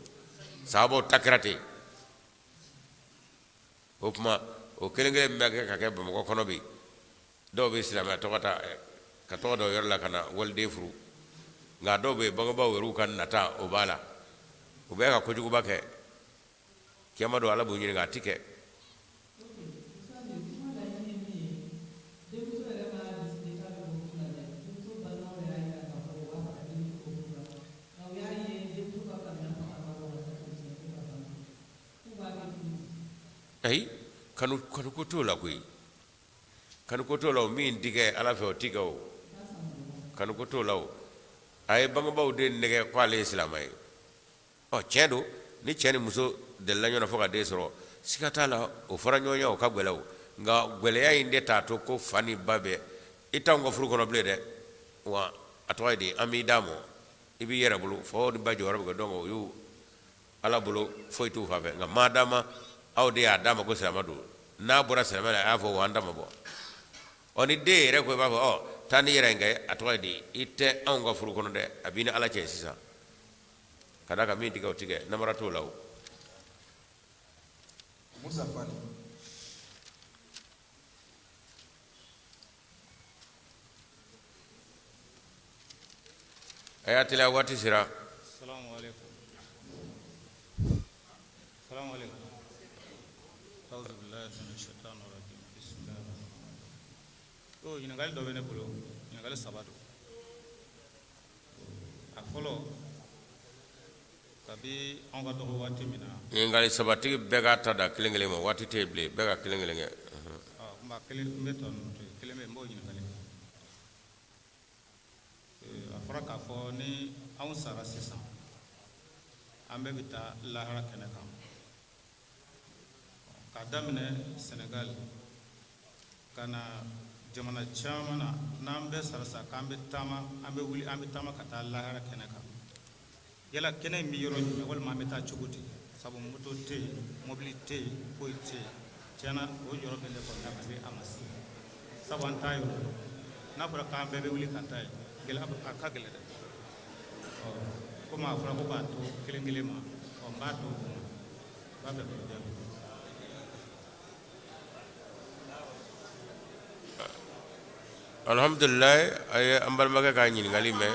sahabaw ta kɛra ten o tuma o kelen kelen min bɛ kɛ ka kɛ bamakɔ kɔnɔ bi dɔw bɛ silamɛya tɔgɔ ta ka tɔgɔ dɔ yɔrɔ la ka na waliden furu nka dɔw bɛ yen bangebaaw yɛrɛ ka nata o b'a la u bɛ ka kojuguba kɛ kiyama don ala b'u ɲininka a ti kɛ ayi kanu ko t'o la koyi kanu ko t'o la o min ti kɛ ala fɛ o ti kɛ o kanu ko t'o la o a ye bangebaaw den nɛgɛ ko ale ye silamɛ ye ɔ tiɲɛ don ni cɛ ni muso delila ɲɔgɔn na fo ka den sɔrɔ siga t'a la o fara ɲɔgɔn ye o ka gɛlɛ o nka gɛlɛya in de t'a to ko fa ni ba bɛɛ i t'anw ka furu kɔnɔ bilen dɛ wa a tɔgɔ ye di an b'i d'a ma i b'i yɛrɛ bolo fa ni ba jɔyɔrɔ bɛ kɛ dɔn o y'u ala bolo foyi t'u fa fɛ nka maa d'a ma aw de y'a d'a ma ko silamɛ don n'a bɔra silamɛ la a y'a fɔ wa an dama bɔ ɔ ni den yɛrɛ ko i b'a fɔ ɔ taa ni yɛrɛ in kɛ a tɔgɔ ye di i tɛ anw ka furu kɔnɔ dɛ a b'i ni ala cɛ sisan ka d'a kan min tigɛ o tigɛ namara t'o la o Musa Fani. a y'a teliya waati sera Assalamu alaikum. Assalamu alaikum. A'udhu billahi minash shaitanir rajim. Bismillahirrahmanirrahim. So ɲininkali dɔ bɛ ne bolo ɲininkali saba don a fɔlɔ kabi anw ka dɔgɔ waati min na ɲininkali sabatigi bɛɛ k'a ta da kelen kelen ma waati tɛ yen bilen bɛɛ ka kelen kelen kɛ n b'a kelen n bɛ tɔ ninnu to yen kelen bɛ yen n b'o ɲininkali a fɔra k'a fɔ ni anw sara sisan an bɛɛ bɛ taa lahara kɛnɛ kan k'a daminɛ Senegal ka na jamana caman na n'an bɛɛ sara sa k'an bɛ taama an bɛ wuli an bɛ taama ka taa lahara kɛnɛ kan yala kɛnɛ in bɛ yɔrɔ jumɛn walima an bɛ taa cogo di sabu moto tɛ yen mobili tɛ yen foyi tɛ yen tiɲɛna o yɔrɔ bɛ ne kɔni na ka se a ma se sabu an t'a yɔrɔ dɔn n'a fɔra k'an bɛɛ bɛ wuli ka taa yen gɛlɛya a ka gɛlɛn dɛ komi a fɔra ko k'a to kelen kelen ma n b'a to o ma b'a bɛɛ kɔni jaabi. alhamdulillah a ye an balimakɛ ka ɲininkali mɛn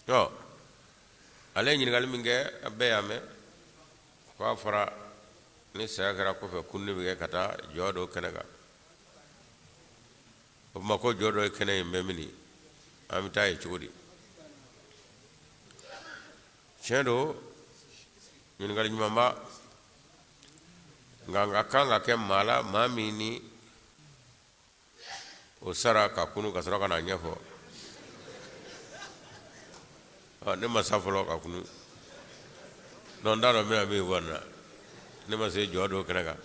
ɔ ale ye ɲininkali min kɛ a bɛɛ y'a mɛn k'a fɔra ni saya kɛra kɔfɛ kunni bɛ kɛ ka taa jɔ dɔ kɛnɛ kan o tuma ko jɔ dɔ ye kɛnɛ in bɛ mini an bɛ taa ye cogo di tiɲɛ don ɲininkali ɲumanba nka a kan ka kɛ maa la maa min ni o sara ka kunu ka sɔrɔ ka na ɲɛfɔ ne ma sa fɔlɔ ka kunu donc n t'a dɔn n bɛna min fɔ nin na ne ma se jɔ dɔw kɛnɛ kan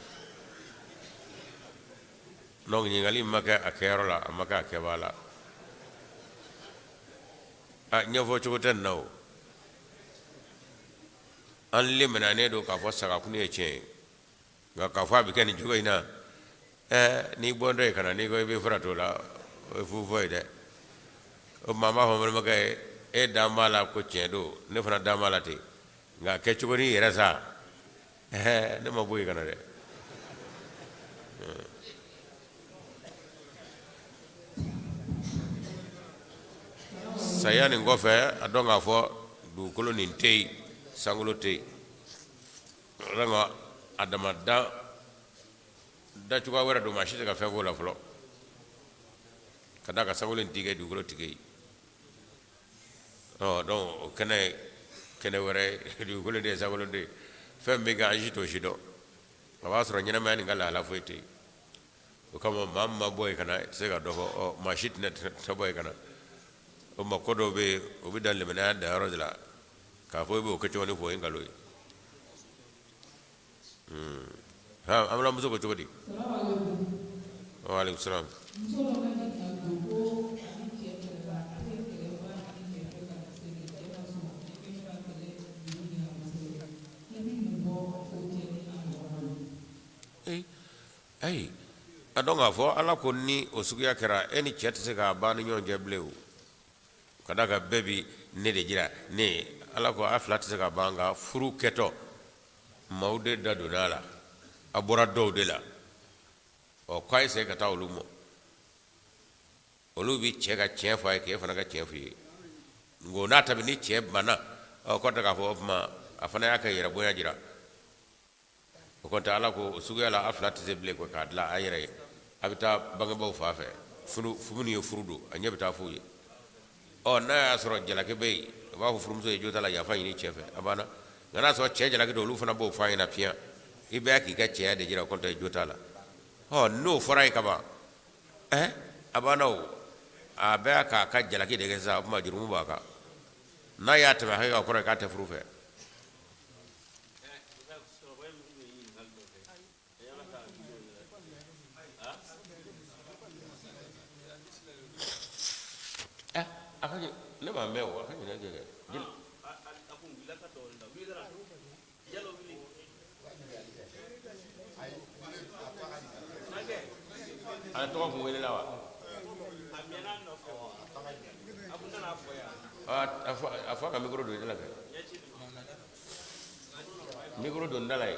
donc ɲininkali ma kɛ a kɛyɔrɔ la a ma kɛ a kɛbaa la ɲɛfɔ cogo tɛ nin na o an lemɛnanen don k'a fɔ sagakunu ye tiɲɛ ye nka k'a fɔ a bɛ kɛ nin cogo in na n'i bɔntɔ ye ka na n'i ko i bɛ fara t'o la o ye fu fɔ ye dɛ o tuma an b'a fɔ n balimakɛ ye e dan b'a la ko tiɲɛ don ne fana dan b'a la ten nka kɛ cogo ni yɛrɛ sa ne ma bɔ yen ka na dɛ saya nin kɔfɛ a dɔn k'a fɔ dugukolo nin tɛ yen sangolo te ranga adama da cuga wara do machine ka fego la flo kada ka sangolo ntige dugolo tige oh donc kene wara dugolo de sangolo de fembe ga ajito shido awasro nyina mani ngala la foite o kama mamma boy kana sega do o machine net to boy kana o makodo be o bi dalle mena da rodla ka fo be o kecho ne fo ngalo ha amla muso ko chodi wa alaikum salam ay adonga fo ala ko ni o sugiya kera eni chet se ka banu nyon jeblew kada ka bebi ne de jira ne ala ko aflat se ka banga furu keto maude da donala abora do de la o kai se ka tawlu mo olubi che ka che fa ke fa na ka che fi ngo na tabi ni che bana o ko ta ka fo ma afana ya ka yira boya jira o ko ta ala ko sugiya la aflat se ble ko ka la ayre abita banga baw fa fe funu yo furudo anya bita fuye o na asro jala ke be ba fu furum so jota la ya fa ni chefe abana ngana so che jala ke do lu fana bo fa ina pia ibe ki ka che de jira ko ta jota la o no forai ka ba abana o abe ka jala ke de ke sa ma jiru ba ka na ya ta ha ka ko ka ta furu fe akaje ne ma mewo akaje ne jege jil akun bila ka to nda wira jalo wili ay to ko wele lawa amena no fo akun na fo ya afa ka micro do la ka micro do ndalay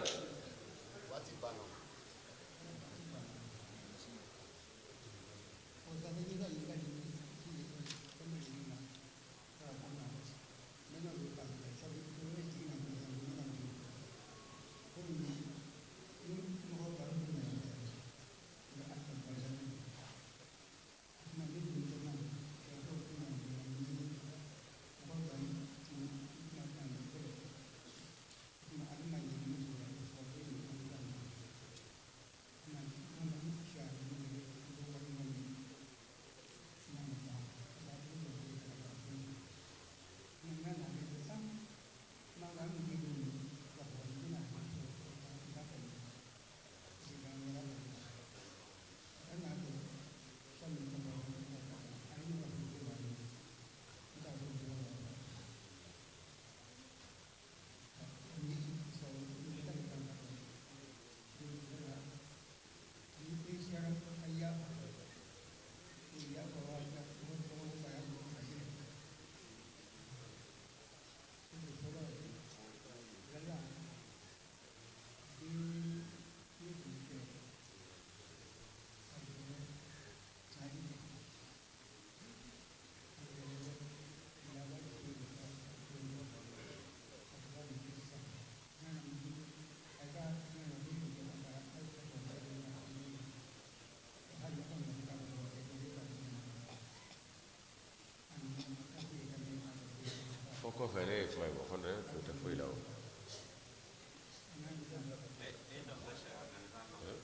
ko fere fay bo xone ta fay law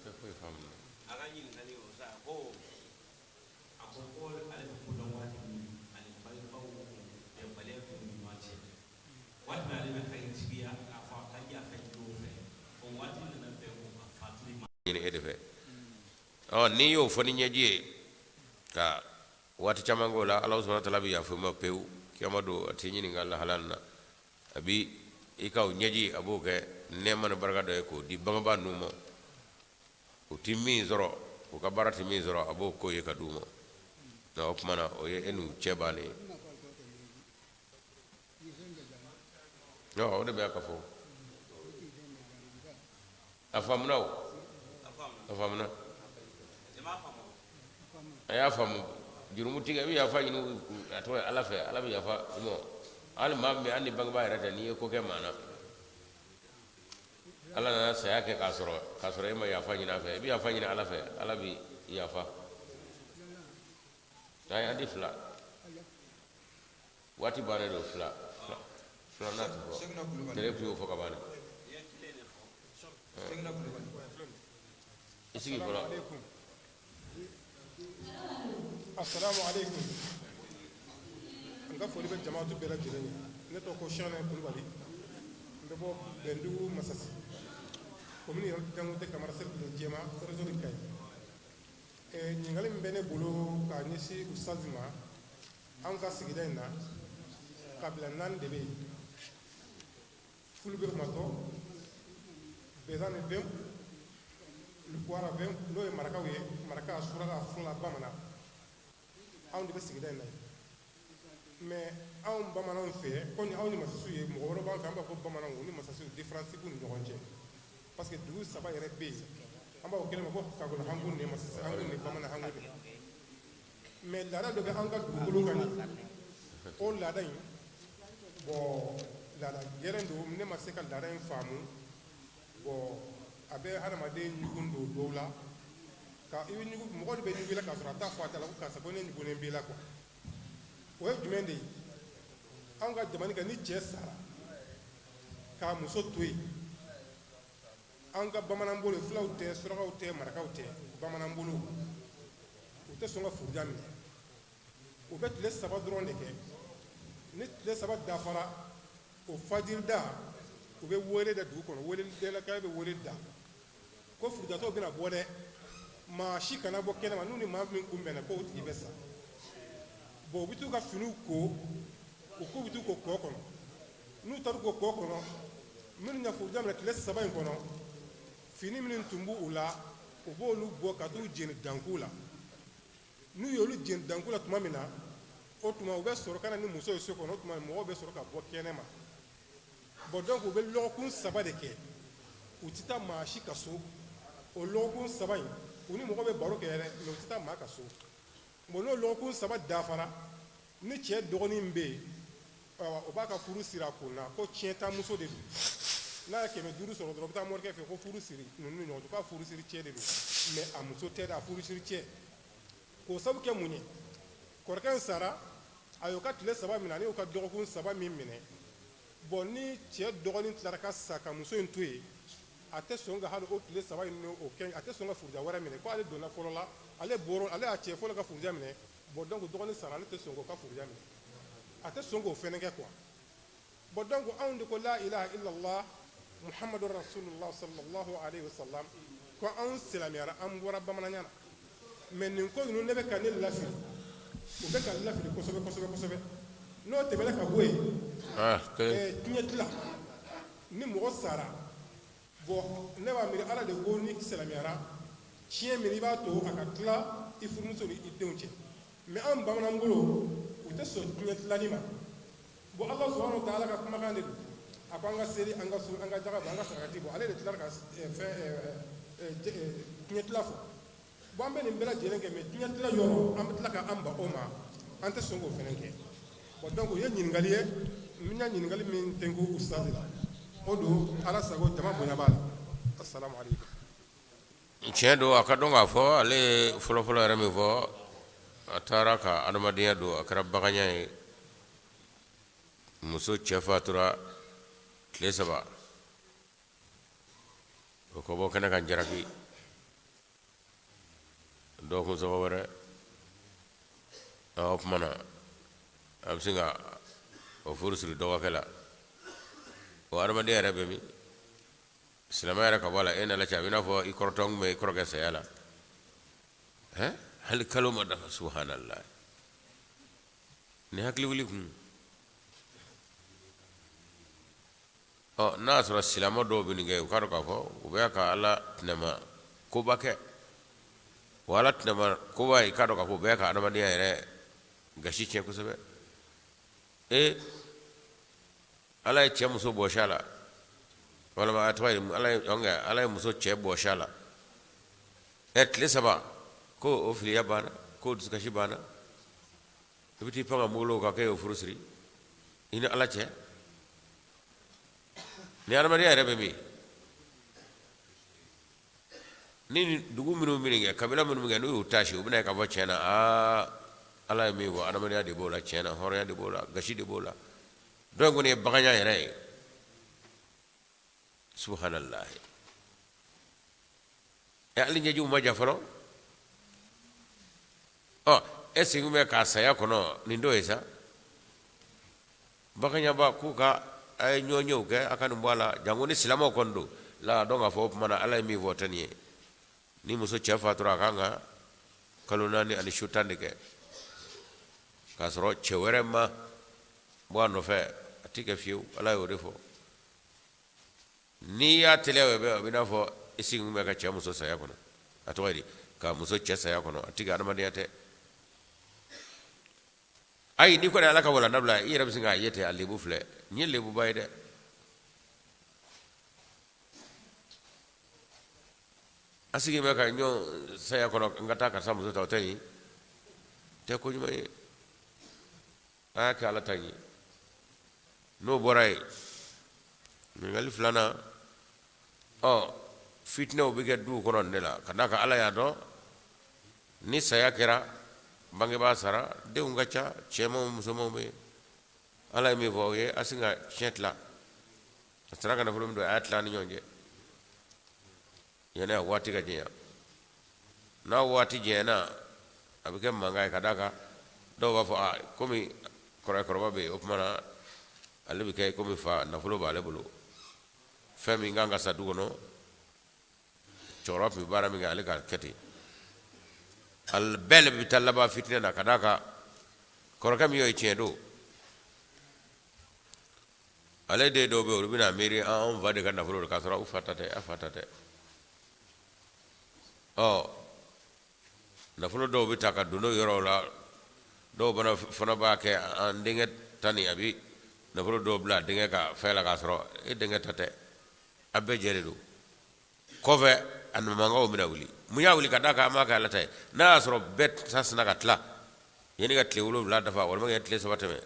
ta fay fam aga ni ngani o sa ko akoko ale ko don wati ale fay faw e bale ko ni mati wat na le kay tibiya afa ka ya fa do fe o wati na be ko fatri ma ni edefe o ni yo foni nyeji ka wati chamangola Allah subhanahu wa ta'ala bi ya fa ma peu kiamado atini ngalla halanna abi ikaw nyaji abuke nemana baraka do ko di banga numo o timmi zoro o kabarati mi zoro aboko ye kadumo na opmana o ye enu chebani no o de be akafo afamna aya famu jurumu tiga wi ya fa yinu ato ala fe ala bi ya fa mo al mammi anni bangba rata ni ko ke mana ala na saya ke kasoro e ma ya fa nyina fe bi ya fa nyina ala fe ala bi ya fa ay andi fla wati bare do fla na to tere pu fo ka bana isigi fo assalamu alaikum nga foli be jamaatu bela jirani ne to ko shana kulbali ndebo bendu masasi komini dangu te kamara serbe jema réseau de kay e ñingali mbene bulu ka ñisi ustazima an ka sigida na kabila nan de be fulbe mato bezane bem lu kwara bem lo e maraka we maraka asura ka fula bamana an de be sigida na mais an bamanan fe ko ni an ni masasu ye mo woro ban kan ba ko bamanan ni masasu différence ku ni ñogonje parce que dugu saba yɛrɛ bɛ yen an b'a fɔ kelen ma ko kakolo hangu ne masasa hangu ne bamanan hangu de mais laada dɔ bɛ an ka dugukolo kan o laada in bon laada gɛrɛn don ne ma se ka laada in faamu bon a bɛ hadamaden ɲugun don dɔw la ka i bɛ ɲugu mɔgɔ de bɛ ɲugu la k'a sɔrɔ a t'a fɔ a ta la ko karisa ko ne ɲugunnen b'i la quoi o ye jumɛn de ye an ka jamana kan ni cɛ sara k'a muso to yen an ka bamanan bolo fulaw tɛ surakaw tɛ marakaw tɛ bamanan bolo u tɛ sɔn ka furuja minɛ u bɛ tile saba dɔrɔn de kɛ ni tile saba dafara o fajiri da u bɛ wele da dugu kɔnɔ wele dɛlɛkɛ bɛ wele da ko furujatɔw bɛna bɔ dɛ maa si kana bɔ kɛnɛma n'u ni maa min kunbɛnna ko o tigi bɛ sa bon u bɛ t'u ka finiw ko u ko bɛ t'u ko kɔ kɔnɔ n'u taara ko kɔ kɔnɔ minnu ɲɛ furuja minɛ tile saba in kɔnɔ fini minnu tun b'u la u b'olu bɔ ka t'u jeni danku la n'u y'olu jeni danku la tuma min na o tuma u bɛ sɔrɔ ka na ni muso ye so kɔnɔ o tuma mɔgɔw bɛ sɔrɔ ka bɔ kɛnɛma bon donc u bɛ lɔgɔkun saba de kɛ u tɛ taa maa si ka so o lɔgɔkun saba in u ni mɔgɔ bɛ baro kɛ yɛrɛ mais u tɛ taa maa ka so bon n'o lɔgɔkun saba dafara ni cɛ dɔgɔnin bɛ yen o b'a ka furu siri a kun na ko tiɲɛtamuso de don n'a ye 500 sɔrɔ dɔrɔn u bɛ taa morikɛ fɛ ko furu siri ninnu ni ɲɔgɔn cɛ k'a furu siri cɛ de don mais a muso tɛ dɛ a furu siri cɛ k'o sabu kɛ mun ye kɔrɔkɛ in sara a y'o ka tile saba minɛ ani y'o ka dɔgɔkun saba min minɛ bon ni cɛ dɔgɔnin tilara ka sa ka muso in to yen a tɛ sɔn ka hali o tile saba in n'o kɛ a tɛ sɔn ka furuja wɛrɛ minɛ ko ale donna fɔlɔ la ale y'a cɛ fɔlɔ ka furuja minɛ bon donc dɔgɔnin sara ale tɛ sɔn k'o ka furuja minɛ a tɛ sɔn k'o fɛnɛ kɛ quoi bon donc anw de ko la ilaha illallah muhammadu rasulullah sallallahu alaihi wasallam ko anw silamɛyara an bɔra bamananya na mais nin ko ninnu ne bɛ ka ne lafili u bɛ ka lafili kosɛbɛ kosɛbɛ kosɛbɛ n'o tɛmɛna ka bɔ yen tiɲɛ tila ni mɔgɔ sara bon ne b'a miiri ala de ko ni silamɛyara tiɲɛ min i b'a to a ka tila i furumuso ni i denw cɛ mais an bamanan bolo u tɛ sɔn tiɲɛ tilali ma bon ala subhanahu wa ta'ala ka kumakan de don a ko an ka seli an ka sun an ka jaga bɔ an ka sarakati bɔ ale de tilara ka tiɲɛ tila fɔ bon an bɛ nin bɛɛ lajɛlen kɛ mais tiɲɛ tila yɔrɔ an bɛ tila ka an ba o ma an tɛ sɔn k'o fɛnɛ kɛ bon donc o ye ɲininkali ye n bɛna ɲininkali min tɛnku ustazi la o don ala sago jama bonya b'a la assalamu alaikum tiɲɛ don a ka dɔn k'a fɔ ale ye fɔlɔfɔlɔ yɛrɛ min fɔ a taara ka adamadenya don a kɛra baganɲa ye muso cɛ fatura tile saba o ko bɔ kɛnɛ kan jaraki dɔgɔkun saba wɛrɛ o tuma na a bɛ sin ka o furu siri dɔgɔkɛ la o adamadenya yɛrɛ bɛ min silamɛ yɛrɛ ka bɔ a la e nana cɛ a bɛ i n'a fɔ i kɔrɔtɔ kun bɛ i kɔrɔkɛ saya la hali kalo ma dafa subhanallah ni hakili wuli kun n'a y'a sɔrɔ silamɛ dɔw bɛ nin kɛ u k'a dɔn k'a fɔ u bɛ ka ala tɛnɛma koba kɛ wa ala tɛnɛma koba i k'a dɔn k'a fɔ u bɛ ka adamadenya yɛrɛ gasi tiɲɛ kosɛbɛ ala ye cɛ muso bɔsi a la walima a tɔgɔ ye ala ye muso cɛ bɔsi a la tile saba ko o filiya banna ko dusukasi banna i bɛ t'i pan ka mugulaw kan k'e y'o furu siri ina ala cɛ ni adamadenya yɛrɛ bɛ min ni dugu minnu minnu kɛ kabila minnu kɛ n'u y'u taasi u bɛna ka fɔ tiɲɛ na ala ye min fɔ adamadenya de b'o la tiɲɛ na hɔrɔnya de b'o la gasi de b'o la dɔn kɔni ye baganya yɛrɛ ye subhanallah ali ɲɛjiw ma ja fɔlɔ e segin bɛ k'a saya kɔnɔ nin dɔ ye sa baganyaba k'u ka a ye ɲɔɲɛw kɛ a ka nin bɔ a la janko ni silamɛw kɔni don la dɔn k'a fɔ o tuma na ala ye min fɔ tɛ nin ye ni muso cɛ fatura a kan ka kalo 4 ani su 10 de kɛ k'a sɔrɔ cɛ wɛrɛ ma bɔ a nɔfɛ a tɛ kɛ fiyewu ala y'o de fɔ n'i y'a teliya o bɛ n'a fɔ i sigin bɛ ka cɛ muso saya kɔnɔ a tɔgɔ di ka muso cɛ saya kɔnɔ a tɛ kɛ adamadenya tɛ ayi ni kɔni ala ka walanda bila i yɛrɛ bɛ se k'a ye ten a lebu filɛ nin ye lebuba ye dɛ a sigin bɛ ka ɲɔ saya kɔnɔ n ka taa karisa muso ta o tɛ nin tɛ ko ɲuman ye a y'a kɛ ala ta ye n'o bɔra ye ɲininkali filanan fitinɛw bɛ kɛ duw kɔnɔ nin de la ka d'a kan ala y'a dɔn ni saya kɛra bangebaa sara denw ka ca cɛmanw musomanw bɛ yen ala ye min fɔ o ye a sin ka tiɲɛ tila a sara ka nafolo min don a y'a tila ni ɲɔgɔn cɛ yanni a waati ka jɛnya n'a waati jɛnyana a bɛ kɛ mankan ye ka d'a kan dɔw b'a fɔ komi kɔrɔkɔrɔba bɛ yen o tuma na ale bɛ kɛ komi fa nafolo b'ale bolo fɛn min kan ka sa du kɔnɔ cɛkɔrɔba tun bɛ baara min kɛ ale ka kɛ ten bɛɛ le bɛ taa laban fitinɛ na ka d'a kan kɔrɔkɛ min ye tiɲɛ don ale den dɔw bɛ yen olu bɛna miiri an fa de ka nafolo don k'a sɔrɔ u fa ta tɛ a fa ta tɛ nafolo dɔw bɛ ta ka don n'o yɔrɔw la dɔw fana b'a kɛ an denkɛ ta nin a bɛ nafolo dɔw bila denkɛ ka fɛn la k'a sɔrɔ e denkɛ ta tɛ a bɛɛ jɛ de don kɔfɛ a mankanw bɛna wuli mun y'a wuli ka d'a kan an m'a kɛ ala ta ye n'a y'a sɔrɔ bɛɛ sasina ka tila yanni ka tile 7 dafa walima ka tile 3 tɛmɛ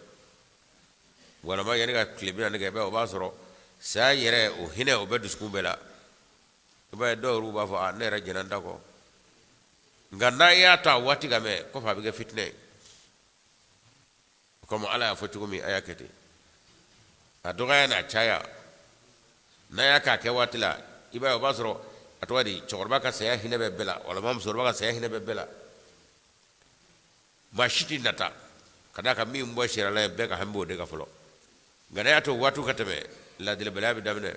walima yanni ka tile 40 kɛ o b'a sɔrɔ saya yɛrɛ o hinɛ o bɛ dusukun bɛɛ la i b'a ye dɔw yɛrɛ b'a fɔ ne yɛrɛ jɛna n ta kɔ nka n'a y'a to a waati ka mɛn kɔfɛ a bɛ kɛ fitinɛ ye komi ala y'a fɔ cogo min a y'a kɛ ten a dɔgɔya n'a caya n'a y'a k'a kɛ waati la i b'a ye o b'a sɔrɔ a tɔgɔ di cɛkɔrɔba ka saya hinɛ bɛ bɛɛ la walima musokɔrɔba ka saya hinɛ bɛ bɛɛ la maa si tɛ nata ka d'a kan min bɔ sariya la ye bɛɛ ka hami b'o de kan fɔlɔ nka n'a y'a to waatiw ka tɛmɛ ladilibaliya bɛ daminɛ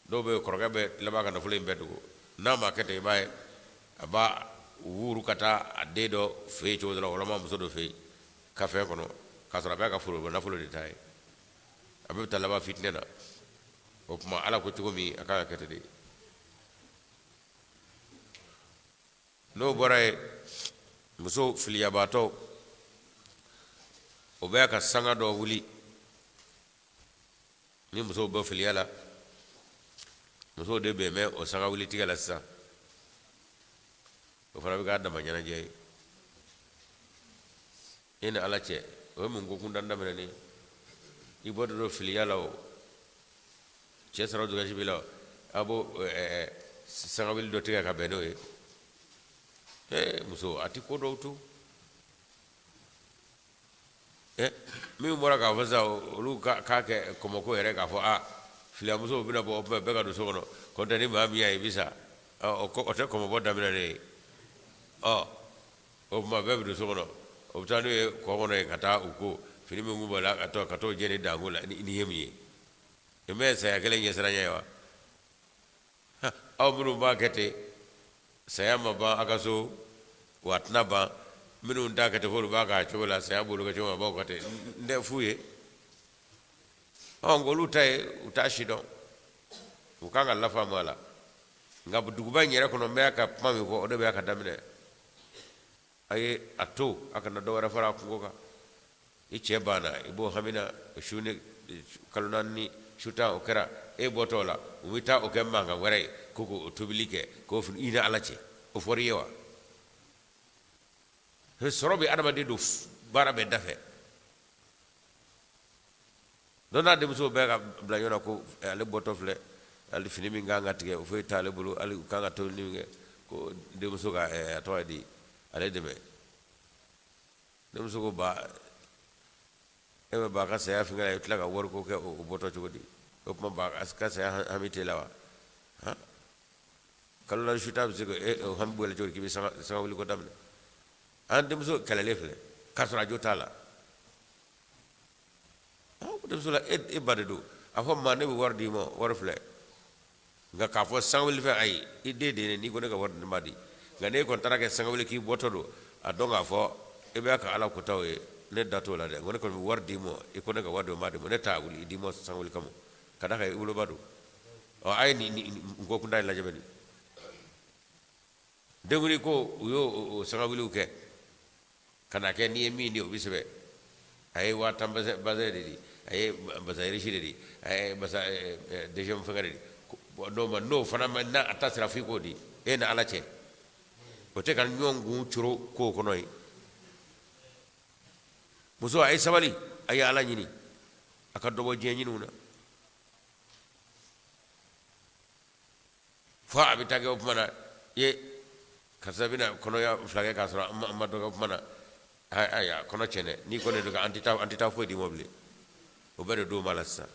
dɔw bɛ kɔrɔkɛ bɛ laban ka nafolo in bɛɛ dogo n'a ma kɛ ten i b'a ye a b'a wuuru ka taa a den dɔ fɛ yen cogo dɔ la walima muso dɔ fɛ yen kafɛ kɔnɔ k'a sɔrɔ a bɛ ka foro nafolo de ta ye a bɛ taa laban fitinɛ na o tuma ala ko cogo min a kan ka kɛ ten de n'o bɔra ye muso filiyabaatɔ o bɛ ka sanga dɔ wuli ni musow bɛ filiya la musow de bɛn bɛ o sanga wuli tigɛ la sisan o fana bɛ k'a dama ɲɛnajɛ ye e ni ala cɛ o ye mun ko kun daminɛ i bɔ don filiya la o cɛ sara dugasi b'i la a b'o sanga wuli dɔ tigɛ ka bɛn n'o ye muso a ti ko dɔw to min bɔra k'a fɔ sisan olu k'a kɛ kɔmɔko yɛrɛ k'a fɔ filiyamusow bɛna bɔ bɛɛ ka don so kɔnɔ kɔntɛ ni maa min y'a ye i bɛ sa o tɛ kɔmɔbɔ daminɛ ye o tuma bɛɛ bɛ don so kɔnɔ o bɛ taa n'o ye kɔ kɔnɔ ye ka taa u ko fini min b'u la ka t'o jɛ ni danko la ni ye min ye nin bɛ saya kelen ɲɛsiranɲɛ ye wa aw minnu b'a kɛ ten saya ma ban a ka so wa a tɛna ban minnu t'a kɛ ten f'olu b'a k'a cogo la saya b'olu kɛ cogo min a b'aw kɛ ten n tɛ f'u ye nka olu ta ye u t'a si dɔn u kan ka lafaamu a la nka duguba in yɛrɛ kɔnɔ n bɛ ka kuma min fɔ o de bɛ ka daminɛ a ye a to a kana dɔ wɛrɛ fara a kungo kan i cɛ banna i b'o hamina o su ni kalo 4 ni su 10 o kɛra e bɔtɔ la u bɛ taa o kɛ mankan wɛrɛ ye ko k'o tobili kɛ k'o i ni ala cɛ o fɔra i ye wa sɔrɔ bɛ adamaden don baara bɛɛ dafɛ dona de muso be ka bla yona ko ale boto fle ali fini min ga ngatige o fay tale bulu ali ka ga to ni nge ko de muso ga to di ale de me de muso ko ba e ba ka saya finga e tla ga wor ko ke o boto chugodi o ma ba aska saya hamite lawa ha kallo shuta bi ko e ham bole jor ki bi sama wuli ko damne an de muso kala lefle kasra jotala de muso la e badadu afo mane bi wardi mo warfle nga ka fo sangwil fe ay ide de ni ko ne ga wardi madi nga ne kon tarake sangwil ki boto do a donga fo e be ka ala ko tawe ne dato la de ngone ko wardi mo e ko ne ga wardi madi mo ne tawul idi mo sangwil kamo kada kay ulo badu o ay ni ko ko nday la jabani deguri ko yo sangwil ke kana ke ni mi ni o bisbe ay wa tambaze bazedi di ay bazairi shiri ay basa dejem fangari do ma no fana na atasra fi ko di e na alache o te kan nyongu churo ko ko noy muso ay sabali ay ala nyini aka do bo jenyi nuna fa abitage op mana ye kasabina kono ya flage kasra amma do op mana aya kono chene ni ko ne do antita fo di mobile o bere do malassa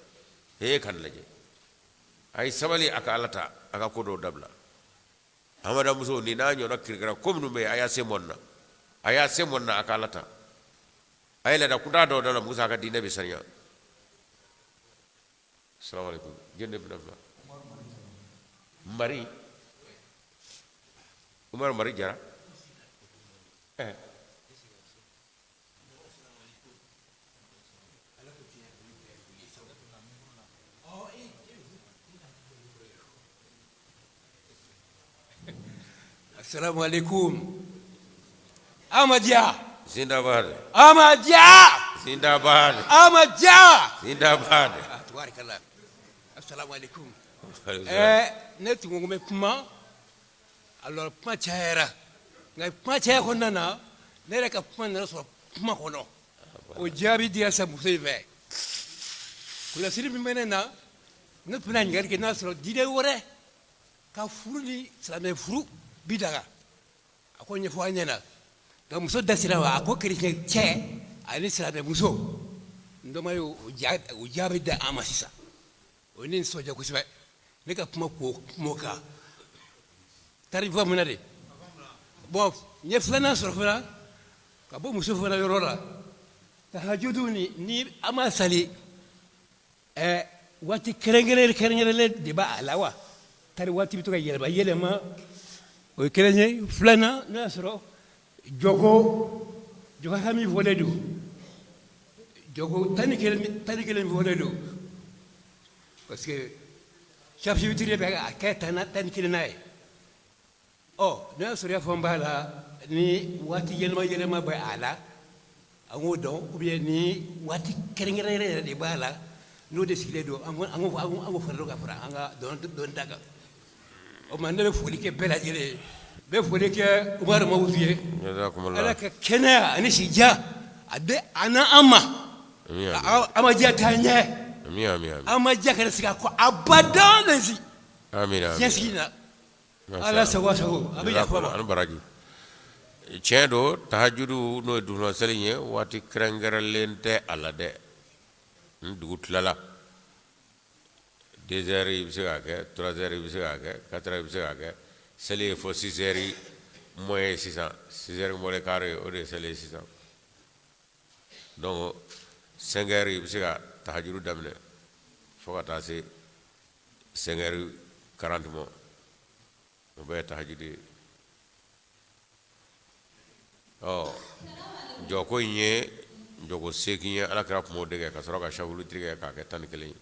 he kan laje ay sabali aka alata aka ko do dabla amada muso ni na nyo nakirgra kom no me aya semonna aka alata ay la da kuda do dala musa ka dine be sanya assalamu alaikum jende bi nafla mari umar mari jara Assalamu alaikum. Amadia. Zindabad. Amadia. Zindabad. Amadia. Zindabad. Tabarakallah. Assalamu alaikum. Ne tungo me kuma. Alors kuma chaira. Ngai kuma chaira konna na. Ne reka kuma na so kuma kono. O jabi dia sa musebe. Kula siri bimene na. Ne puna ngar ke na so dide wore. Ka furuli salame furu. Bidaga ako nyefo anyana ga muso dasira wa ako kirike che ali sira be muso ndoma yo ujabe da amasisa onin soja kusiba ne ka kuma ko moka tarifa munade bo nyeflana sorfana ka bo muso fana yorora tahajuduni ni amasali wati kerengere de ba alawa tari wati bituka yelema o kelenye flana na soro jogo kami voledu jogo tani kelen voledu parce que chef vitire be aketa na tani kelenai oh na soro ya fombala ni wati yelma ba ala ango don ou bien ni wati kerengere de bala no desikile do ango fara ga fara anga don daga o man be foli ke bela jere be foli ke umar mawziye jazakumullah ala ka kena ani shija ade ana ama ama jatanye amin ama jakara sika ko abadan lazi amin yesina ala sawasawo abija ko an baraji ceedo tahajjudu no duno selinye wati krengeralente ala de dugut lala 2 heures yi bisi ga ke 3 heures yi bisi ga ke 4 heures yi bisi ga ke seli fo 6 heures yi moins 600 6 heures mo le carré o de seli 600 donc 5 heures yi bisi ga tahajjudu damne fo ka ta si 5 heures 40 mo o be tahajjudi oh joko nye joko sekinya ala kra mo de ka soro ka shawulu trige ka ke tan kele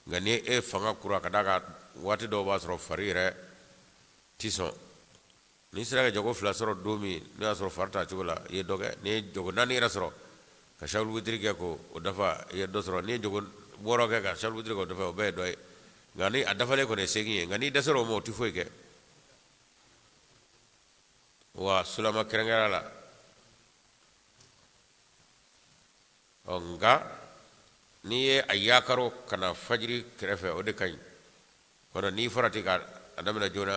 ngani e fanga kura ka daga wati do ba soro farire tison ni sira ka joko fla soro domi ni asoro farta chugula ye doge ni joko nani ra soro ka shawulu trige ko o dafa ye do soro ni joko boro ka shawulu trige ko dafa o be doy ngani adafa le ko ne sekinya ngani da soro mo tifo ke wa sulama kerengara la onga ni ye a yakaro kana fajiri kerefe o de kañ kono ni farati ka adamina jona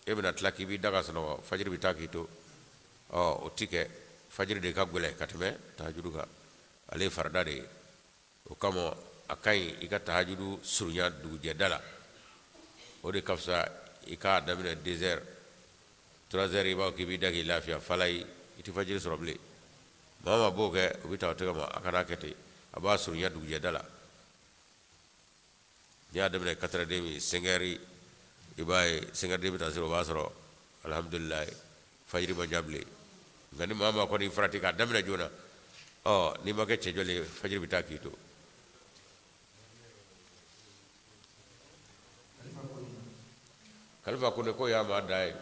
e bina tlaki bi daga sono fajiri bi taki to o tike fajiri de ka gule katme tahajudu ka ale farda de o kamo akai ika tahajudu surunya dugu jedala o de kafsa ika adamina desert 3h iba ki bi dagi lafiya falai iti fajiri soroble mama boke ubita otega ma akana kete aba surunya dugu jedala ya adamina 4h 5h ibai 5h ta siro basoro alhamdulillah fajiri ba jable ngani mama ko ni frati ka damina jona ni make cejole fajiri bitaki to kalfa ko ne ko ya ma dai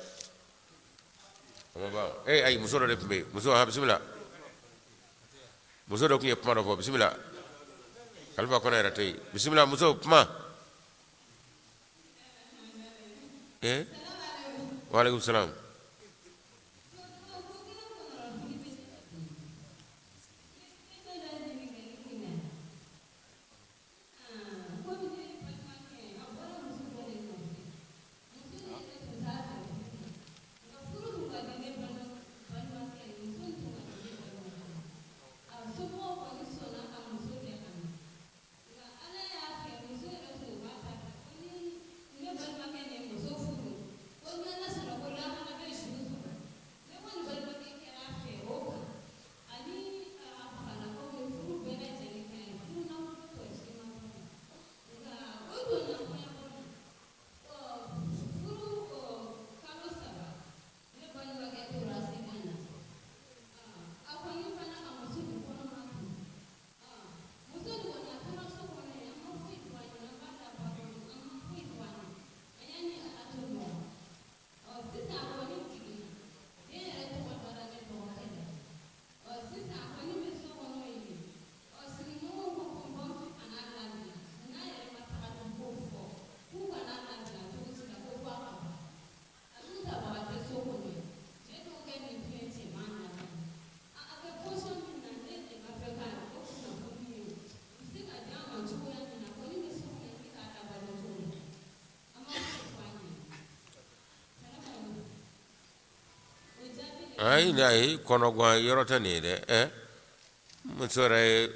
ba ay muso do be muso ha bismillah muso do ko yep ma do bismillah kalfa ko na ratay bismillah muso ma wa alaikum salam ay nay kono gwa yorota ni de musore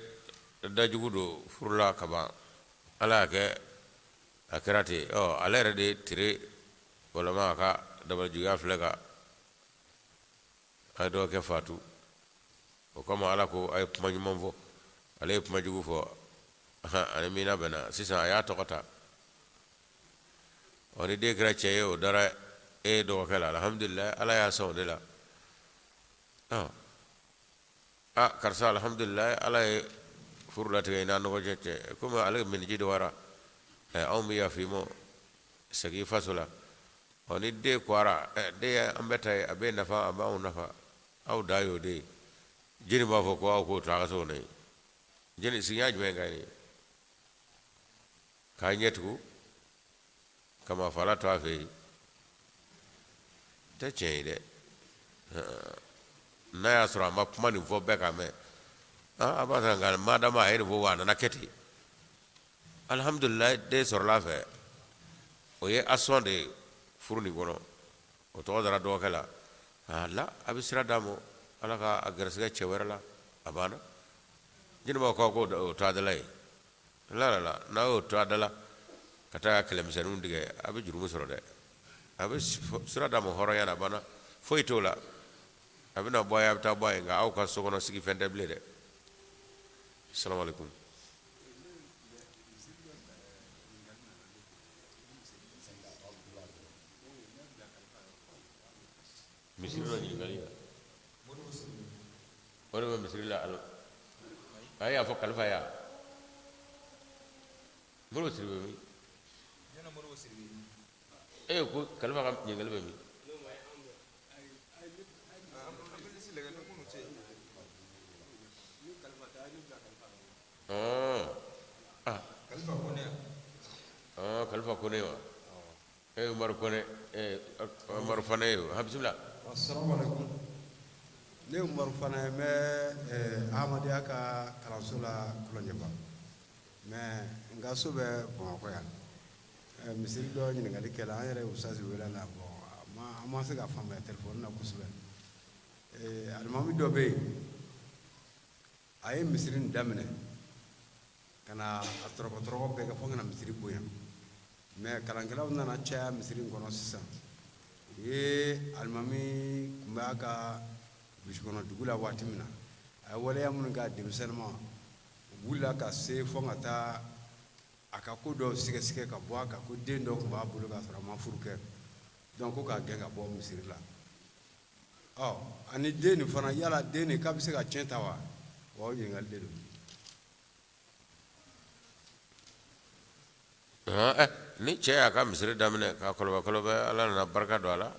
dajugudo furla kaba ala ke akirati alere de tire wala ma ka dabal juga flega ado ke fatu o kama ala ko ay manyu manfo ale majugu fo ana mina bana sisa ya tokota oni de grache o dara e do kala alhamdulillah ala ya so de la karsa alhamdulillah ala furla te na no jete kuma ala min jido wara aw mi ya fimo sagi fasula oni de kwara de ambeta abe nafa aba nafa aw dayo de jini ba fo ko aw ko ta so ne jini sinya jwe ngani kanyetu kama fala to afi te cheide na ya sura ma kuma ni fo be ka me abata ngal madama ay fo wana na keti alhamdulillah de sur la fe o ye ason de furni gono o to dara do kala la abisra damo ala ka agarsiga chewerla abana jini ba ko ko to adalai la na o to adala kata kelem senu dige abi jurumu soro de abi sura damo horo yana bana foito la abina boya ta boy nga aw ka sokono sigi fende blede assalamu alaikum misri la ni gali wala misri la al aya fo kalfa ya mulu sirbe mi jona mulu sirbe ko kalfa kam ngal be mi kalfa kone wa umar kone umar fane bismillah assalamu alaikum ne umar fane me ahmadiya ka kalanso la kulonjeba mais nga so bɛ Bamakɔ yan misiri dɔ ɲininkali kɛla an yɛrɛ usasi wele la bon an ma se ka faamuya telefɔni na kosɛbɛ alimami dɔ bɛ yen a ye misiri nin daminɛ ka na a tɔrɔkɔ bɛɛ kɛ fo ka na misiri bonya mais kalankɛlaw nana caya misiri in kɔnɔ sisan u ye alimami kun b'a ka burusikɔnɔ dugu la waati min na a ye waleya minnu k'a denmisɛnnin ma u wulila ka se fo ka taa a ka ko dɔw sɛgɛsɛgɛ ka bɔ a kan ko den dɔ tun b'a bolo k'a sɔrɔ a ma furu kɛ donc ko k'a gɛn ka bɔ misiri la ani den nin fana yala den nin k'a bɛ se ka tiɲɛ ta wa o ɲininkali de don ni cɛ y'a ka misiri daminɛ ka kɔlɔbɛ ala nana barika don a la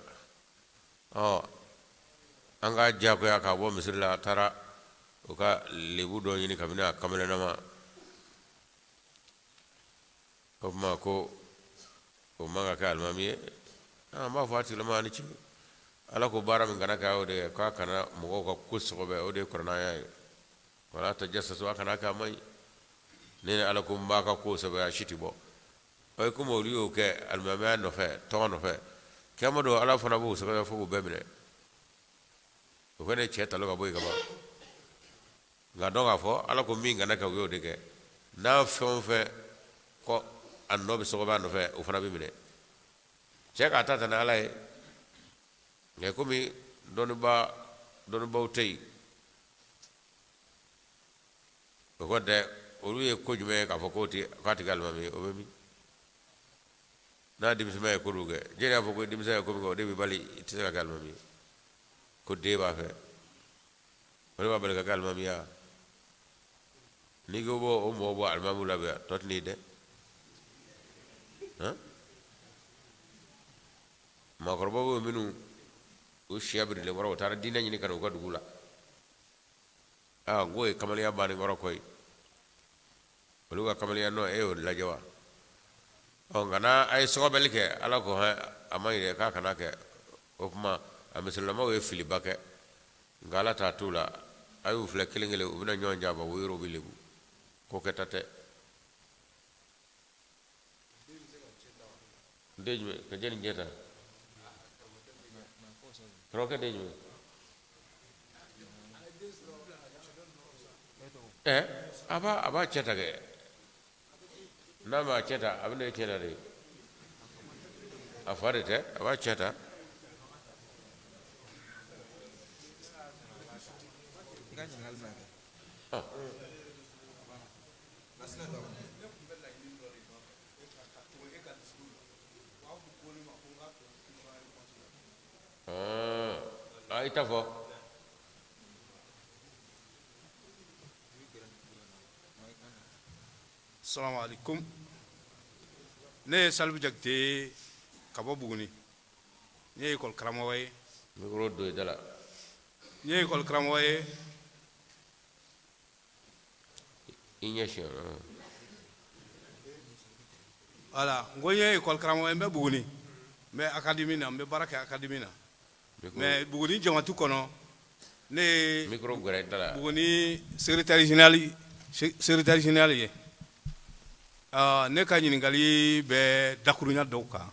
an ka diyagoya k'a bɔ misiri la a taara u ka lebu dɔ ɲini kabini a kamalenama o tuma ko o man ka kɛ alimami ye an b'a fɔ a tigilama a ni ce ala ko baara min kana kɛ o de ye k'a kana mɔgɔw ka ko sɔgɔbɛ o de ye kɔrɔnaya ye wala tajassasu a kana kɛ a man ɲi ne ni ala ko n b'a ka ko sɛbɛ a si tɛ bɔ o ye komi olu y'o kɛ alimamiya nɔfɛ tɔgɔ nɔfɛ kiyama don ala fana b'o sɛbɛn fo k'o bɛɛ minɛ o fana ye cɛ talo ka bɔ yen ka ban nka dɔn k'a fɔ ala ko min kana kɛ o y'o de kɛ n'a fɛn o fɛn ko a nɔ bɛ sɔgɔbɛ a nɔfɛ o fana bɛ minɛ cɛ k'a ta ta ni ala ye nka komi dɔnnibaw tɛ yen o ko tɛ olu ye ko jumɛn ye k'a fɔ k'a tɛ kɛ alimami ye o bɛ min n'a denmisɛnninya ye ko dɔw kɛ jɛnɛ y'a fɔ ko denmisɛnninya ye ko min kɛ o de bɛ bali i tɛ se ka kɛ alimami ye ko den b'a fɛ o de b'a bali ka kɛ alimami ye n'i ko bɔ o mɔgɔ bɔ alimamiw la bi tɔ tɛ n'i dɛ maakɔrɔbaw bɛ minnu o siya birilen kɔrɔ o taara diinɛ ɲini ka na u ka dugu la n ko ye kamalenya bannen kɔrɔ koyi olu ka kamalenya nɔ e y'o lajɛ wa nka n'a ye sɔgɔbɛli kɛ ala ko a ma ɲi dɛ k'a kana kɛ o tuma a misilamaw ye filiba kɛ nka ala t'a t'u la a y'u filɛ kelen kelen u bɛna ɲɔgɔn janfa o yɔrɔ bɛ lebu ko kɛta tɛ den jumɛn ka jɛni ɲɛ ta karamɔgɔkɛ den jumɛn a b'a cɛ ta kɛ n'a ma cɛ ta a bɛ na e cɛ ta de a fa de tɛ a b'a cɛ ta i ta fɔ Assalamu alaikum. Ne ye Salifu Jakite ka bɔ Buguni. Ne ye école karamɔgɔ ye. Micro do da la. Ne ye école karamɔgɔ ye. I ɲɛsi Voilà, n ko n ye école karamɔgɔ ye n bɛ Buguni. N bɛ académie na, n bɛ baara kɛ académie na. Mais Buguni jamatu kɔnɔ ne ye micro gɛrɛ da la. Buguni secrétaire général ye. Ne ka ɲininkali bɛ dakurunya dɔw kan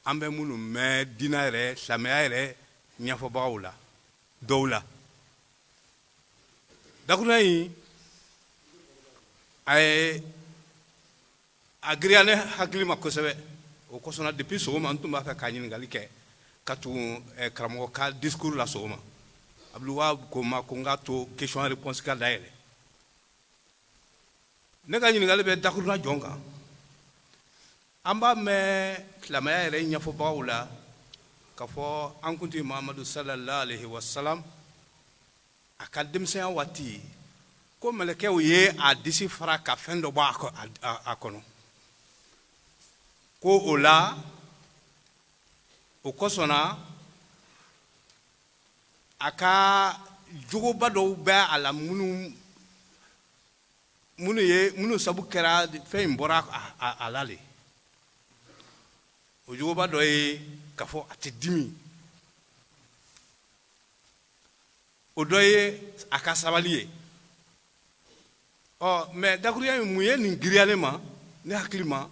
an bɛ minnu mɛn diinɛ yɛrɛ silamɛya yɛrɛ ɲɛfɔbagaw la dɔw la dakurunya in a giriya ne hakili ma kosɛbɛ o kosɔn depuis sɔgɔma n tun b'a fɛ ka ɲininkali kɛ ka tugu karamɔgɔ ka discours la sɔgɔma Abdulayi ko n ma ko n ka to question réponse ka dayɛlɛ ne ka ɲininkali bɛ dakuruna jɔn kan an b'a mɛn silamɛya yɛrɛ ɲɛfɔbagaw la ka fɔ an kuntigi Muhamadu sallallahu alaihi wasallam a ka denmisɛnya waati ko mɛlɛkɛw ye a disi fara ka fɛn dɔ bɔ a kɔnɔ ko o la o kosɔnna a ka jogoba dɔw bɛ a la minnu sabu kɛra fɛn in bɔra a la de o jogoba dɔ ye k'a fɔ a tɛ dimi o dɔ ye a ka sabali ye mais dakuruya min mun ye nin giriya ne ma ne hakili ma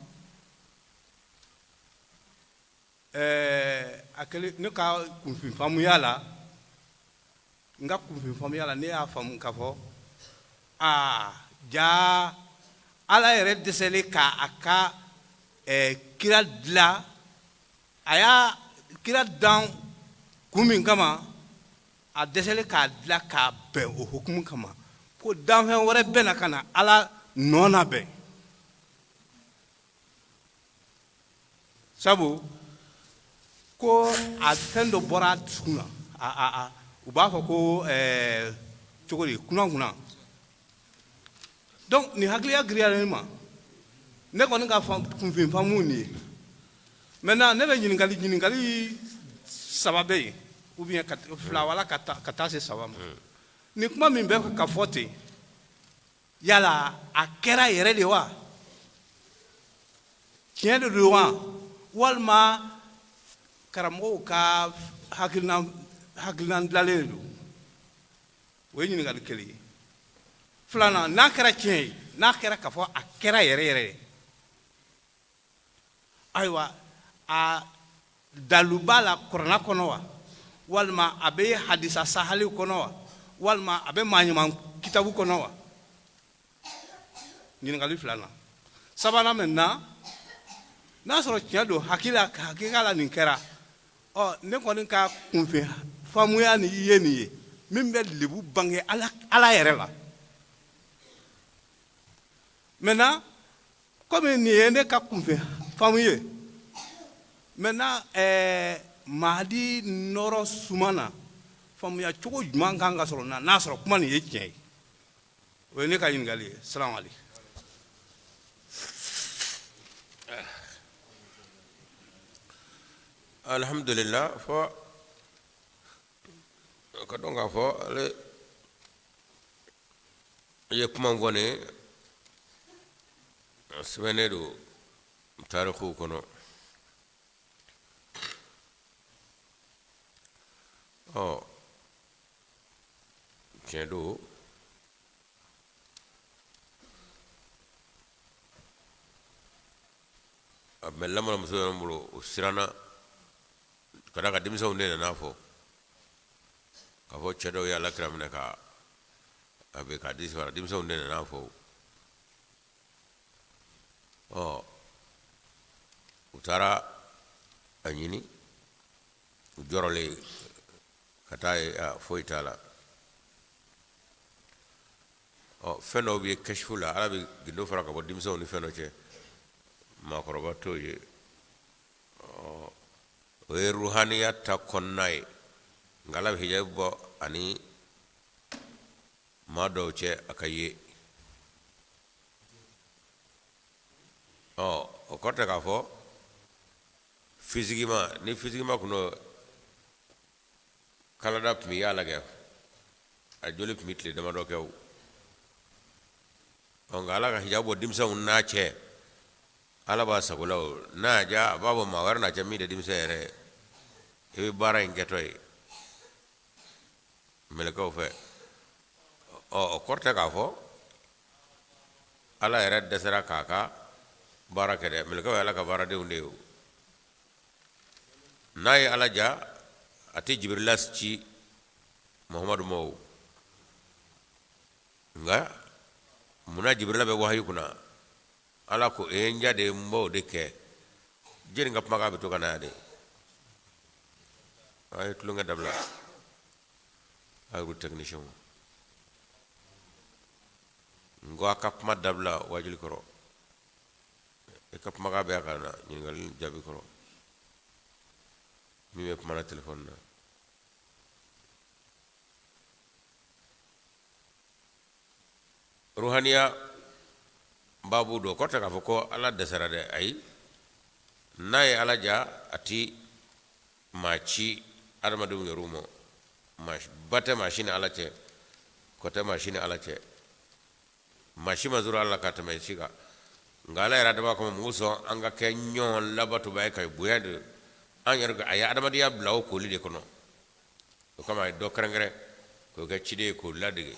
a kɛlen ne ka kunfin faamuya la n ka kunfin faamuya la ne y'a faamu k'a fɔ ja ala yɛrɛ dɛsɛlen k'a ka kira dilan a y'a kira dan kun min kama a dɛsɛlen k'a dilan k'a bɛn o hukumu kama ko danfɛn wɛrɛ bɛna ka na ala nɔ na bɛn sabu ko a fɛn dɔ bɔra a dusukun na u b'a fɔ ko cogo di kunna donc nin hakiliya giriya ne ma ne kɔni ka kunfin faamu nin ye maintenant ne bɛ ɲininkali saba bɛ yen ou bien fila wala ka taa se saba ma nin kuma min bɛ ka fɔ ten yala a kɛra yɛrɛ de wa tiɲɛ de don wa walima karamɔgɔw ka hakilinan dilanlen don o ye ɲininkali kelen ye filanan n'a kɛra tiɲɛ ye n'a kɛra k'a fɔ a kɛra yɛrɛ yɛrɛ ayiwa a dalu b'a la kuranna kɔnɔ wa walima a bɛ hadisa sahaliw kɔnɔ wa walima a bɛ maaɲuman kitabu kɔnɔ wa ɲininkali filanan sabanan maintenant n'a sɔrɔ tiɲɛ don hakilila la nin kɛra ne kɔni ka kunfin faamuya ni ye nin ye min bɛ lebu bange ala yɛrɛ la maintenant komi nin ye ne ka kunfin faamu ye maintenant mahadi nɔrɔ suma na faamuya cogo jumɛn kan ka sɔrɔ n'a sɔrɔ kuma nin ye tiɲɛ ye o ye ne ka ɲininkali ye salamu aleykum. alhamdulillah fo ka don ka fɔ ale ye kuma fɔ ne sɛbɛnnen don tarikuw kɔnɔ tiɲɛ don a bɛ lamɔna muso yɛrɛ bolo o siranna ka da ka denmisɛnw de nana fɔ k'a fɔ cɛ dɔw ye alakira minɛ ka a bɛ ka disi fara denmisɛnw de nana fɔ u taara a ɲini u jɔrɔlen ka taa ye foyi t'a la fɛn dɔw bɛ kɛsifu la ala bɛ gindo fara ka bɔ denmisɛnw ni fɛn dɔ cɛ maakɔrɔba t'o ye o ye ruhaniya ta kɔnɔna ye nka ala bɛ hijabi bɔ ani maa dɔw cɛ a ka ye o kɔrɔtɛ k'a fɔ ni fisigima kun do kalada tun bɛ y'a lagɛ a joli tun bɛ tile damadɔ kɛ o nka ala ka hijabi bɔ denmisɛnw n'a cɛ ala b'a sago la o n'a ja a b'a fɔ maa wɛrɛ n'a cɛ min tɛ denmisɛn yɛrɛ i bɛ baara in kɛtɔ ye mɛlɛkɛw fɛ o kɔrɔtɛ k'a fɔ ala yɛrɛ dɛsɛra k'a ka baara kɛ dɛ mɛlɛkɛw ye ala ka baaradenw de ye o n'a ye ala ja a tɛ jibirila ci muhamadu ma o nka munna jibirila bɛ wahayi kunna ala ko e n ja de n b'o de kɛ jeni ka kumakan bɛ to ka na yan de a ye tulonkɛ dabila a y'u technicien n ko a ka kuma dabila wajuli kɔrɔ e ka kumakan bɛ yan ka na ɲininkali jaabi kɔrɔ min bɛ kuma na telefɔni na ruhaniya babu do kɔrɔtɛ k'a fɔ ko ala dɛsɛra dɛ ayi n'a ye ala ja a ti maa ci adamadenw yɛrɛw ma ba tɛ maa si ni ala cɛ kɔ tɛ maa si ni ala cɛ maa si ma zoro ala ka tɛmɛ si kan nka ala yɛrɛ adama kama mugu sɔn an ka kɛ ɲɔgɔn labatoba ye ka bonya de an yɛrɛ a ye adamadenya bila o koli de kɔnɔ o kama a ye dɔ kɛrɛnkɛrɛn k'o kɛ ciden ye k'o ladege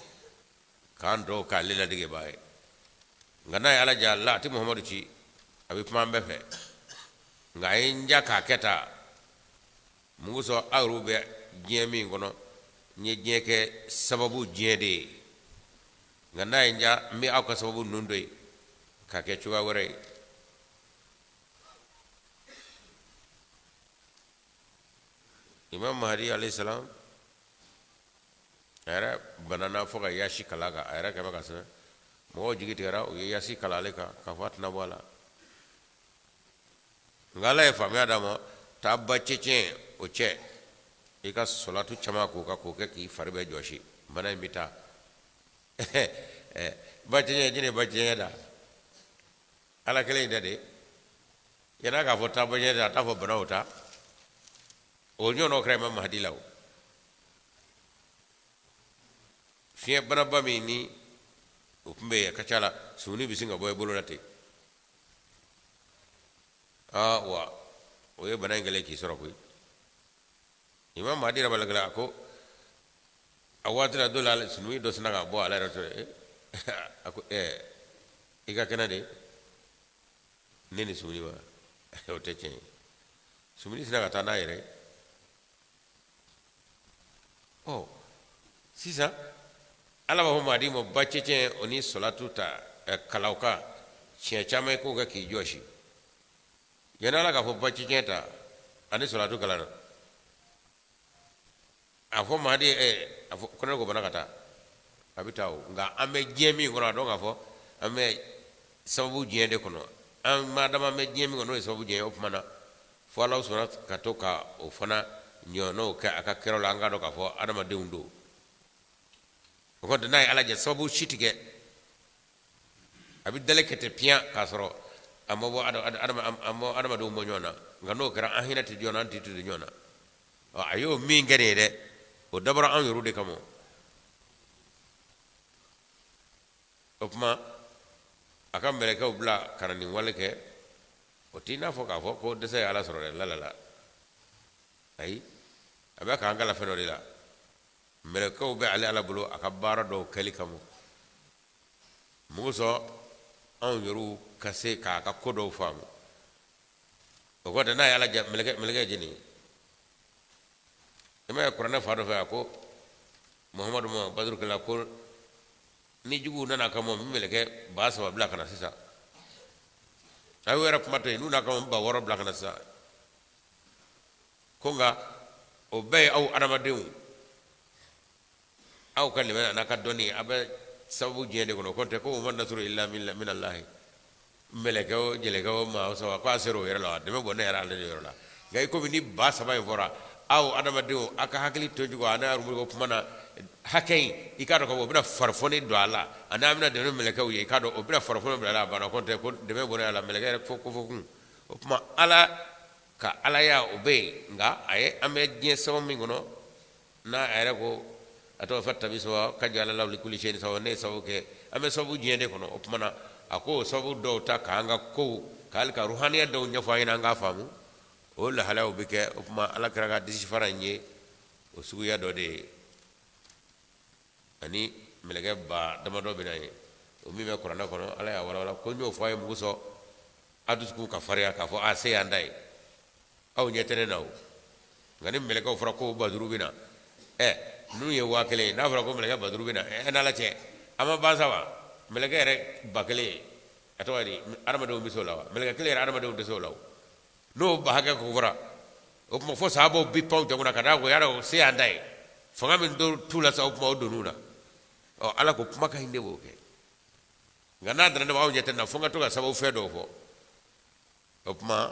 k'an dɔw k'ale ladege b'a ye ngana ala jalla ti muhammadu ci abi kuma mbefe nga inja ka keta muguso arube jemi ngono nye jeke sababu jede ngana inja mi aka sababu nundoi ka ke chuwa wore imam mahdi alayhi salam era banana foga yashi kalaga era kama kasana mo jigi tera o yashi kalale ka fatna wala ngala e famya dama tabba cece o ce ika salatu chama ko ka ko ke ki farbe joshi bana mita bacce jine bacce da ala kele dade yana ka fota bacce da ta fo bana wota o nyono kre imam mahdi law fiye bana bami ni ukumbe kachala suni bisinga boy bolonate wa oye bana ngale ki soro koy imam mahdi rabal gala ko awatra dolal sunu do sinaga bo ala rato ako iga kanade neni suni wa o teche suni sinaga tana yere oh sisa ala ba mahdi mo bacece oni salatu ta kalauka cia chama ko ga ki joshi yana la ga fo bacece ta ani salatu kalana afo mahdi afo kono ko bana kata abitaw nga ame jemi ngora do nga fo ame sababu jende kono am madama me jemi ngono sababu jende op mana fo Allah subhanahu katoka o fana nyono ka aka kero la nga do ka fo adama deundo ko dana ala je sababu shitige abi dalekete pia kasoro ambo adama do mo nyona ngano kera ahina ti jona ti ti nyona ayo mi ngene de o dabara an yorude kamo opma akam meleka ubla kanani waleke o tina fo ka fo ko dese ala soro la la la ay aba ka ngala feno la meleka ube ala bulo akabara do kali kamo muso an yoru kase ka kodo famu o ko dana ala meleka jini ema qur'ana faado fa ko muhammadu mo badru kala ko ni jugu nana kamo meleke ba sa bla kana sisa ay wera pamate nu na kamo ba woro bla kana sa konga o bay aw adama dew aw kalima na ka doni abe sabu jende ko konte ko man nasru illa min allah meleke o jele ko ma so ko asero yera la de mo ne yera la yera la gay ko ni ba sa bay fora aw adama dew aka hakili tojugo ana rumu ko mana hakay ikado ko bina farfoni do ala ana amina de no meleke o ikado o bina farfoni do ala bana konte ko de me bona ala meleke rek foko o kuma ala ka ala ya obe nga ay ame je so mi ngono na ay ko ato fatta biso kajala lawli kulli shay'in sawa ne sawo ke ame sabu jende kono o kuma na ako sabu do ta kanga ko kalka ruhaniya do nyafa ina nga famu o la halaw bike o kuma ala karaga disi faranye o suguya do de ani melege ba dama do binaye o mi me qur'ana kono ala ya wala ko nyo faye muso adus ku ka fariya ka fo ase andai aw nyetere naw ngani melege o fara ko badru bina nu ye wakele na fara ko melege badru bina na la che ama basawa melege re bakele atwari arama do bisola melege kele arama do bisola no bahaga ko fara o mo fo sabo bi paw te ngona kada ko yaro se andai fanga min do tula sa o mo do nuna o ala ko kuma ka hinde bo ke ngana dana da bawo jeten na fanga to ga sabo fedo fo o kuma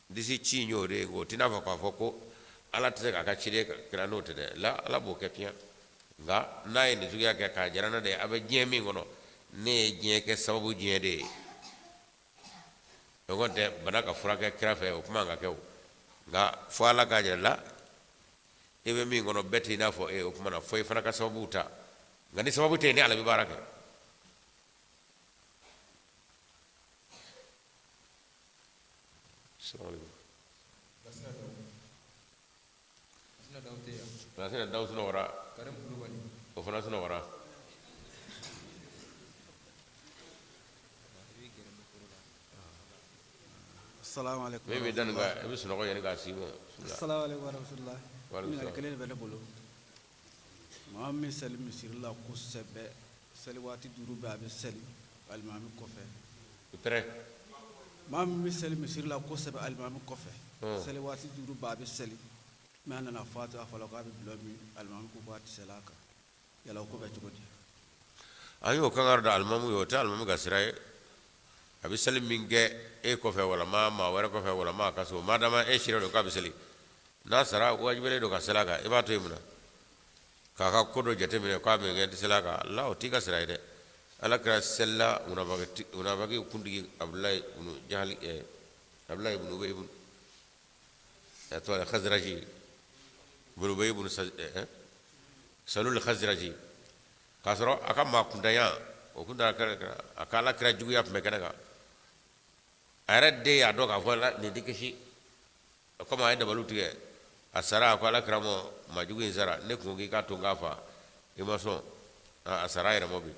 disi ci nyore go tina fa ko ko ala te ka ka chire ka no te de la ala bo ke pia nga nay ni zuya ke ka jarana de abe jemi ngono ne je ke sababu je de o gonte bana ka fura ke krafe o kuma nga ke nga fo ala ka jala ebe mi ngono beti na fo o kuma na fo fana ka sababu ta ngani sababu te ne ala bi baraka assalamu Nasina daw suna wara o fana suna wara Assalamu alaikum. Maybe dan ga ebi suno ko yeni ga simo. Assalamu alaikum warahmatullah. Wa alaikum Min salam. alkelen bele bolo. Muhammad salim misirla ko sebe sali wati duru ba be sali almami kofe. Tre. Muhammad salim misirla ko sebe almami kofe. Sali wati duru ba be sali. Ma na fatu afala ko be blomi almami ko wati salaka. Yala ko be jogodi. Ayo kangar da almamu yo ta almamu ga sirai. Abi salim minge e ko fe wala ma wara ko fe wala ma kaso madama e shiro do ka bisali na sara wajibele do ka salaka e ba to yimuna kaka kodo jate mine ko be ngenti salaka Allah o tika sira ide ala kra sella una bagi kundi abdullah ibn jahal abdullah ibn ubay ibn to al khazraji ibn ubay ibn salul khazraji kasro aka ma kundaya o kunda akala kra jugu yap me kana arade ya doka vola ni dikeshi kama aida balutige asara ko ala kramo majugu inzara ne ko ngi ka to ngafa imaso asara ira mobi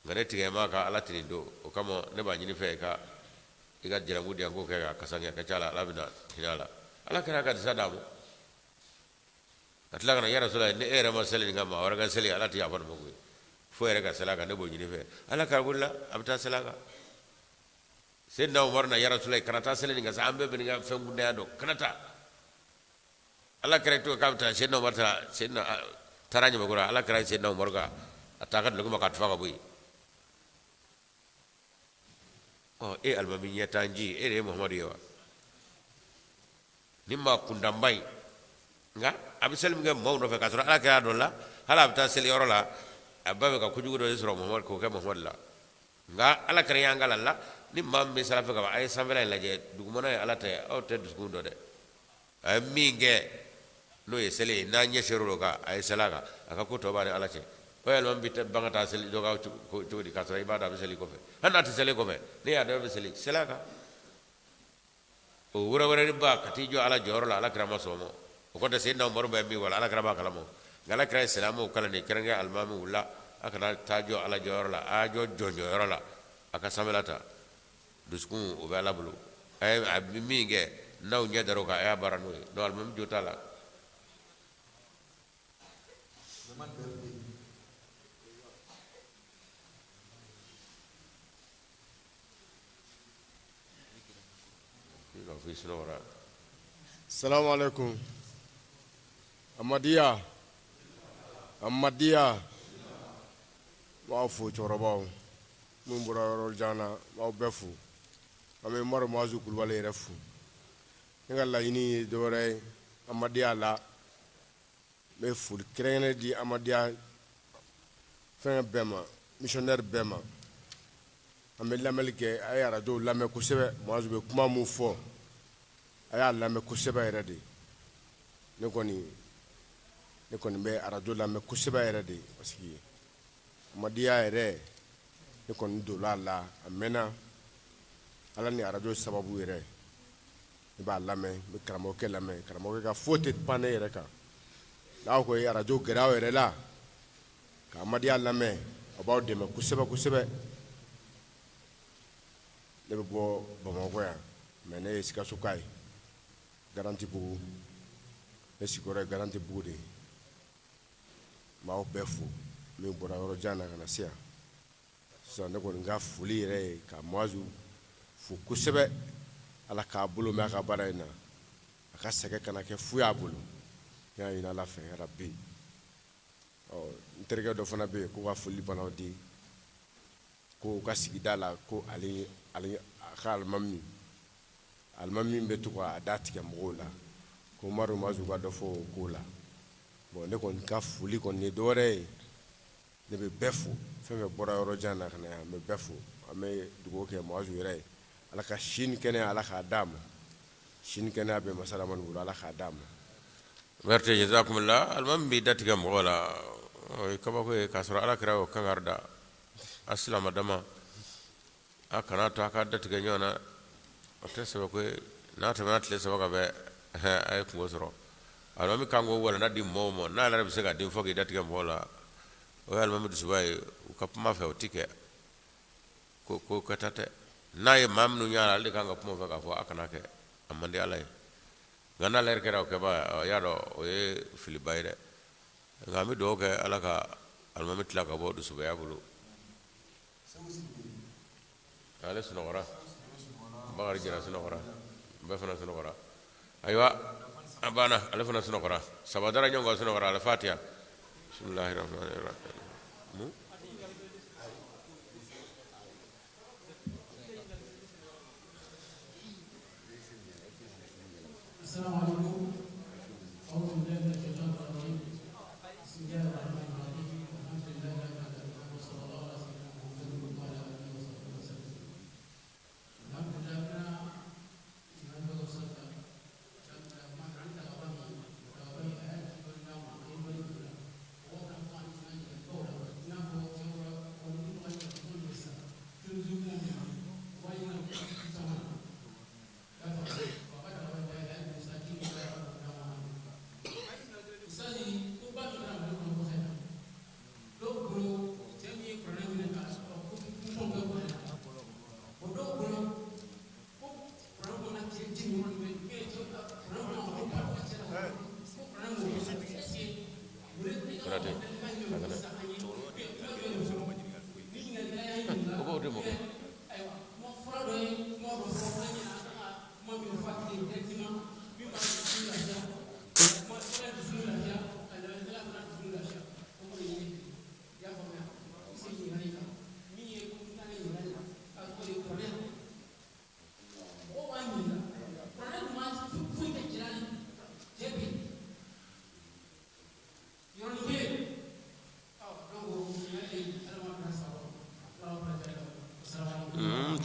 ngare tige ma ka ala tinindo o kama ne ba nyini fe ka iga jira ngudi yango ka kasanya ka chala labina hinala ala kra ka sadamu atla kana ya rasulullah ne era masali ngama waraga sali ala ti afan mogu fo era ka salaka ne bo nyini fe ala ka bulla abta salaka Sayyidina Umar na ya Rasulullah kanata sele nga sa ambe be nga fengu ndado kanata Allah kare to kamta Sayyidina Umar ta Sayyidina taranya magura Allah kare Sayyidina Umar ga ataka lugu makat faka bui oh almami ya tanji re Muhammad yawa nimma kundambai nga abisalim nga mawno fe kasura Allah kare dolla hala abta sele yorola abba ka kujugo do isra Muhammad ko ka Muhammad la nga Allah kare yanga la ni mamme sala fe ka ay samvela la je dugumana ala te o te dugundo de ay minge no ye sele na nya shero ka ay salaka aka ko to bare ala ce o yal mam bitte bangata sele do ka ko di ka so ibada be sele ko fe hanna te sele ko fe ne ya do be sele salaka o wura wura ba kati jo ala joro la ala krama somo o ko de se na moro be mi wala ala krama kala mo ngala kra salamu kala ne krenga almamu wala aka na tajo ala joro la ajo jonjo yoro la aka samelata duskun o be ala bulu ay minge naw nya daro ka ay barano do al mem jotala Assalamu alaikum. Amadiya wa fu chorobaw mun bura jana wa befu ame maro mazu kulwale refu ngala yini dore Amadiya la me ful krene di Amadiya fen bema missionnaire bema ame lamelke ayara do lame ko sebe mazu be kuma mu fo aya lame ko sebe redi ne koni be arajo lame ko sebe redi parce que Amadiya ere ne koni do la amena ala ni arajo sababu ere ne ba lame be karamo ke ka fote pane ere ka la ko arajo grawo ere la ka Amadiya lame about dem ko sebe ne be bo Bamako ya mene sika sukai garanti bugu ne sikore garanti bugu de ma o befu mi bora yoro jana kana sia so ne ko nga fuli re ka moazu fu kusebe ala ka bulu me ka baraina aka sege kana ke fu ya bulu ya ina la fe rabbi o interga do fana be ko wa fuli bana di ko ka sigidala ko ali khal mammi al mammi betu ko adati ke mola ko maru mazu ga do fo ko la bon ne kon ka fuli kon ni dore ne be befu feme bora yoro jana kana me befu ame dugo ke mazu yere ala ka shin kene ala ka dam shin kene be masala man bula ala ka dam merte jazakumullah al mammi dati ke mola o kaba ko kasra ala krawo kangarda aslama dama akana to aka dati ke nyona o tese ko na to na tle so ka be ay ko soro alwa mi kango wala na di momo na la be se ka di foki dati ke mola o alma mi dubai ka ma fe o tike ko katate naye mamnu nyala alde kanga pumo faka fo akana ke amande alay ngana ler kera ke ba yado o ye fili bayde ngami do ke alaka almamit la ka bodu subaya bulu ale sunogora bagar jira sunogora bafana sunogora aywa abana ale fana sunogora sabadara nyongo sunogora al fatiha bismillahir rahmanir rahim السلام عليكم. أعوذ بالله من الشيطان الرجيم. بسم الله الرحمن الرحيم. الحمد لله رب العالمين وصلى الله على سيدنا محمد وعلى آله وصحبه وسلم. الحمد لله نحمده ونستعينه ما عند أبوي وأبوي أهل والنام وإبوي وأنا فان فان يقول نحن جوا ونقول أن يكون لسه تنزلون وين تسمعون.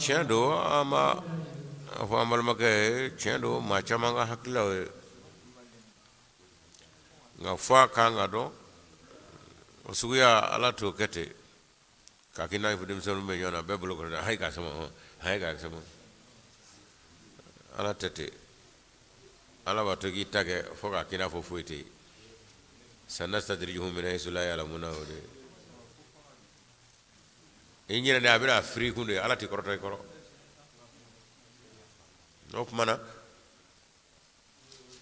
tiɲɛ do ama fo an balimakɛ tiɲɛ do maa caman ka hakililaw ye nka fɔ a kan ka dɔn o suguya ala t'o kɛ ten k'a k'i n'a fɔ denmisɛnninw bɛ ɲɔgɔn na bɛɛ bolo kɔrɔ hayi k'a sama hayi k'a sama ala tɛ ten ala b'a to k'i ta kɛ fo k'a k'i n'a fɔ foyi tɛ yen sanastadrijuhum min haysu la ya'lamuna o de i ɲinɛ de a bɛna firi kun de ala tɛ kɔrɔtɔ i kɔrɔ o tuma na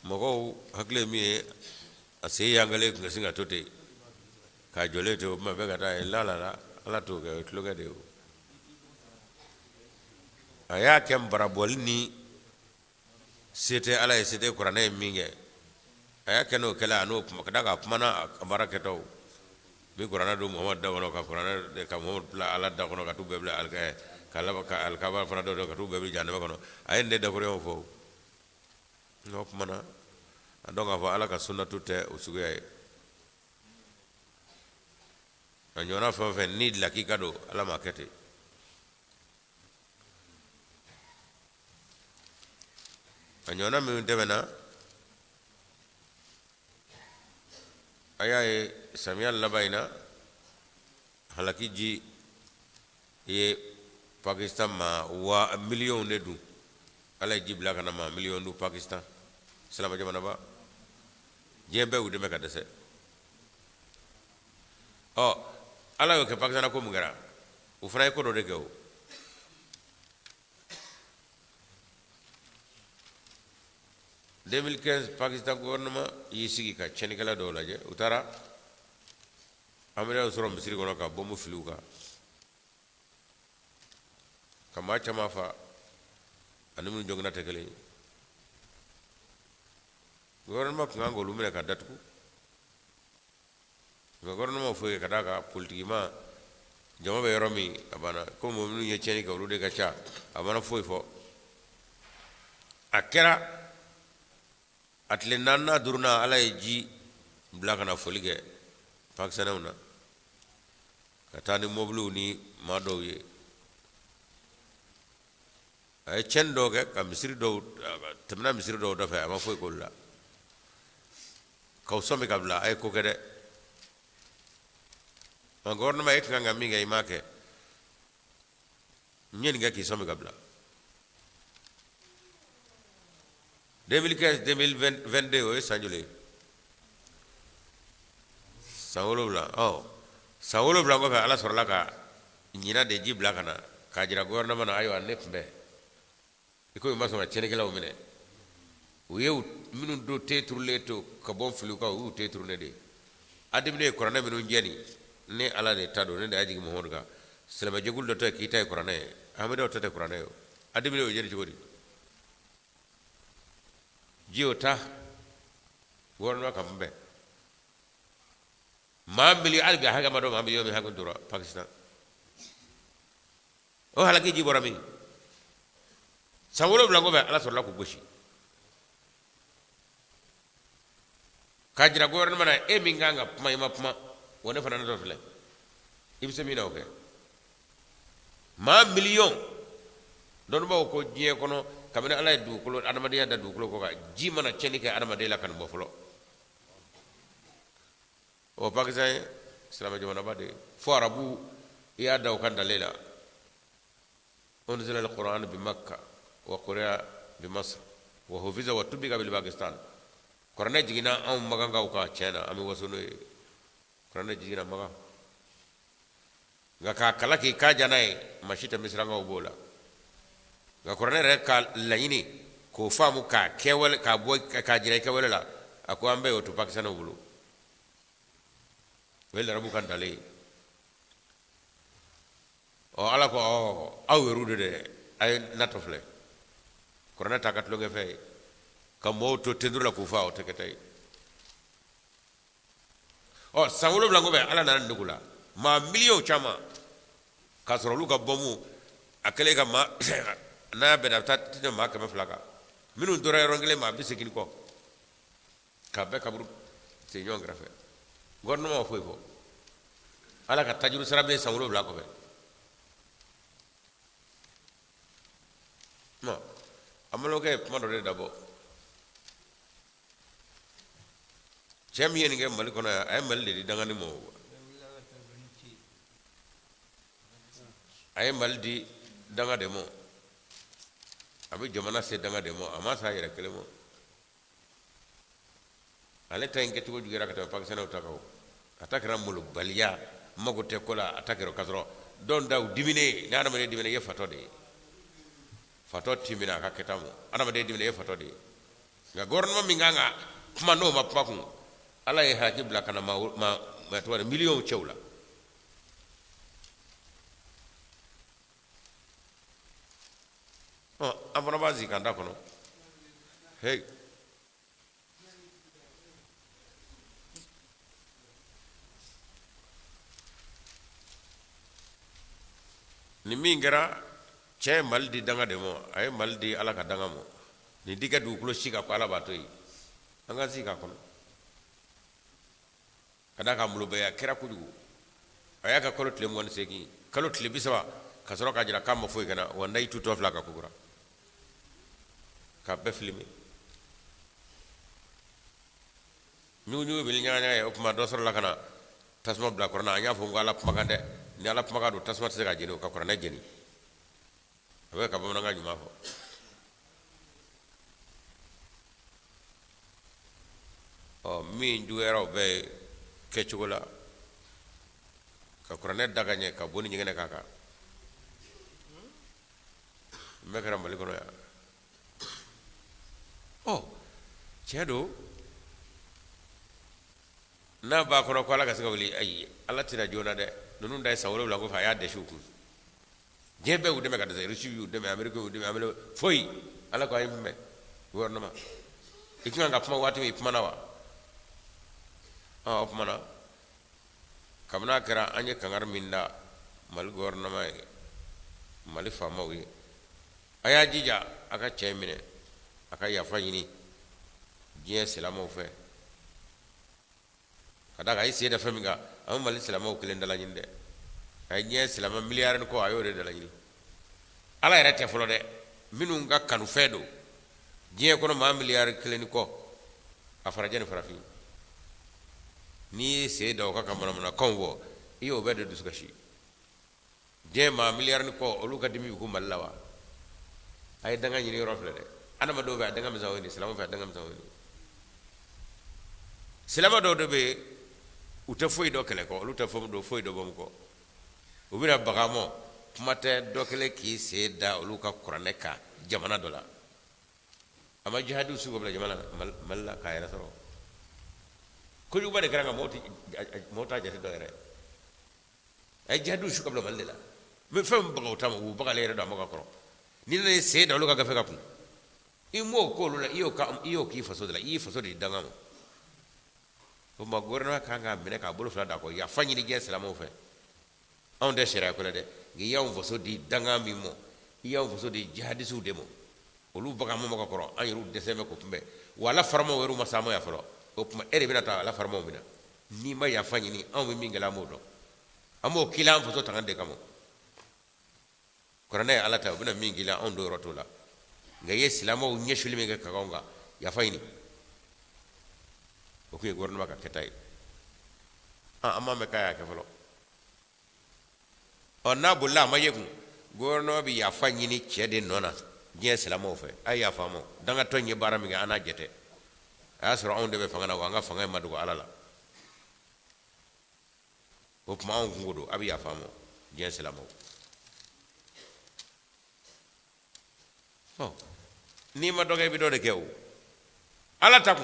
mɔgɔw hakili ye min ye a se yangale kun ka sin ka to ten k'a jɔlen to o tuma bɛɛ ka taa ye la ala t'o kɛ o ye tulokɛ de ye o a y'a kɛ barabɔli ni se tɛ ala ye se tɛ kuranɛ ye min kɛ a y'a kɛ n'o kɛla a n'o kuma ka da k'a kumana a baara kɛtaw bi kuranɛ don muhamadu da kɔnɔ ka kuranɛ ka muhamadu bila ala da kɔnɔ ka t'u bɛɛ bila ka alikaba fana dɔ ka t'u bɛɛ bila janɛmɛ kɔnɔ a ye nin de dakuruyaw fɔ n'o kumana a dɔn k'a fɔ ala ka sunnatu tɛ o suguya ye a ɲɔgɔnna fɛn o fɛn ni lakika don ala m'a kɛ ten a ɲɔgɔnna min tɛmɛna a y'a ye samiya laban in na halaki ji ye pakistan ma miliyɔnw de dun ala ye ji bila ka na ma miliyɔn dun pakistan silama jamana ba diɲɛ bɛɛ y'u dɛmɛ ka dɛsɛ ala y'o kɛ pakistan ko mun kɛra o fana ye ko dɔ de kɛ o pakistan gouvernement y'i sigi ka cɛnnikɛla dɔw lajɛ u taara américains sɔrɔ misiri kɔnɔ ka bɔnbu fili u kan ka maa caman fa ani minnu jɔngina tɛ kelen ye gouvernement tun kan k'olu minɛ ka datugu nka gouvernement foyi ka d'a kan politikima jama bɛ yɔrɔ min a banna komi minnu ye tiɲɛni kɛ olu de ka ca a mana foyi fɔ a kɛra a tile naaninan duurunan ala ye ji bila ka na foli kɛ pakistanɛw na ka taa ni mobiliw ni maa dɔw ye a ye tiɲɛni dɔw kɛ ka misiri dɔw tɛmɛna misiri dɔw dɔfɛ a ma foyi k'olu la k'aw sɔmi ka bila a ye ko kɛ dɛ nka gouvernement e ka kan ka min kɛ i m'a kɛ n ye nin kɛ k'i sɔmi ka bila 2015-2022 o ye san joli ye san 7 san 7 kɔfɛ ala sɔrɔla ka ɲina de ji bila ka na ka jira gouvernement na ayo ne pembe iko ma so ma cene gelaw mine o yew minu do tetrule to ka bon fulu ka o tetrune de adibne korana minu jeni ne ala de tado ne da jigi mo honga selama jegul do to ki tay korana amado to te korana yo adibne o jeri jodi jiota gouvernement ka pembe mambili albi haga mado mambi yomi hagun dura Pakistan o halaki jiborami sawolo blango be ala sorla ko goshi kajira gouvernement na e minganga pma ima pma wona fana do fle ibse mina oke ma million don ba ko jiye kono kamene ala du ko adamadiya da du ko ka ji mana cenike adamadiya kan bo flo o Pakistan salama jamana bade fo arabu ya daw kan dalela unzila alquran bi makkah wa qura bi masr wa hufiza wa tubiga bil pakistan korane jigina am maganga ka chena ami wasono korane jigina maga ngaka kalaki ka janai mashita misranga obola ga korane re ka laini ko famu ka kewel ka boy ka jira ka wala ako ambe o to Pakistan obulu wele rabu kan dale o ala ko awerude de ay natofle korona takat lo ngefe kam moto tendula ku faaw te ketay o sawlo blango be ala nan ndugula ma million chama kasro lu ka bomu akele ka ma na be da tat ma ka me flaka minu dora rongle ma bi sekin ko ka be kabru se nyon grafe gorno fo fo ala ka tajuru sarabe sawlo blango be no amalo ke mado de dabo champion ke mal kono ay mal de dangani mo ay mal di danga de mo abi jamana se danga de mo ama sa yere kele mo ale tan ke tugo jugira ka Pakistan o takaw atakra mulu baliya mago te kola atakero kasro don daw dimine na na dimine ye fato de fato timina ka ketamu ana de dimine ye fato de ga gouvernement mi nganga kuma no ma pakun ala ye haji bla kana ma to million chewla oh avana bazi kanda kono hey ni mingera che maldi danga demo ay maldi ala ka danga mo ni diga du kulo shika ko ala batoyi anga sika kono kada ka mulo be ya kera kudu aya ka kolo tle mon seki kalo tle bisaba ka soro ka jira kam fo kana wanda itu to fla ka kugura ka be filmi ñu bil ñaña e okuma do soro la kana tasma bla korna anya fo ngala pamagande ni ala pamagado tasma se ka jeni ka korna jeni abe ka bomna nga juma fo o mi nduero be kechugola ka korne daganye ka boni nyene kaka mekara mali kono ya oh chedo na ba kono ko ala ka sika wali ay ala tira jona de nunu dai sawlo la ko fa ya de shuku jebe u de me ka de richiu de me america u de me amelo foi ala ko ay me gouvernement ikinga nga puma wati mi puma na wa of mana kamna kara anye kangar minda mal gouvernement mal fama wi aya jija aka chemine aka yafa yini je selamo fe kada ga isi da faminga am mal selamo kilen dala nyinde ay je selama milliard ko ayo de dala nyini ala era te folo de minu nga kanu fedo je ko no ma milliard kilen ko afara jeni farafi ni se da ka kamana mana konwo iyo be de duskashi je ma milliard ni ko olu ka dimi ko mallawa ay danga nyini rofle de anama do be danga mzawo ni salama fa danga mzawo ni salama do be uta foi do kele ko olu ta fo do foi do bom ko ubira bagamo kumate dokele ki seda oluka kuraneka jamana dola ama jihadu sugo bla jamana malla kayra soro ko yu bare karanga mota jati do ere ay jihadu sugo bla malla me fam bago tam wu baga lere do maka koro ni ne seda oluka gafe ka kun imo ko lula iyo ki faso dala yi faso di dangam ko ma gorna kanga mine ka bulu fla da ko ya fanyi di ge salamo fe on de shira ko de gi yaw faso di dangam mi mo yaw faso di jihadisu de mo olu baga mo ko koro an yuru de seme ko pumbe wala farmo weru masamo ya falo o puma ere bina ta la farmo bina ni ma ya fanyi ni an mi ngala mo do amo kila faso tangande kamo korane ala ta bina mi ngila on do rotola nga ye silamo nye shulime ga kagonga ya fayni o kuye gorno maka ketay amma me kaya ke folo onna bulla ma yegu gorno bi ya fanyi ni chede nona nye silamo fe ay ya famo danga tonye barami ga ana jete asro on de be fangana wa nga fanga madugo alala o puma on ngudo abi ya famo nye silamo oh ni ma doge bi do de kew ala taku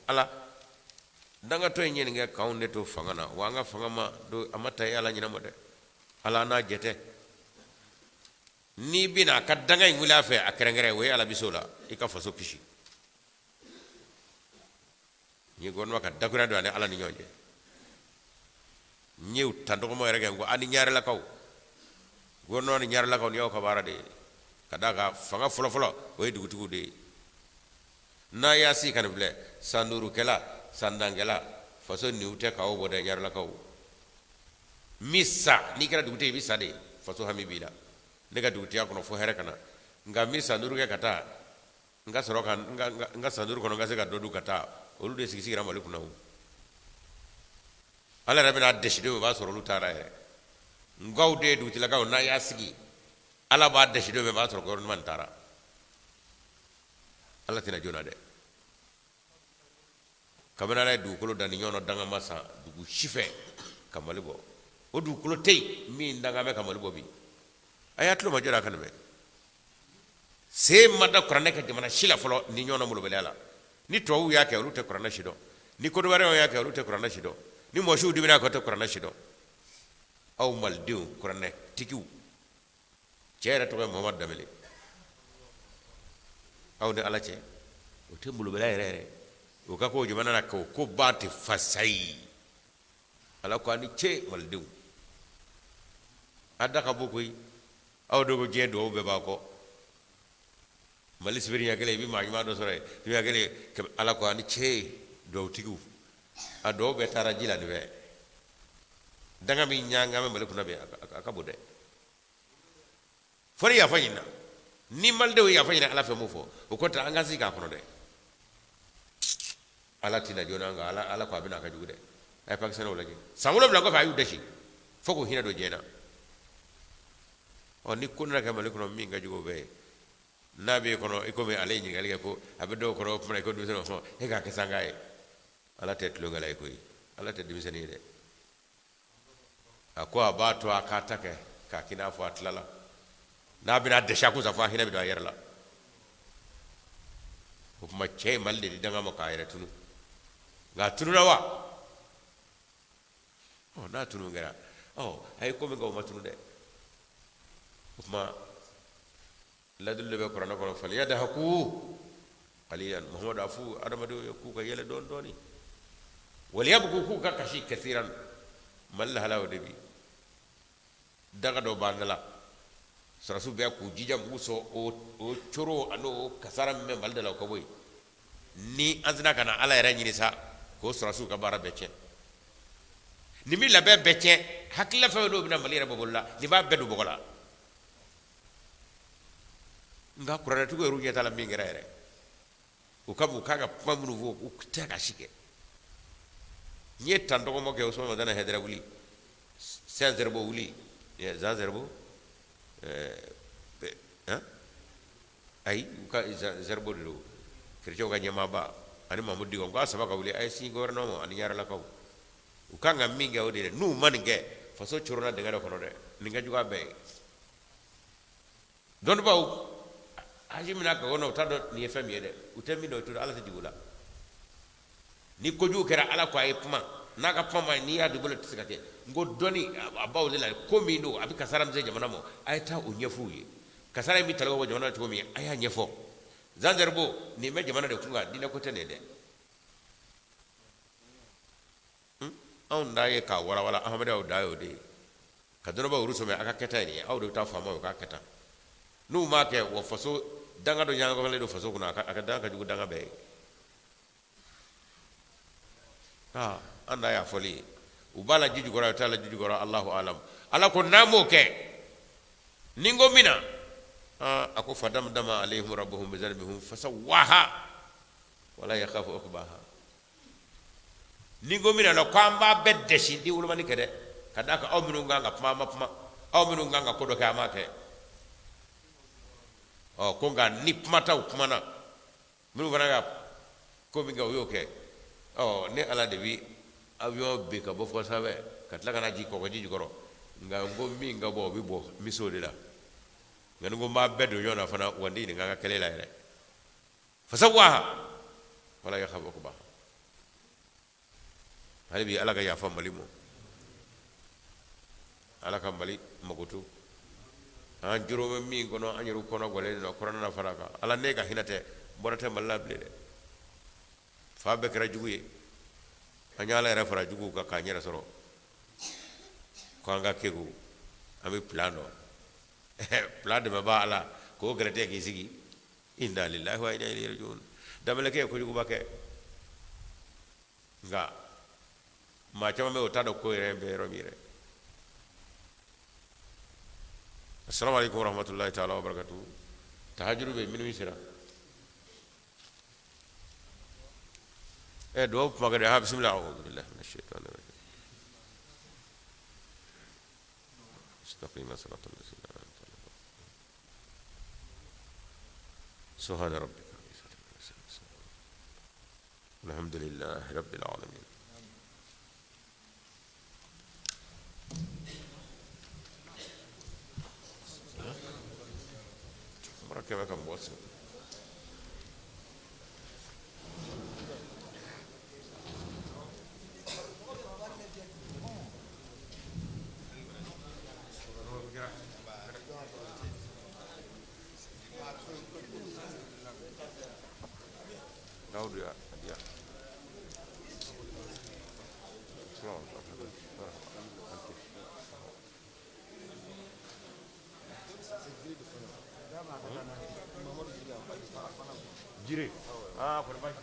ala danga to nyen nga kawnde to fangana wa nga fangama do amata yala nyina mo de ala na jete ni bina ka danga ngula fe akrengere we ala bisola ika faso kishi ni gonwa ka dagura do ane ala ni nyonje ñew tando mo rege ngo ani ñaare la kaw gorno ni ñaare la kaw ni yow ka bara de kadaga fanga folo folo way dugutugu de na yasi kan ble sanduru kela sandangela faso niute kawo bode ñaare la kaw missa ni kala dugute bi sade faso hami bila nega dugute yakono fo here kana nga missa nduru ke kata nga soroka nga sanduru kono nga se ka dodu kata olu de sigi sigira maliku nawu ala rabina deside ba soro lu tara here ngawde duguti la kaw na yasigi ala ba deside be ba soro gouvernement tara ala tina jona de kabana lay du ko dani nyono danga masa dugu shife kamalibo o du ko tey mi danga me kamalibo bi ayatlo ma jora kanbe se mada qur'an ka jamana shila folo ni nyono mulo belala ni to ya ke olu te qur'an shido ni ko do bare ya ke olu te qur'an shido ni mo shu dibina ko te qur'an shido aw maldiu qur'an tikiu cere to Muhammad damele aw de ala ce o te mulo belala rere o ka ko jamana na ko bati fasai ala ko ani ce maldiu adda ka bokoi aw dogo je do be ba ko mali sibirinya gele bi ma do sore bi gele ala ko ani ce do tigu ado be tara jila be danga mi nyanga me maliku nabe akabude fori ya fanyina ni malde ya fanyina ala fe mufo o ko ta angasi ka kono de ala tina jona nga ala ko abina ka jugude ay pak sene wala ji samulo bla ko fa yu deshi foko hina do jena o ni kunna ka maliku no mi nga jugo be nabe kono e ko me ale nyi ngali ko abedo ko ro ko du seno so e ga kesanga e ala tet lo ngalay koy ala tet dimi sene de akwa bato akata ke ka kina fo atlala nabe na desha ku za fa hina bi do yerla ko ma che malde di danga mo kayre tunu ga tunu wa o na tunu ngara o ay ko me go matunu de kuma ladul be qur'ana ko fal yadhaku qalilan muhammad afu adamadu ku ka yele don doni wal yabku ku ka kashi kathiran mal halaw debi daga do bandala sarasu be ku jijam uso o choro ano kasaram me baldala ko boy ni azna kana ala era nyini sa ko sarasu ka bara becce ni mi la be becce hakla fa do bina malira bobolla ni ba bedu bogola nga kurana tugo runya tala mingira ere ukabu kaga pamunu vo ukutaka shike nyeta ndogo moke usoma dana hedra wuli sanzerbo wuli ya zanzerbo ay uka zerbo do kirjo ga nyama ba ani mamudi ko asaba ka wuli ay si gorno mo ani yara la kaw ukanga minga odire nu mange faso curuna dengare kono de ninga juga be don baw haji mina ka wono tado ni fam yede utemi do to ala ta digula ni ko ju kera ala ko ay puma naga puma ni ya dibula tsikake ngo doni abaw lela ko mi no abi kasaram ze jamana mo ay ta o nyefu yi kasara mi talago jamana to mi aya nyefo zanjarbo ni me jamana de kunga dina ko tene de on daye ka wala wala ahmadu o dayo de kadoro ba uruso me aka keta ni awdo ta fama ka keta nu ma ke wo faso danga do nyanga ko le do faso kuna aka danga jugo danga be anda ya foli ubala jiju gora taala jiju gora Allahu alam ala ko namo ke ningo mina ako fadam dama alaihim rabbuhum bi zalbihim fasawaha wala yakhafu ukbaha ningo mina la kwamba bedde shi di wulmani kede kadaka aw minu nganga pama aw minu nganga kodo ka make ko nga nip mata upmana minu vanaga ko mi nga yoke ne ala de bi avion be ka bo fo sabe katla kana ji ko ji goro nga ngo mi nga bo bi bo mi so de la nga ngo ma bedo yona fana wandi ni nga kele la ere fasawaha wala yakhafu ukbaha hali bi ala ga ya fa malimo ala ka mali magutu an juro mi gono anyiru kono gole no korona na faraka ala ne ga hinate borate malla blede fa be kra juguye anyala era fara jugu ka kanyera soro ko anga kegu ami plano plan de baba ala ko grete ki sigi inna lillahi wa inna ilaihi rajiun damele ke ko jugu bake nga ma chama me otado ko rembe romire assalamu alaikum warahmatullahi taala wabarakatuh tahajjud be minu sira دو مغرب بسم الله اعوذ بالله من الشيطان الرجيم استقيم صراط الذين انعمت عليهم سبحان ربك الحمد لله رب العالمين مركبه كم بوصل Jire, por baixo.